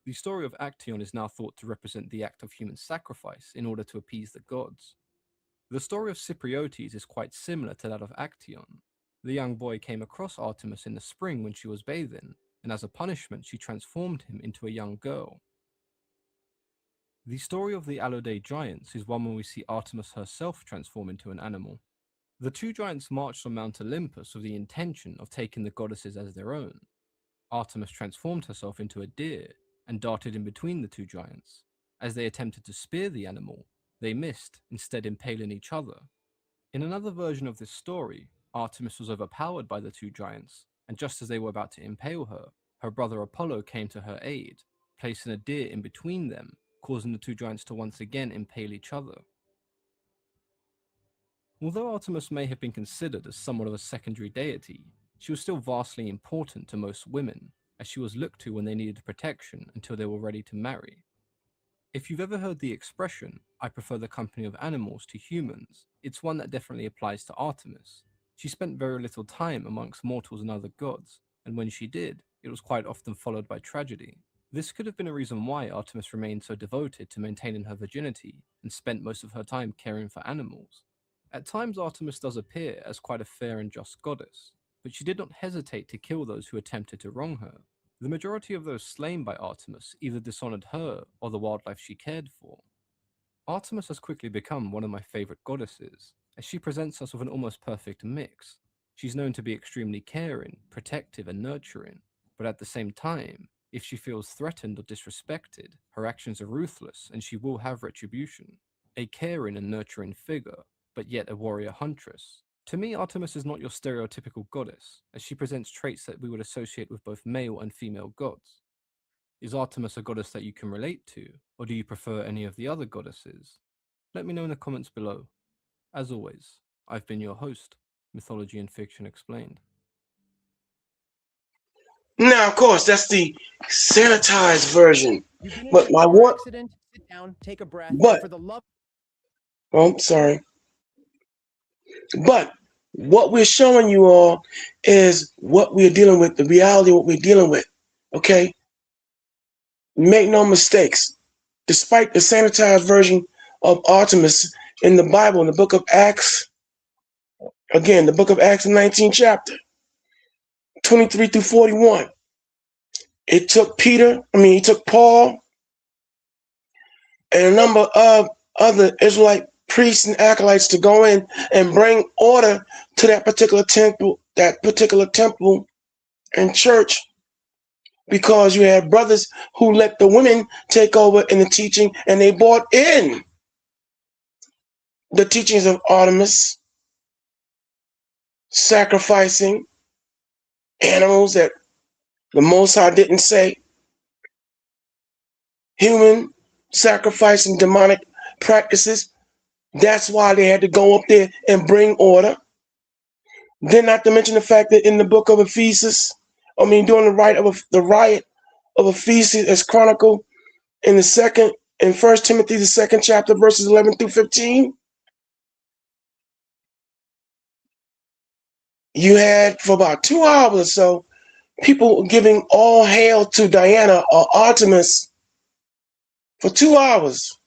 The story of Actaeon is now thought to represent the act of human sacrifice in order to appease the gods. The story of Cypriotes is quite similar to that of Actaeon. The young boy came across Artemis in the spring when she was bathing, and as a punishment she transformed him into a young girl. The story of the Alaudae giants is one where we see Artemis herself transform into an animal. The two giants marched on Mount Olympus with the intention of taking the goddesses as their own. Artemis transformed herself into a deer and darted in between the two giants. As they attempted to spear the animal, they missed, instead impaling each other. In another version of this story, Artemis was overpowered by the two giants, and just as they were about to impale her, her brother Apollo came to her aid, placing a deer in between them causing the two giants to once again impale each other. Although Artemis may have been considered as somewhat of a secondary deity, she was still vastly important to most women, as she was looked to when they needed protection until they were ready to marry. If you've ever heard the expression, "I prefer the company of animals to humans," it's one that definitely applies to Artemis. She spent very little time amongst mortals and other gods, and when she did, it was quite often followed by tragedy. This could have been a reason why Artemis remained so devoted to maintaining her virginity and spent most of her time caring for animals. At times Artemis does appear as quite a fair and just goddess, but she did not hesitate to kill those who attempted to wrong her. The majority of those slain by Artemis either dishonored her or the wildlife she cared for. Artemis has quickly become one of my favorite goddesses, as she presents us with an almost perfect mix. She's known to be extremely caring, protective, and nurturing, but at the same time, if she feels threatened or disrespected, her actions are ruthless and she will have retribution. A caring and nurturing figure, but yet a warrior huntress. To me, Artemis is not your stereotypical goddess, as she presents traits that we would associate with both male and female gods. Is Artemis a goddess that you can relate to, or do you prefer any of the other goddesses? Let me know in the comments below. As always, I've been your host, Mythology and Fiction Explained. Now, of course, that's the sanitized version. But my what? Accident, sit down, take a breath. But For the love. oh, sorry. But what we're showing you all is what we're dealing with, the reality of what we're dealing with. Okay? Make no mistakes. Despite the sanitized version of Artemis in the Bible, in the book of Acts, again, the book of Acts, the 19th chapter, 23 through 41. It took Paul and a number of other Israelite priests and acolytes to go in and bring order to that particular temple and church, because you had brothers who let the women take over in the teaching, and they brought in the teachings of Artemis, sacrificing animals that the Most High didn't say, human sacrificing demonic practices. That's why they had to go up there and bring order. Then, not to mention the fact that in the book of Ephesus, during the riot of Ephesus, as chronicled in 1 Timothy, the 2nd chapter, verses 11 through 15, you had for about 2 hours or so people giving all hail to Diana or Artemis for 2 hours,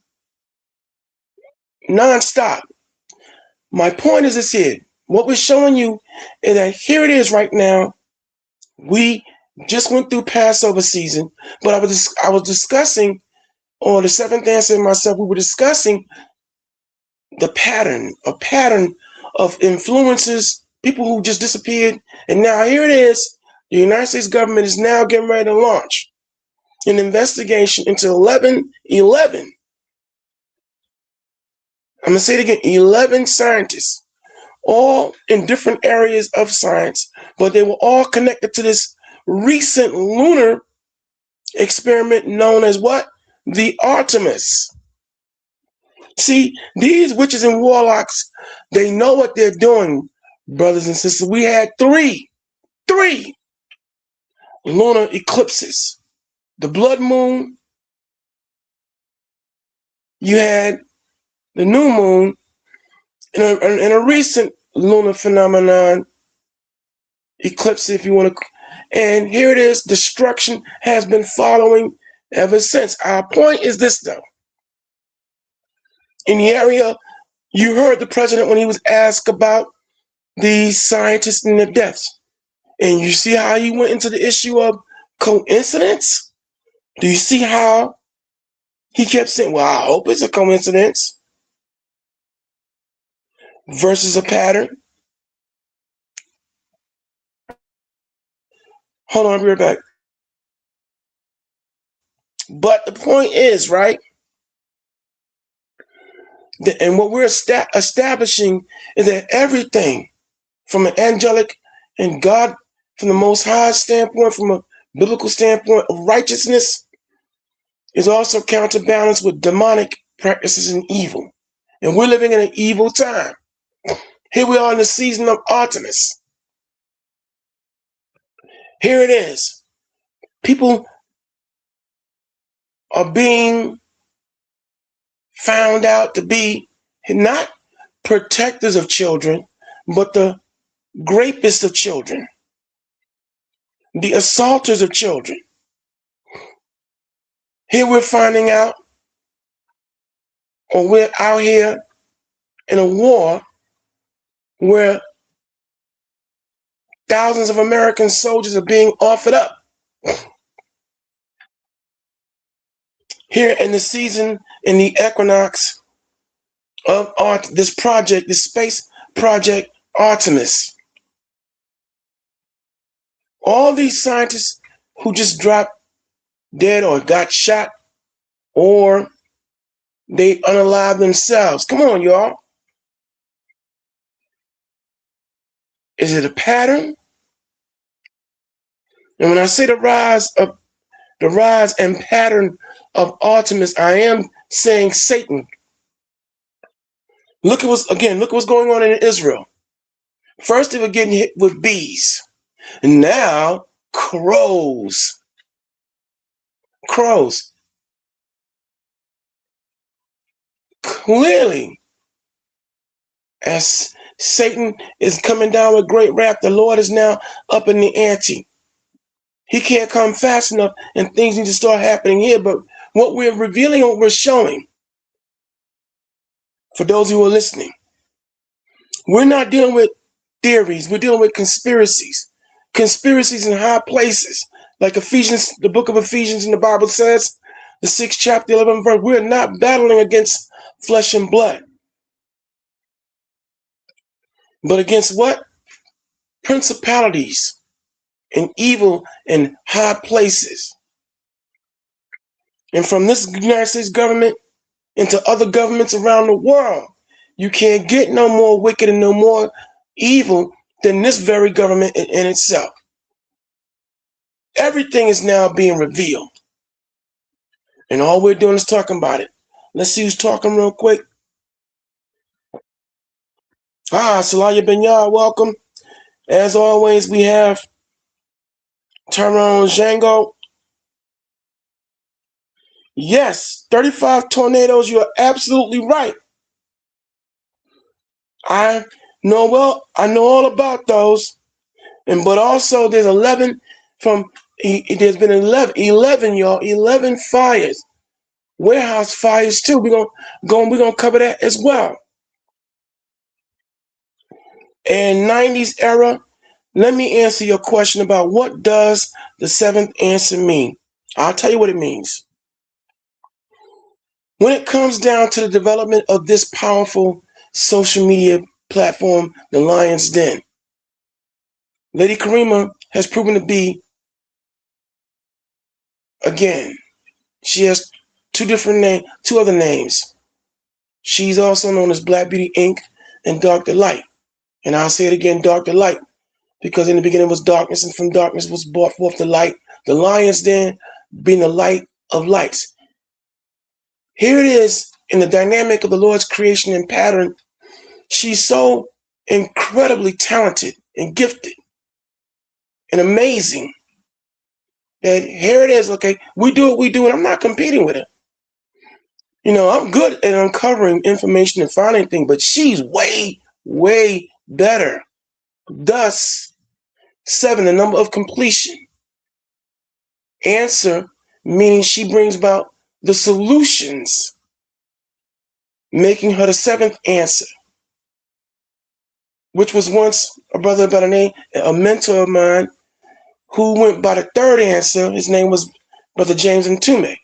non-stop. My point is this here. What we're showing you is that here it is right now. We just went through Passover season, but I was discussing, or the Seventh Answer and myself, we were discussing a pattern of influences, people who just disappeared, and now here it is. The United States government is now getting ready to launch an investigation into 11. I'm going to say it again, 11 scientists, all in different areas of science, but they were all connected to this recent lunar experiment known as what? The Artemis. See, these witches and warlocks, they know what they're doing, brothers and sisters. We had three lunar eclipses. The blood moon, you had the new moon, and a recent lunar phenomenon, eclipse, if you want to. And here it is, destruction has been following ever since. Our point is this, though. In the area, you heard the president when he was asked about the scientists and their deaths. And you see how he went into the issue of coincidence? Do you see how he kept saying, well, I hope it's a coincidence versus a pattern? Hold on, I'll be right back. But the point is, right? And what we're establishing is that everything from an angelic and God, from the Most High standpoint, from a biblical standpoint of righteousness, is also counterbalanced with demonic practices and evil. And we're living in an evil time. Here we are in the season of Artemis. Here it is. People are being found out to be not protectors of children, but the rapists of children, the assaulters of children. Here we're finding out, or we're out here in a war where thousands of American soldiers are being offered up. Here in the season, in the equinox of this project, this space project Artemis. All these scientists who just dropped dead or got shot or they unalive themselves. Come on, y'all. Is it a pattern? And when I say the rise and pattern of Artemis, I am saying Satan. Look at what's going on in Israel. First, they were getting hit with bees, and now crows. Crows. Clearly, as Satan is coming down with great wrath, the Lord is now up in the ante. He can't come fast enough, and things need to start happening here. But what we're revealing, what we're showing, for those who are listening, we're not dealing with theories. We're dealing with conspiracies. Conspiracies in high places. Like Ephesians, the book of Ephesians in the Bible says, the 6th chapter, 11th verse, we're not battling against flesh and blood. But against what? Principalities and evil in high places. And from this United States government into other governments around the world, you can't get no more wicked and no more evil than this very government in itself. Everything is now being revealed. And all we're doing is talking about it. Let's see who's talking real quick. Salaya Benyar, welcome. As always, we have Tyrone Django. Yes, 35 tornadoes. You are absolutely right. I know all about those. But also there's 11 there's been 11, y'all, 11 fires. Warehouse fires too. We're gonna cover that as well. And 90s era, let me answer your question about what does the 7th answer mean. I'll tell you what it means. When it comes down to the development of this powerful social media platform, the Lion's Den, Lady Karima has proven to be, again, she has two other names. She's also known as Black Beauty Inc. and Dr. Light. And I'll say it again, Dr. Light, because in the beginning was darkness, and from darkness was brought forth the light. The Lion's Den being the light of lights. Here it is in the dynamic of the Lord's creation and pattern. She's so incredibly talented and gifted and amazing that here it is. Okay, we do what we do, and I'm not competing with her. You know, I'm good at uncovering information and finding things, but she's way, way better. Thus, 7, the number of completion. Answer, meaning she brings about the solutions, making her the 7th answer, which was once a brother by the name, a mentor of mine, who went by the 3rd answer. His name was Brother James Ntume.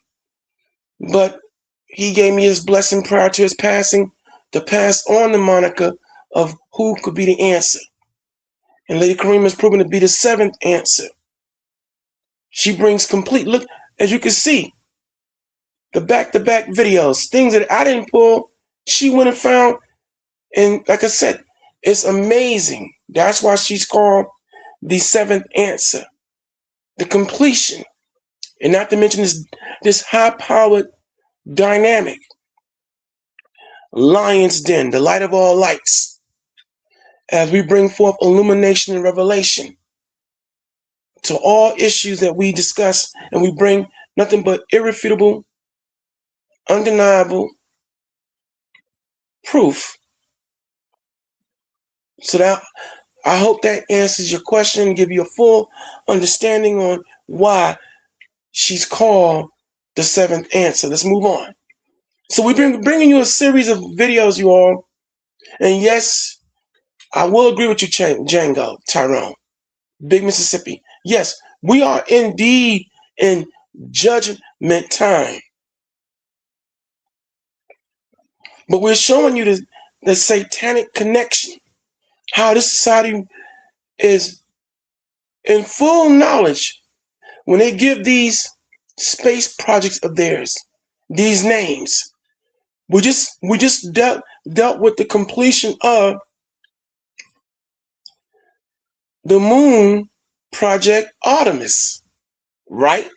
But he gave me his blessing prior to his passing to pass on the moniker of who could be the answer. And Lady Karima has proven to be the 7th answer. She brings complete, look, as you can see, the back-to-back videos, things that I didn't pull, she went and found. And like I said, it's amazing. That's why she's called the 7th answer. The completion. And not to mention this high-powered dynamic lion's den, the light of all lights, as we bring forth illumination and revelation to all issues that we discuss, and we bring nothing but irrefutable, undeniable proof. So that I hope that answers your question and give you a full understanding on why she's called the seventh answer. Let's move on. So we've been bringing you a series of videos, you all. And yes, I will agree with you, Django, Tyrone, Big Mississippi. Yes, we are indeed in judgment time. But we're showing you the satanic connection, how this society is in full knowledge when they give these space projects of theirs these names. We just dealt with the completion of the moon project Artemis, right?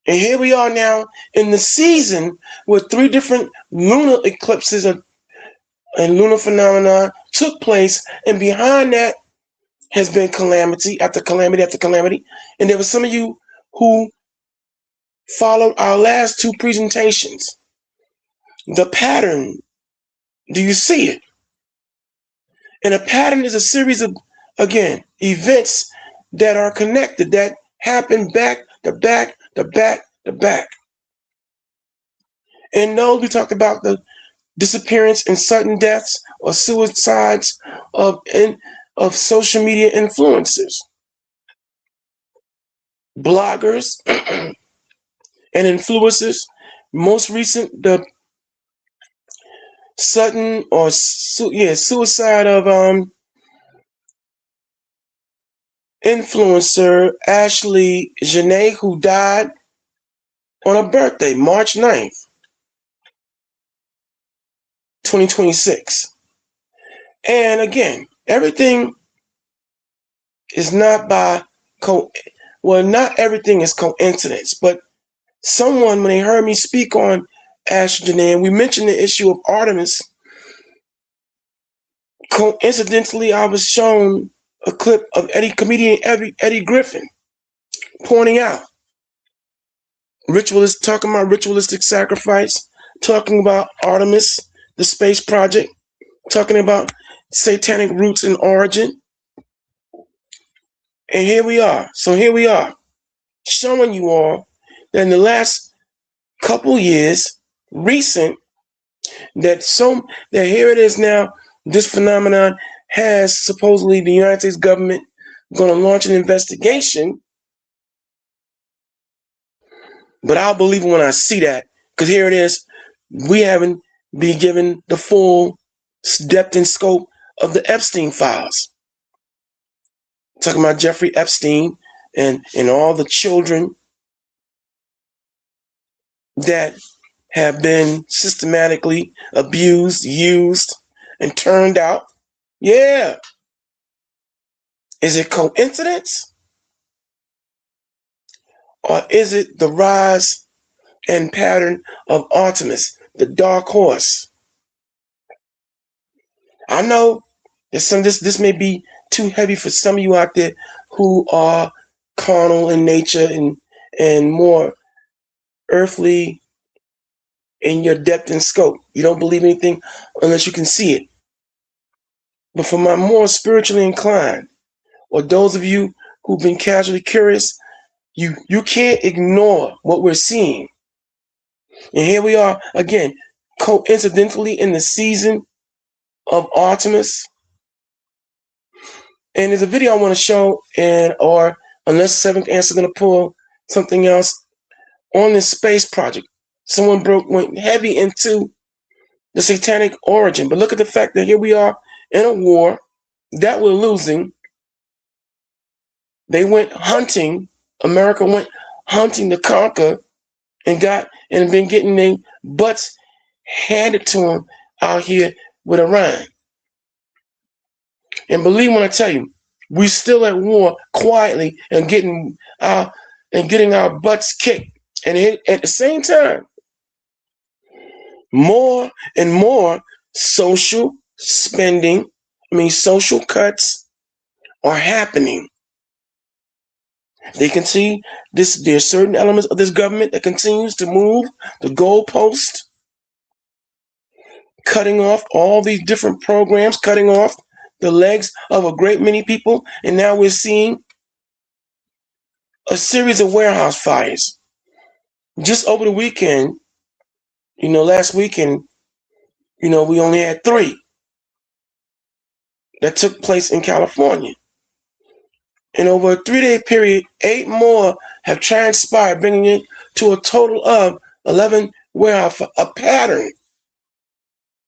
And here we are now in the season where 3 different lunar eclipses and lunar phenomena took place, and behind that has been calamity after calamity after calamity. And there were some of you who followed our last 2 presentations. The pattern, do you see it? And a pattern is a series of, again, events that are connected, that happen back to back to back to back. And those we talked about the disappearance and sudden deaths or suicides of social media influencers, bloggers, and influencers. Most recent, the sudden or suicide of influencer Ashley Janae, who died on her birthday, March 9th, 2026. And again, everything is not by not everything is coincidence, but someone, when they heard me speak on Ashley Janae, and we mentioned the issue of Artemis, coincidentally, I was shown a clip of comedian Eddie Griffin pointing out talking about ritualistic sacrifice, talking about Artemis, the space project, talking about satanic roots and origin. And here we are. So here we are, showing you all that in the last couple years, recent, that here it is now, this phenomenon has supposedly the United States government going to launch an investigation. But I'll believe it when I see that, because here it is. We haven't been given the full depth and scope of the Epstein files. Talking about Jeffrey Epstein and all the children that have been systematically abused, used, and turned out. Yeah. Is it coincidence? Or is it the rise and pattern of Artemis, the dark horse? I know that this may be too heavy for some of you out there who are carnal in nature and more earthly in your depth and scope. You don't believe anything unless you can see it. But for my more spiritually inclined, or those of you who've been casually curious, you can't ignore what we're seeing. And here we are again, coincidentally in the season of Artemis. And there's a video I want to show, or unless Seventh Answer is going to pull something else on this space project. Someone went heavy into the satanic origin. But look at the fact that here we are in a war that we're losing. They went hunting. America went hunting to conquer and been getting their butts handed to them out here with Iran. And believe when I tell you, we still at war quietly and getting our butts kicked. And at the same time, more and more social cuts are happening. They can see this. There's certain elements of this government that continues to move the goalpost, cutting off all these different programs, cutting off the legs of a great many people. And now we're seeing a series of warehouse fires. Just over the weekend, last weekend, we only had 3 that took place in California. And over a 3-day period, 8 more have transpired, bringing it to a total of 11 warehouse, a pattern.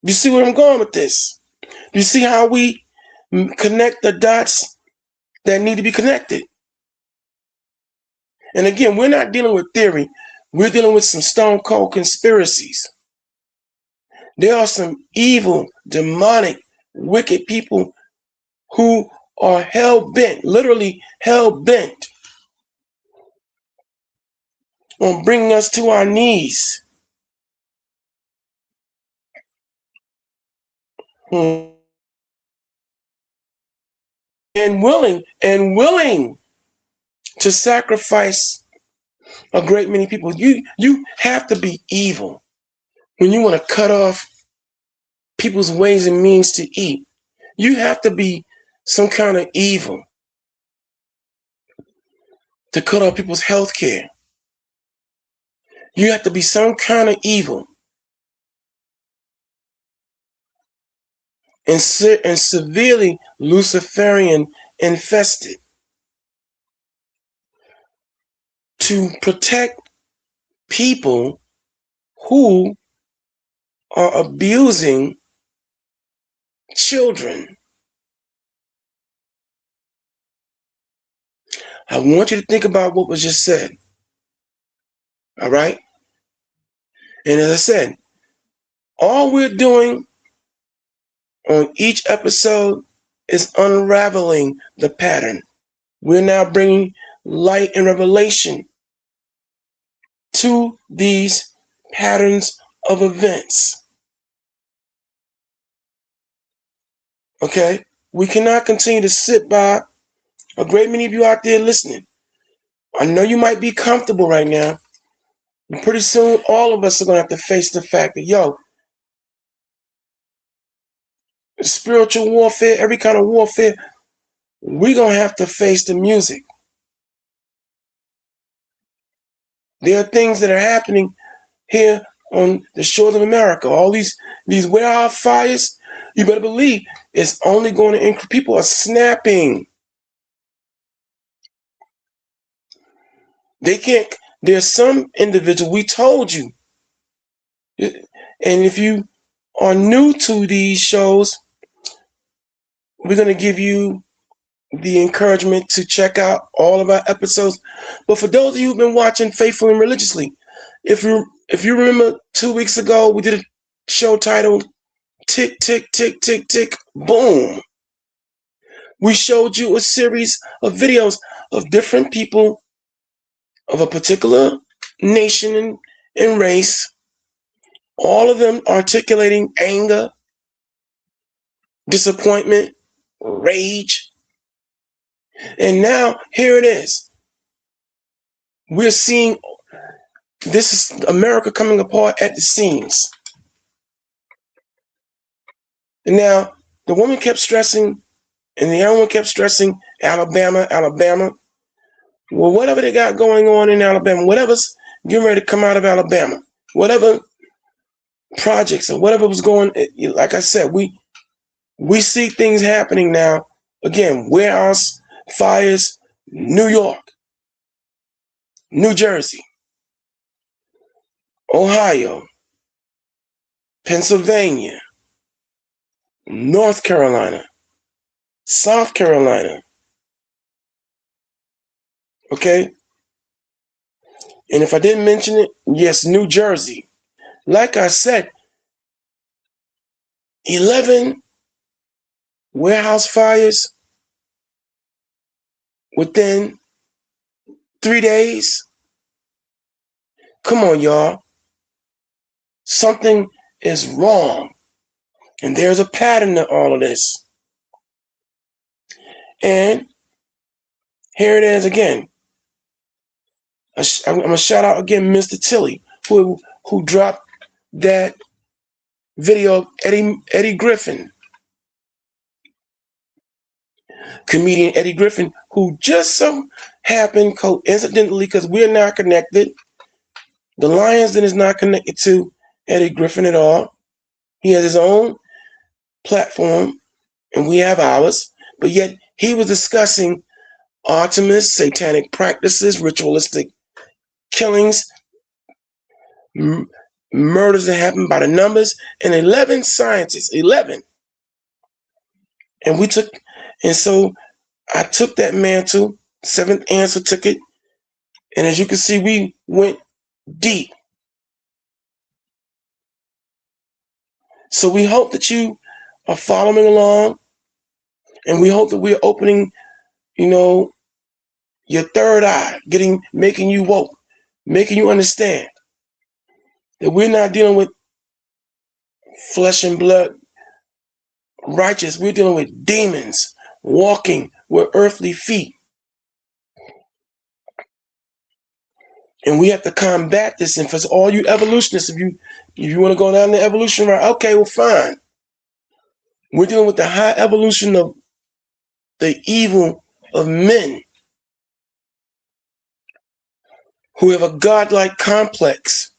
You see where I'm going with this? You see how we connect the dots that need to be connected? And again, we're not dealing with theory. We're dealing with some stone cold conspiracies. There are some evil, demonic, wicked people who are hell-bent, literally hell-bent on bringing us to our knees. And willing to sacrifice a great many people. You have to be evil when you want to cut off people's ways and means to eat. You have to be some kind of evil to cut off people's health care. You have to be some kind of evil and severely Luciferian infested to protect people who are abusing children. I want you to think about what was just said. All right? And as I said, all we're doing on each episode is unraveling the pattern. We're now bringing light and revelation to these patterns of events. Okay? We cannot continue to sit by. A great many of you out there listening, I know you might be comfortable right now, but pretty soon all of us are going to have to face the fact that, spiritual warfare, every kind of warfare, we're going to have to face the music. There are things that are happening here on the shores of America. All these warehouse fires, you better believe it's only going to increase. People are snapping. They can't. There's some individual, we told you. And if you are new to these shows, we're going to give you the encouragement to check out all of our episodes. But for those of you who've been watching faithfully and religiously, if you remember 2 weeks ago, we did a show titled Tick, Tick, Tick, Tick, Tick, Boom. We showed you a series of videos of different people of a particular nation and race, all of them articulating anger, disappointment, rage. And now here it is. We're seeing this is America coming apart at the seams. And now the woman kept stressing, and the other one kept stressing, Alabama, Alabama. Well, whatever they got going on in Alabama, whatever's getting ready to come out of Alabama, whatever projects or whatever was going, like I said, we see things happening now. Again, warehouse fires, New York, New Jersey, Ohio, Pennsylvania, North Carolina, South Carolina. Okay? And if I didn't mention it, yes, New Jersey. Like I said, 11 warehouse fires within 3 days. Come on, y'all. Something is wrong. And there's a pattern to all of this. And here it is again. I'm going to shout out again Mr. Tilly, who dropped that video of Eddie Griffin. Comedian Eddie Griffin, who just so happened, coincidentally, because we're not connected, the Lions Den is not connected to Eddie Griffin at all. He has his own platform, and we have ours, but yet he was discussing Artemis, satanic practices, ritualistic killings, murders that happened by the numbers, and 11 scientists, 11. And so I took that mantle, seventh answer took it, and as you can see, we went deep. So we hope that you are following along, and we hope that we're opening, your third eye, making you woke, making you understand that we're not dealing with flesh and blood righteous. We're dealing with demons walking with earthly feet. And we have to combat this. And for all you evolutionists, if you want to go down the evolution route, okay, well, fine. We're dealing with the high evolution of the evil of men who have a godlike complex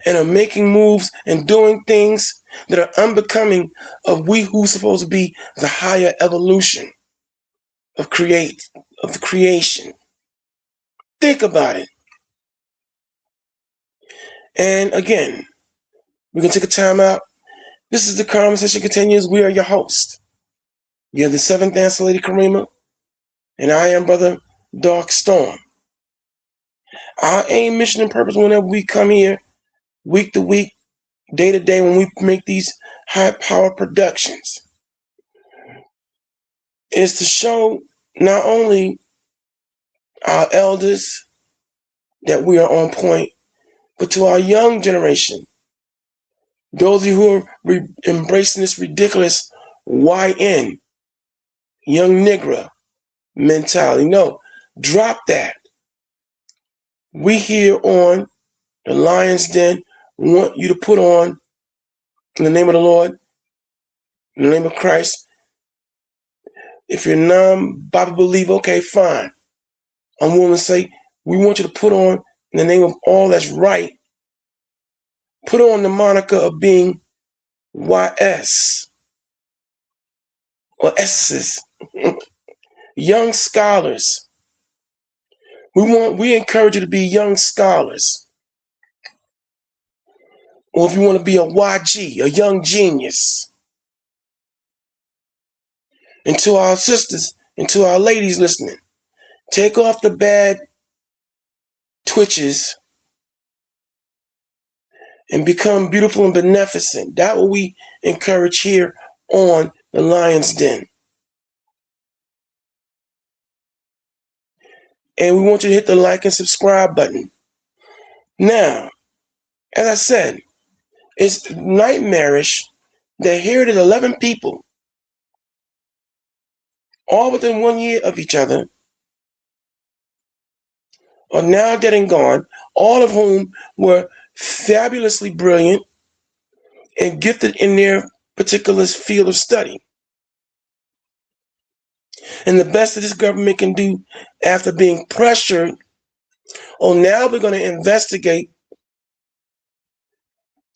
and are making moves and doing things that are unbecoming of we who's supposed to be the higher evolution of the creation. Think about it. And again, we're going to take a time out. This is the conversation continues. We are your host. You're the seventh answer, Lady Karima, and I am Brother Dark Storm. Our aim, mission, and purpose whenever we come here, week to week, day to day, when we make these high-power productions, is to show not only our elders that we are on point, but to our young generation, those of you who are embracing this ridiculous YN, young Negro mentality. No, drop that. We here on the Lions Den want you to put on, in the name of the Lord, in the name of Christ. If you're non-Bible believer, okay, fine. I'm willing to say, we want you to put on, in the name of all that's right, put on the moniker of being YS or S's, young scholars. We encourage you to be young scholars. Or if you want to be a YG, a young genius. And to our sisters and to our ladies listening, take off the bad twitches and become beautiful and beneficent. That's what we encourage here on the Lions Den. And we want you to hit the like and subscribe button. Now, as I said, it's nightmarish that here it is 11 people, all within 1 year of each other, are now dead and gone, all of whom were fabulously brilliant and gifted in their particular field of study. And the best that this government can do after being pressured, now we're going to investigate.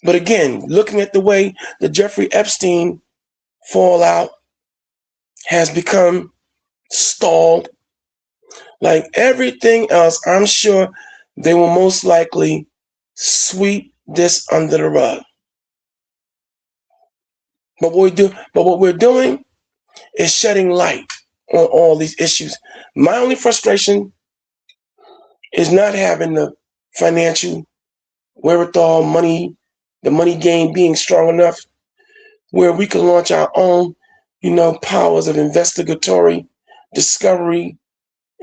But again, looking at the way the Jeffrey Epstein fallout has become stalled, like everything else, I'm sure they will most likely sweep this under the rug. But what we're doing is shedding light on all these issues. My only frustration is not having the financial wherewithal, the money game being strong enough where we can launch our own, powers of investigatory discovery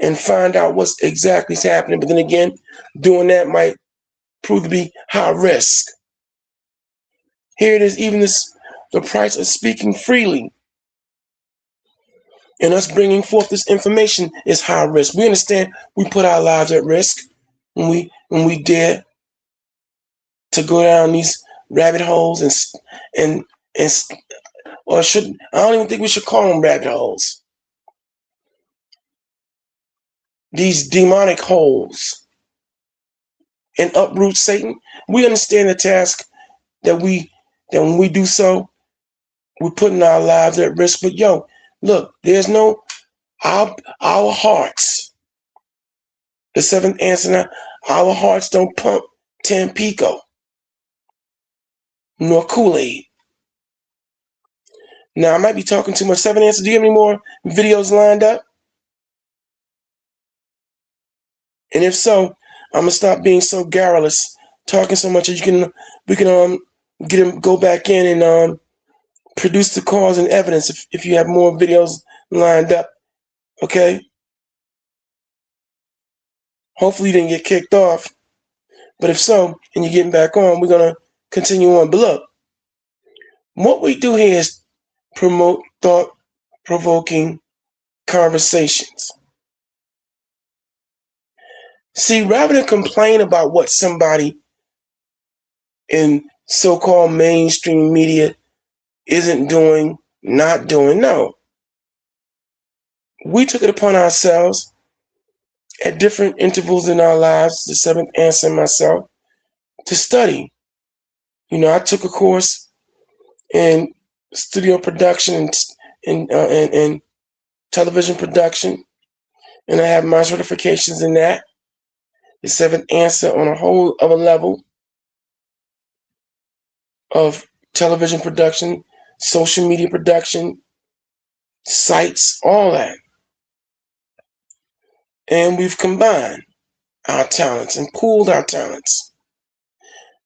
and find out what's exactly is happening. But then again, doing that might prove to be high risk. Here it is, even the price of speaking freely and us bringing forth this information is high risk. We understand we put our lives at risk when we dare to go down these rabbit holes and or should I don't even think we should call them rabbit holes. These demonic holes and uproot Satan. We understand the task that when we do so, we're putting our lives at risk. But yo, look, there's no our hearts. The seventh answer, our hearts don't pump Tampico nor Kool-Aid. Now I might be talking too much. Seventh answer, do you have any more videos lined up? And if so, I'm gonna stop being so garrulous, talking so much that we can get him go back in and produce the cause and evidence if you have more videos lined up. Okay. Hopefully you didn't get kicked off. But if so, and you're getting back on, we're gonna continue on. But look, what we do here is promote thought-provoking conversations. See, rather than complain about what somebody in so-called mainstream media isn't doing, not doing, no. We took it upon ourselves at different intervals in our lives, the seventh answer and myself, to study. You know, I took a course in studio production and television production, and I have my certifications in that. The seventh answer on a whole other level of television production, social media production, sites, all that. And we've combined our talents and pooled our talents.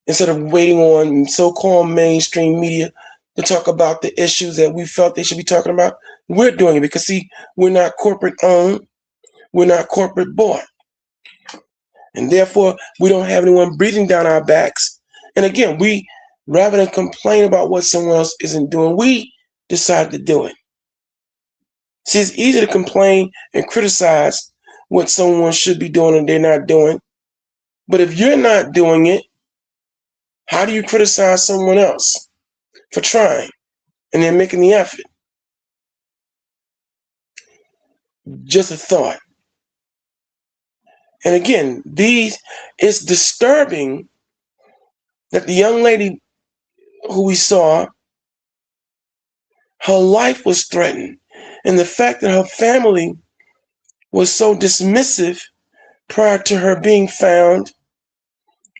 Instead of waiting on so-called mainstream media to talk about the issues that we felt they should be talking about, we're doing it because, see, we're not corporate owned, we're not corporate bought. And therefore, we don't have anyone breathing down our backs. And again, we, rather than complain about what someone else isn't doing, we decide to do it. See, it's easy to complain and criticize what someone should be doing and they're not doing. But if you're not doing it, how do you criticize someone else for trying and they're making the effort? Just a thought. And again, it's disturbing that the young lady who we saw, her life was threatened. And the fact that her family was so dismissive prior to her being found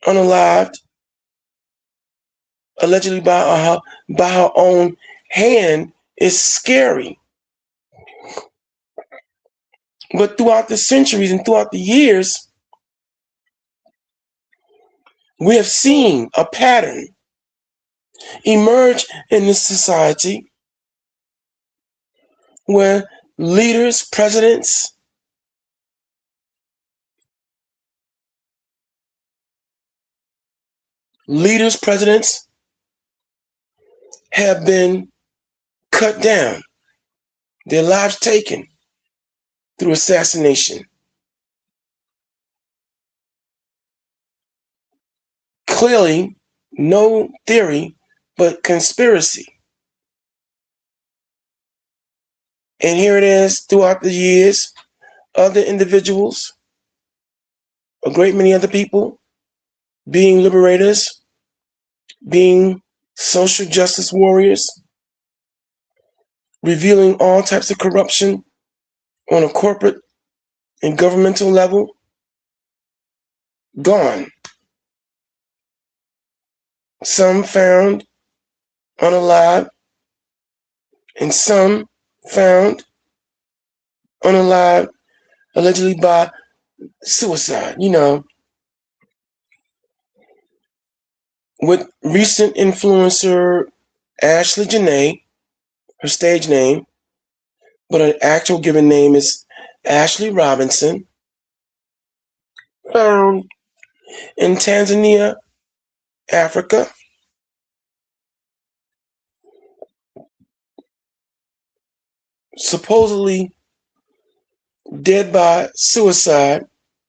unalived, allegedly by her own hand, is scary. But throughout the centuries and throughout the years, we have seen a pattern emerge in this society where leaders, presidents, have been cut down, their lives taken through assassination. Clearly, no theory, but conspiracy. And here it is throughout the years, other individuals, a great many other people, being liberators, being social justice warriors, revealing all types of corruption on a corporate and governmental level, gone. Some found unalive, and some found unalive allegedly by suicide. You know, with recent influencer Ashley Janae, her stage name, but her actual given name is Ashley Robinson, found in Tanzania, Africa. Supposedly dead by suicide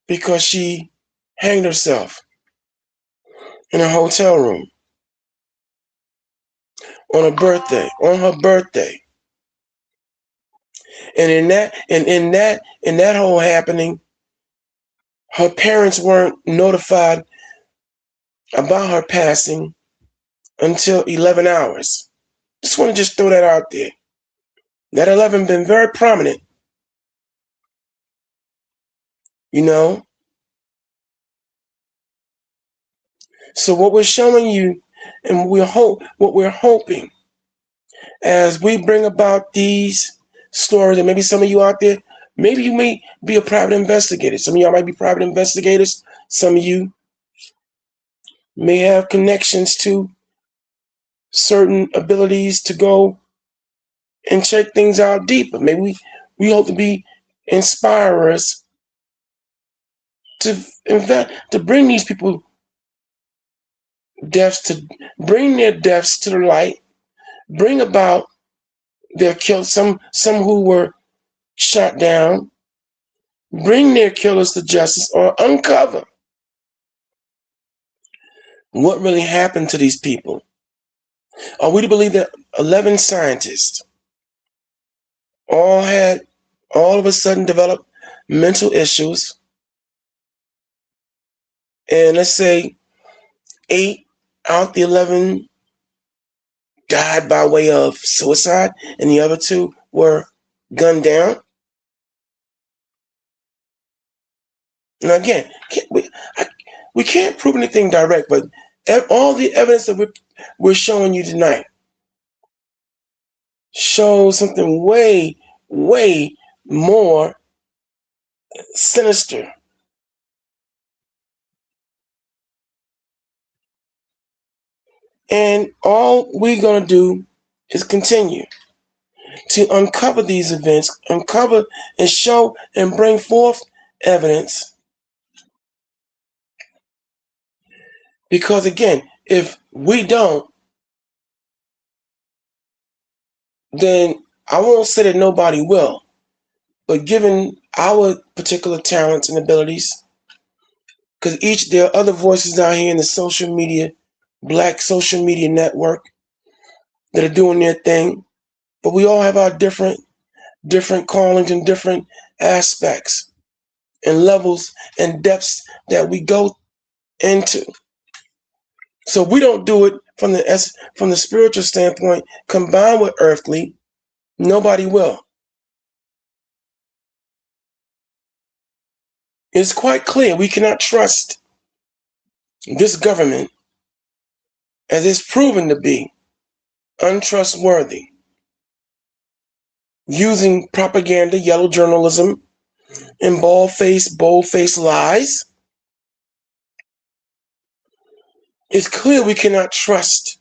because she hanged herself in a hotel room on her birthday. And in that whole happening, her parents weren't notified about her passing until 11 hours. Just want to just throw that out there. That 11 been very prominent. You know? So what we're showing you, and what we're hoping, as we bring about these stories, and maybe some of you out there, maybe you may be a private investigator. Some of y'all might be private investigators. Some of you may have connections to certain abilities to go and check things out deeper. Maybe we hope to be inspirers to bring these people bring their deaths to the light, bring about their kills, some who were shot down, bring their killers to justice, or uncover what really happened to these people. Are we to believe that 11 scientists all of a sudden developed mental issues, and let's say 8 out the 11 died by way of suicide, and the other 2 were gunned down? Now again, we can't prove anything direct, but all the evidence that we're showing you tonight shows something way, way more sinister. And all we're going to do is continue to uncover these events, uncover and show and bring forth evidence. Because again, if we don't, then I won't say that nobody will. But given our particular talents and abilities, because there are other voices out here in the social media, black social media network, that are doing their thing, but we all have our different callings and different aspects and levels and depths that we go into. So we don't do it from the spiritual standpoint combined with earthly, nobody will. It's quite clear we cannot trust this government, as it's proven to be untrustworthy, using propaganda, yellow journalism, and bold-faced lies. It's clear we cannot trust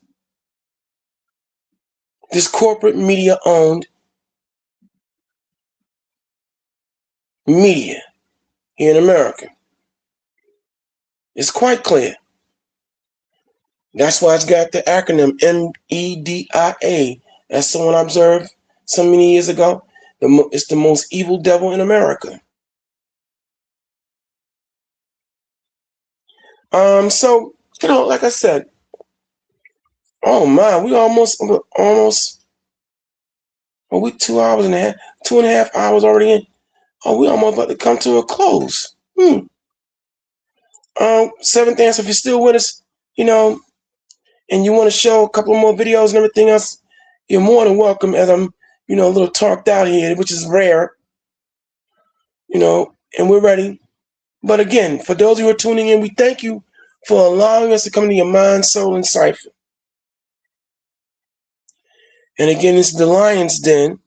this corporate media-owned media here in America. It's quite clear. That's why it's got the acronym MEDIA. As someone observed so many years ago, it's the most evil devil in America. So, like I said, oh my, we almost, we 2 hours and a half, 2.5 hours already in. Oh, we almost about to come to a close. Seventh Answer, if you're still with us, and you want to show a couple more videos and everything else, you're more than welcome, as I'm, a little talked out here, which is rare, and we're ready. But again, for those who are tuning in, we thank you for allowing us to come into your mind, soul, and cipher. And again, this is the Lion's Den.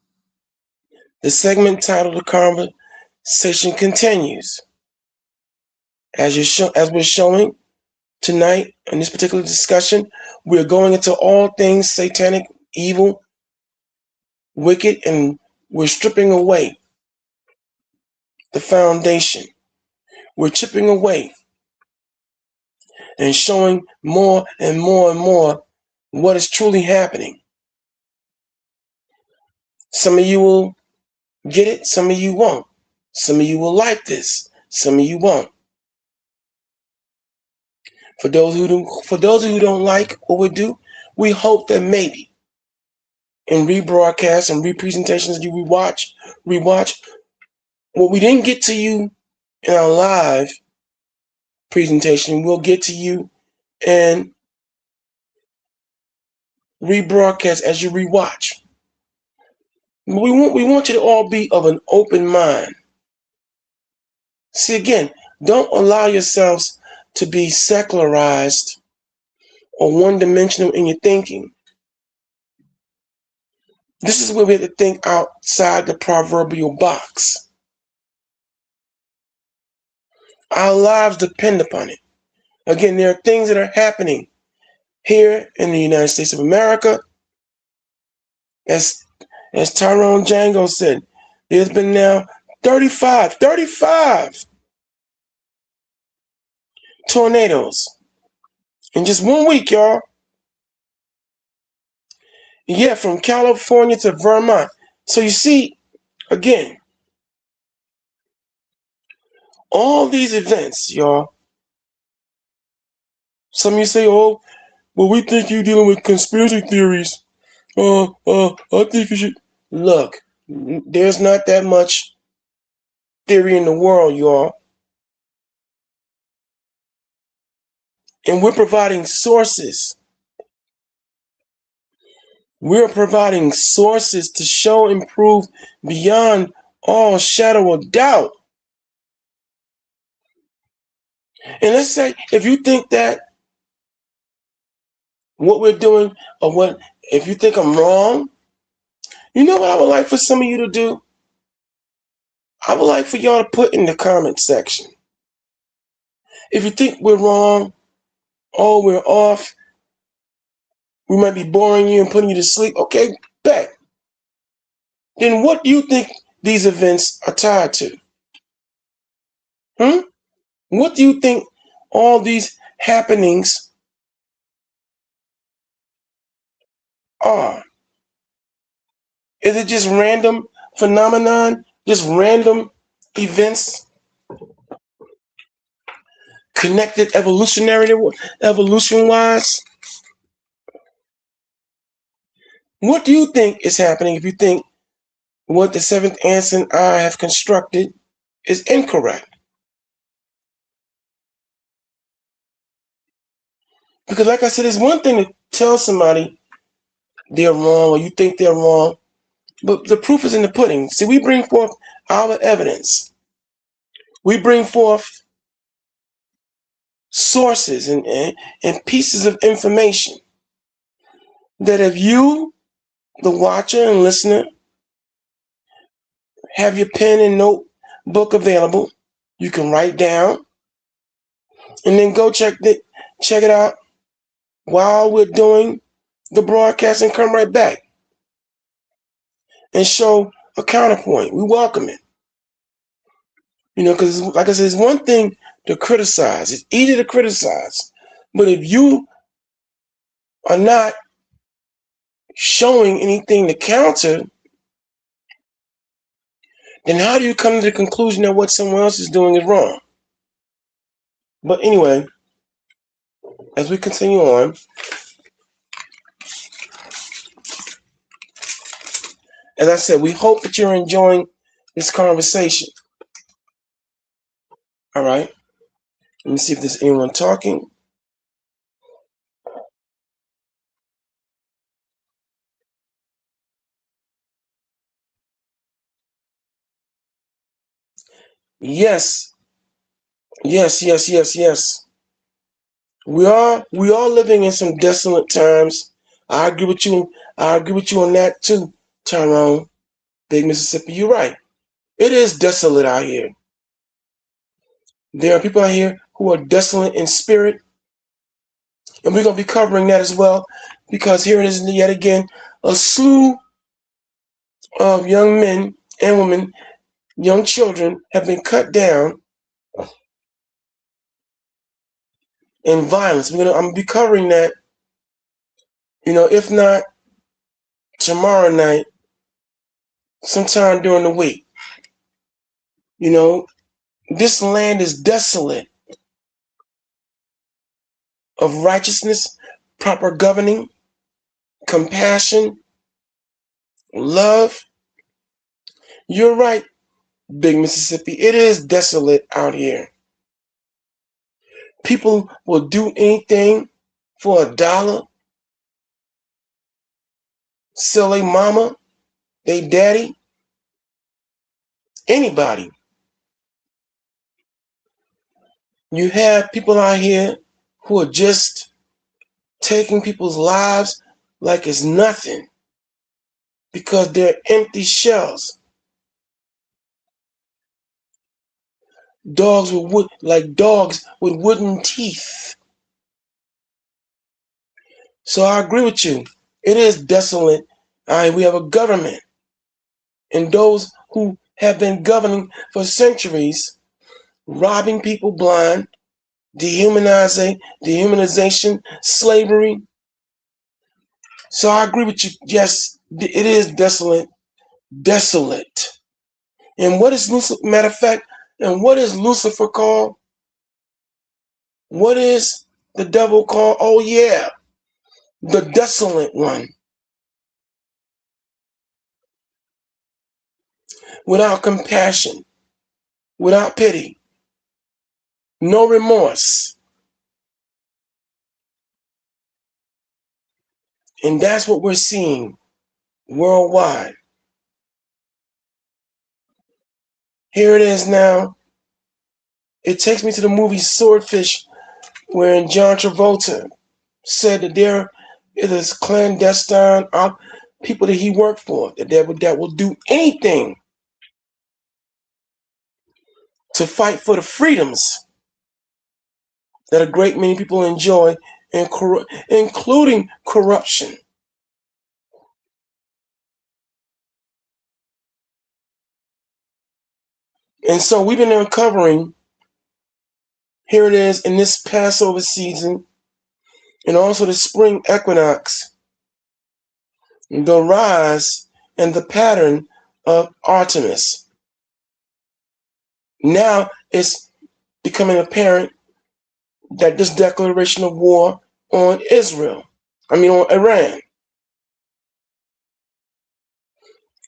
The segment titled "The Conversation Continues." As we're showing tonight in this particular discussion, we're going into all things satanic, evil, wicked, and we're stripping away the foundation. We're chipping away and showing more and more and more what is truly happening. Some of you will get it, some of you won't. Some of you will like this, some of you won't. For those who don't like what we do, we hope that maybe in rebroadcasts and representations that you rewatch what we didn't get to you in our live presentation, we'll get to you and rebroadcast as you rewatch. We want you to all be of an open mind. See, again, don't allow yourselves to be secularized or one-dimensional in your thinking. This is where we have to think outside the proverbial box. Our lives depend upon it. Again, there are things that are happening here in the United States of America. As Tyrone Django said, there's been now 35 tornadoes in just 1 week, y'all. Yeah, from California to Vermont. So you see, again, all these events, y'all. Some of you say, oh, well, we think you're dealing with conspiracy theories. I think you should. Look, there's not that much theory in the world, y'all. And we're providing sources. We're providing sources to show and prove beyond all shadow of doubt. And let's say, if you think that what we're doing, or if you think I'm wrong, you know what I would like for some of you to do? I would like for y'all to put in the comment section. If you think we're wrong, oh, we're off, we might be boring you and putting you to sleep, okay, bet. Then what do you think these events are tied to? What do you think all these happenings are? Is it just random phenomenon? Just random events connected evolution-wise? What do you think is happening if you think what the seventh Anson I have constructed is incorrect? Because like I said, it's one thing to tell somebody they're wrong or you think they're wrong, but the proof is in the pudding. See, we bring forth our evidence. We bring forth sources and pieces of information that if you, the watcher and listener, have your pen and notebook available, you can write down and then go check it out while we're doing the broadcast and come right back and show a counterpoint. We welcome it. You know, because like I said, it's one thing to criticize. It's easy to criticize. But if you are not showing anything to counter, then how do you come to the conclusion that what someone else is doing is wrong? But anyway, as we continue on, as I said, we hope that you're enjoying this conversation. All right. Let me see if there's anyone talking. Yes. We are living in some desolate times. I agree with you. I agree with you on that too, Tyrone. Big Mississippi, you're right. It is desolate out here. There are people out here who are desolate in spirit. And we're going to be covering that as well, because here it is yet again, a slew of young men and women, young children, have been cut down in violence. I'm gonna be covering that, if not tomorrow night, sometime during the week. This land is desolate of righteousness, proper governing, compassion, love. You're right, Big Mississippi. It is desolate out here. People will do anything for $1. Sell their mama, their daddy, anybody. You have people out here who are just taking people's lives like it's nothing because they're empty shells. Dogs with dogs with wooden teeth. So I agree with you. It is desolate. We have a government, and those who have been governing for centuries, robbing people blind, dehumanization, slavery. So I agree with you. Yes, it is desolate. And what is Lucifer? Matter of fact, and what is Lucifer called? What is the devil called? Oh yeah, the desolate one. Without compassion, without pity, no remorse. And that's what we're seeing worldwide. Here it is now. It takes me to the movie Swordfish, wherein John Travolta said that there is clandestine people that he worked for, that will do anything to fight for the freedoms that a great many people enjoy, including corruption. And so we've been uncovering, here it is in this Passover season, and also the spring equinox, the rise and the pattern of Artemis. Now it's becoming apparent that this declaration of war on on Iran,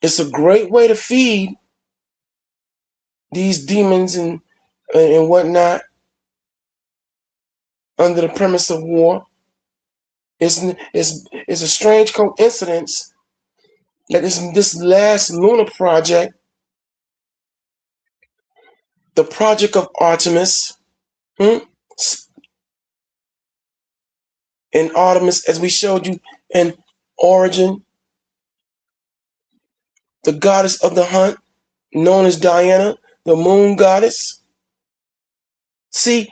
it's a great way to feed these demons and whatnot under the premise of war. It's a strange coincidence that this last lunar project, the project of Artemis, and Artemis, as we showed you in Origin, the goddess of the hunt, known as Diana, the moon goddess. See,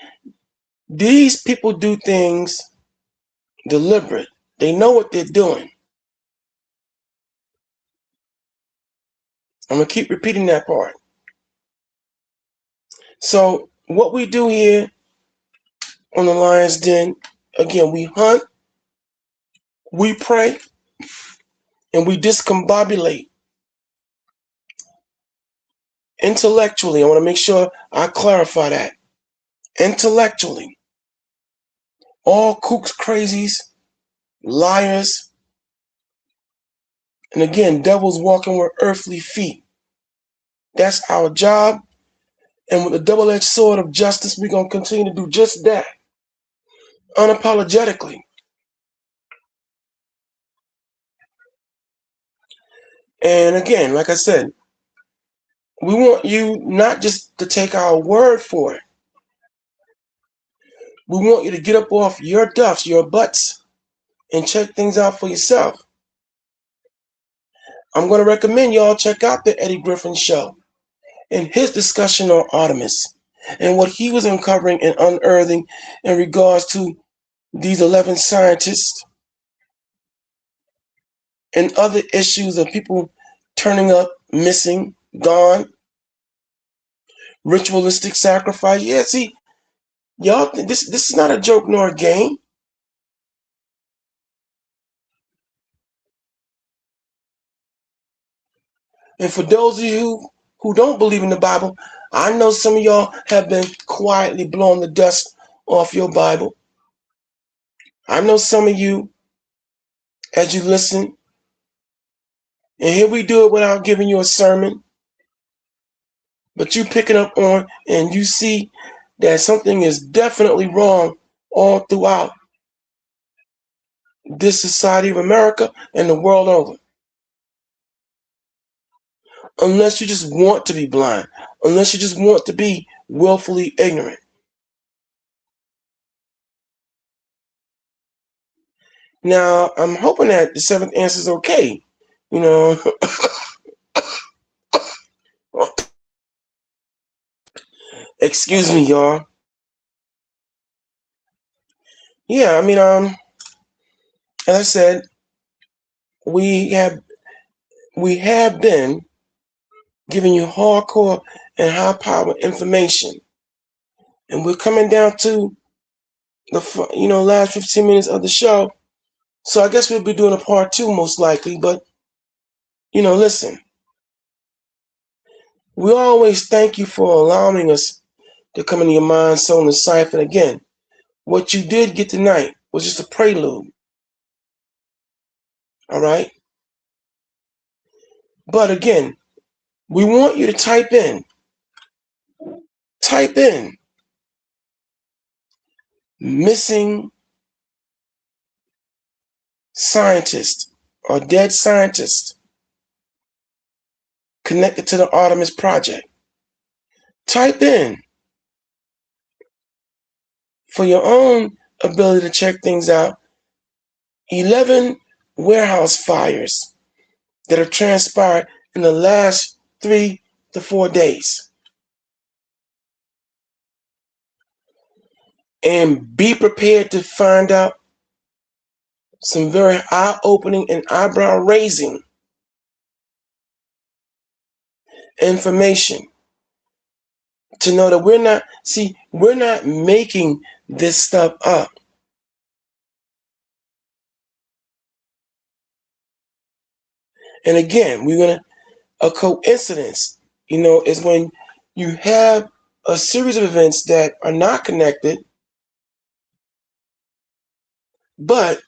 these people do things deliberate. They know what they're doing. I'm going to keep repeating that part. So what we do here on the Lion's Den, again, we hunt, we pray, and we discombobulate. Intellectually, I want to make sure I clarify that. Intellectually. All kooks, crazies, liars, and again, devils walking with earthly feet. That's our job. And with the double-edged sword of justice, we're going to continue to do just that. Unapologetically. And again, like I said, we want you not just to take our word for it. We want you to get up off your duffs, your butts, and check things out for yourself. I'm going to recommend y'all check out the Eddie Griffin show and his discussion on Artemis and what he was uncovering and unearthing in regards to these 11 scientists and other issues of people turning up, missing, gone, ritualistic sacrifice. Yeah, see, y'all, this is not a joke nor a game. And for those of you who don't believe in the Bible, I know some of y'all have been quietly blowing the dust off your Bible. I know some of you, as you listen, and here we do it without giving you a sermon, but you picking up on and you see that something is definitely wrong all throughout this society of America and the world over. Unless you just want to be blind, unless you just want to be willfully ignorant. Now, I'm hoping that the seventh answer is okay. You know, excuse me, y'all. Yeah, I mean, as I said, we have been giving you hardcore and high power information, and we're coming down to the last 15 minutes of the show. So I guess we'll be doing a part 2 most likely. But listen, we always thank you for allowing us to come into your mind, soul, and cipher. And again, what you did get tonight was just a prelude. All right. But again, we want you to type in missing scientist or dead scientist connected to the Artemis project. Type in for your own ability to check things out 11 warehouse fires that have transpired in the last 3 to 4 days. And be prepared to find out some very eye-opening and eyebrow-raising information to know that we're not making this stuff up. And again, a coincidence, is when you have a series of events that are not connected, but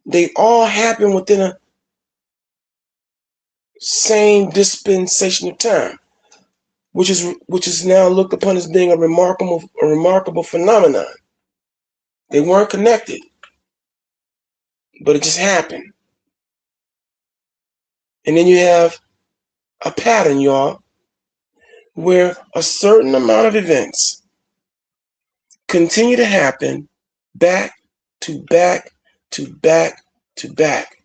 they all happen within a same dispensation of time, which is now looked upon as being a remarkable phenomenon. They weren't connected, but it just happened. And then you have a pattern, y'all, where a certain amount of events continue to happen back to back to back to back.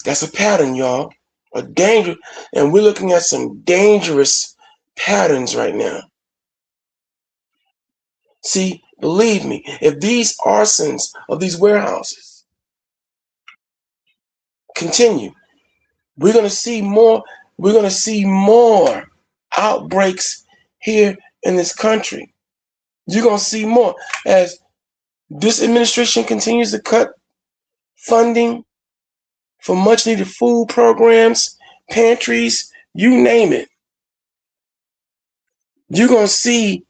That's a pattern, y'all. A danger, and we're looking at some dangerous patterns right now. See, believe me, if these arsons of these warehouses continue, we're going to see more. We're going to see more outbreaks here in this country. You're going to see more as this administration continues to cut funding for much needed food programs, pantries, you name it. You're going to see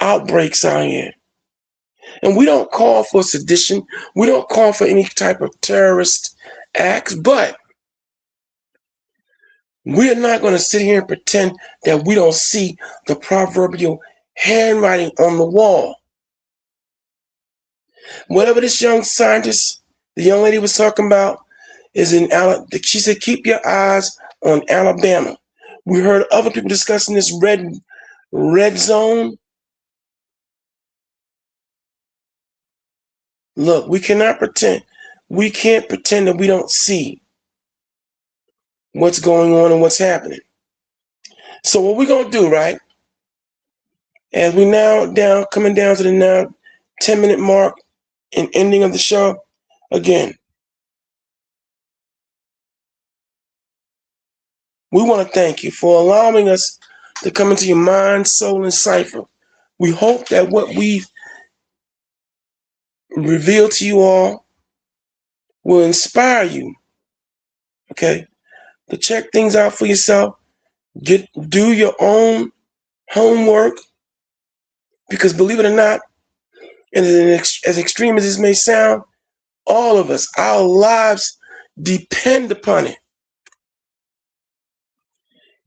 outbreaks out here. And we don't call for sedition. We don't call for any type of terrorist acts, but we're not going to sit here and pretend that we don't see the proverbial handwriting on the wall. Whatever this young scientist, the young lady was talking about, is in Alabama. She said, keep your eyes on Alabama. We heard other people discussing this red zone. Look, we cannot pretend. We can't pretend that we don't see what's going on and what's happening. So what we're going to do, right, as we coming down to the now 10-minute mark and ending of the show, again, We want to thank you for allowing us to come into your mind, soul, and cipher. We hope that what we've revealed to you all will inspire you, okay, to check things out for yourself, do your own homework, because believe it or not, and as extreme as this may sound, all of us, our lives depend upon it.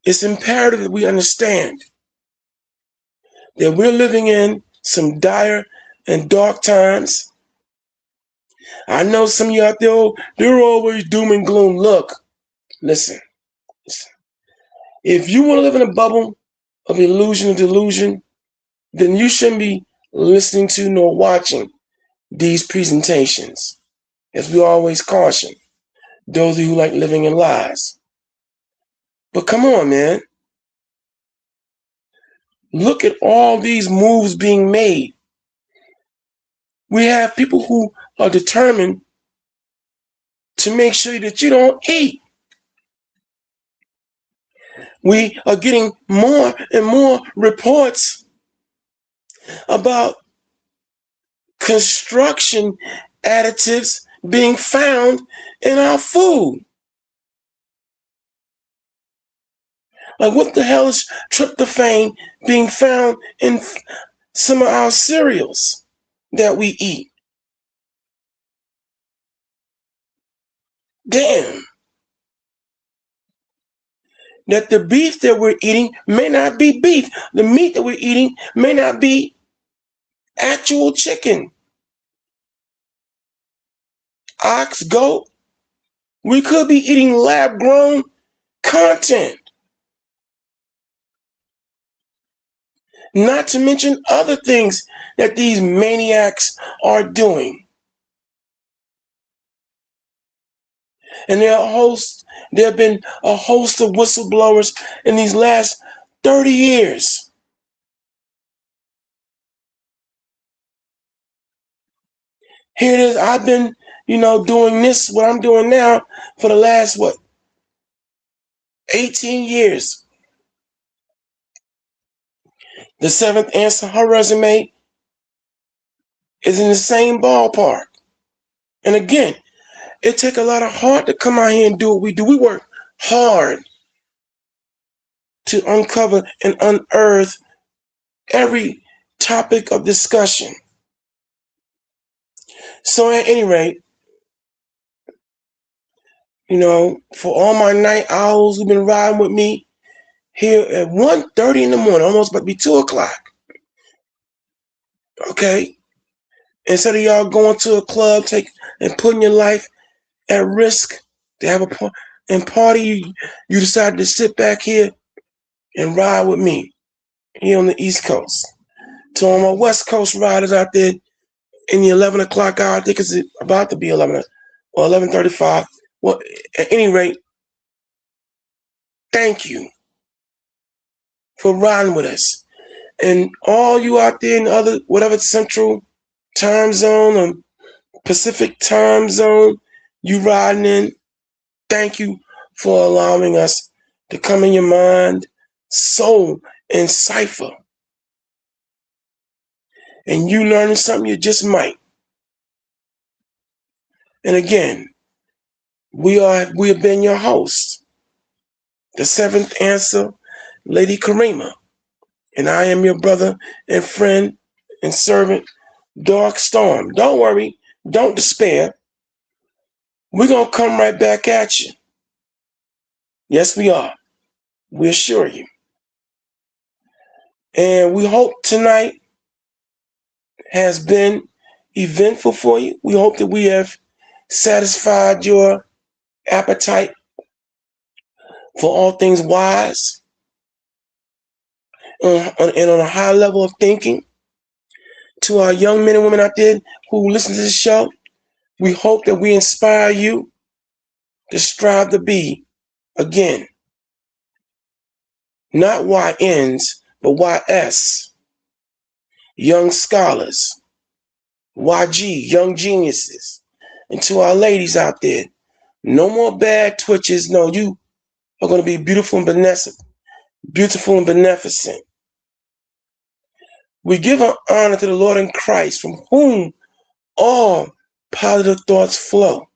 It's imperative that we understand that we're living in some dire and dark times. I know some of you out there, oh, they're always doom and gloom. Look, listen. If you want to live in a bubble of illusion and delusion, then you shouldn't be listening to nor watching these presentations. As we always caution those of you who like living in lies. But come on, man. Look at all these moves being made. We have people who are determined to make sure that you don't eat. We are getting more and more reports about construction additives being found in our food. Like, what the hell is tryptophan being found in some of our cereals that we eat? Damn. That the beef that we're eating may not be beef. The meat that we're eating may not be actual chicken. Ox, goat. We could be eating lab-grown content. Not to mention other things that these maniacs are doing. And there have been a host of whistleblowers in these last 30 years. Here it is. I've been, doing this, what I'm doing now, for the last, 18 years. The seventh answer, her resume is in the same ballpark. And again, it takes a lot of heart to come out here and do what we do. We work hard to uncover and unearth every topic of discussion. So at any rate, for all my night owls who've been riding with me here at 1:30 in the morning, almost about to be 2 o'clock. Okay? Instead of y'all going to a club and putting your life at risk to have a party, you decided to sit back here and ride with me here on the East Coast. To all my West Coast riders out there in the 11 o'clock hour, I think it's about to be 11 or 11:35. Well, at any rate, thank you for riding with us. And all you out there in the other, whatever central time zone or Pacific time zone you riding in, thank you for allowing us to come in your mind, soul, and cipher. And you learning something you just might. And again, we have been your hosts. The seventh answer, Lady Karima. And I am your brother and friend and servant, Dark Storm. Don't worry, don't despair. We're going to come right back at you. Yes, we are. We assure you. And we hope tonight has been eventful for you. We hope that we have satisfied your appetite for all things wise and on a high level of thinking. To our young men and women out there who listen to this show, we hope that we inspire you to strive to be, again, not YNs, but YS, young scholars, YG, young geniuses. And to our ladies out there, no more bad twitches. No, you are going to be beautiful and beneficent. We give our honor to the Lord in Christ, from whom all positive thoughts flow.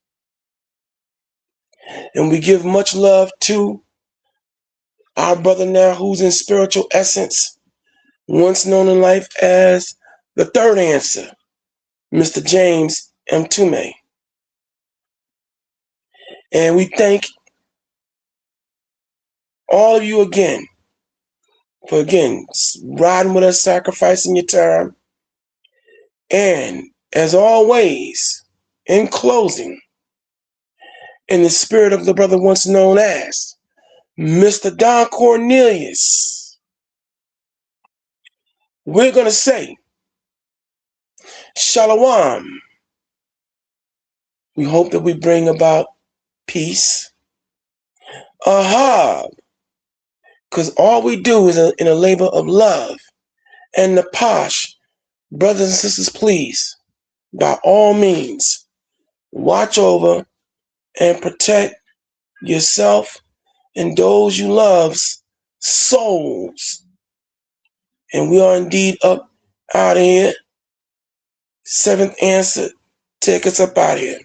And we give much love to our brother now, who's in spiritual essence, once known in life as the third answer, Mr. James M. Tume. And we thank all of you again for, again, riding with us, sacrificing your time. And as always, in closing, in the spirit of the brother once known as Mr. Don Cornelius, we're going to say, Shalom. We hope that we bring about peace. Ahab, because all we do is in a labor of love. And the posh, brothers and sisters, please, by all means, watch over and protect yourself and those you love's souls. And we are indeed up out of here. Seventh answer, take us up out of here.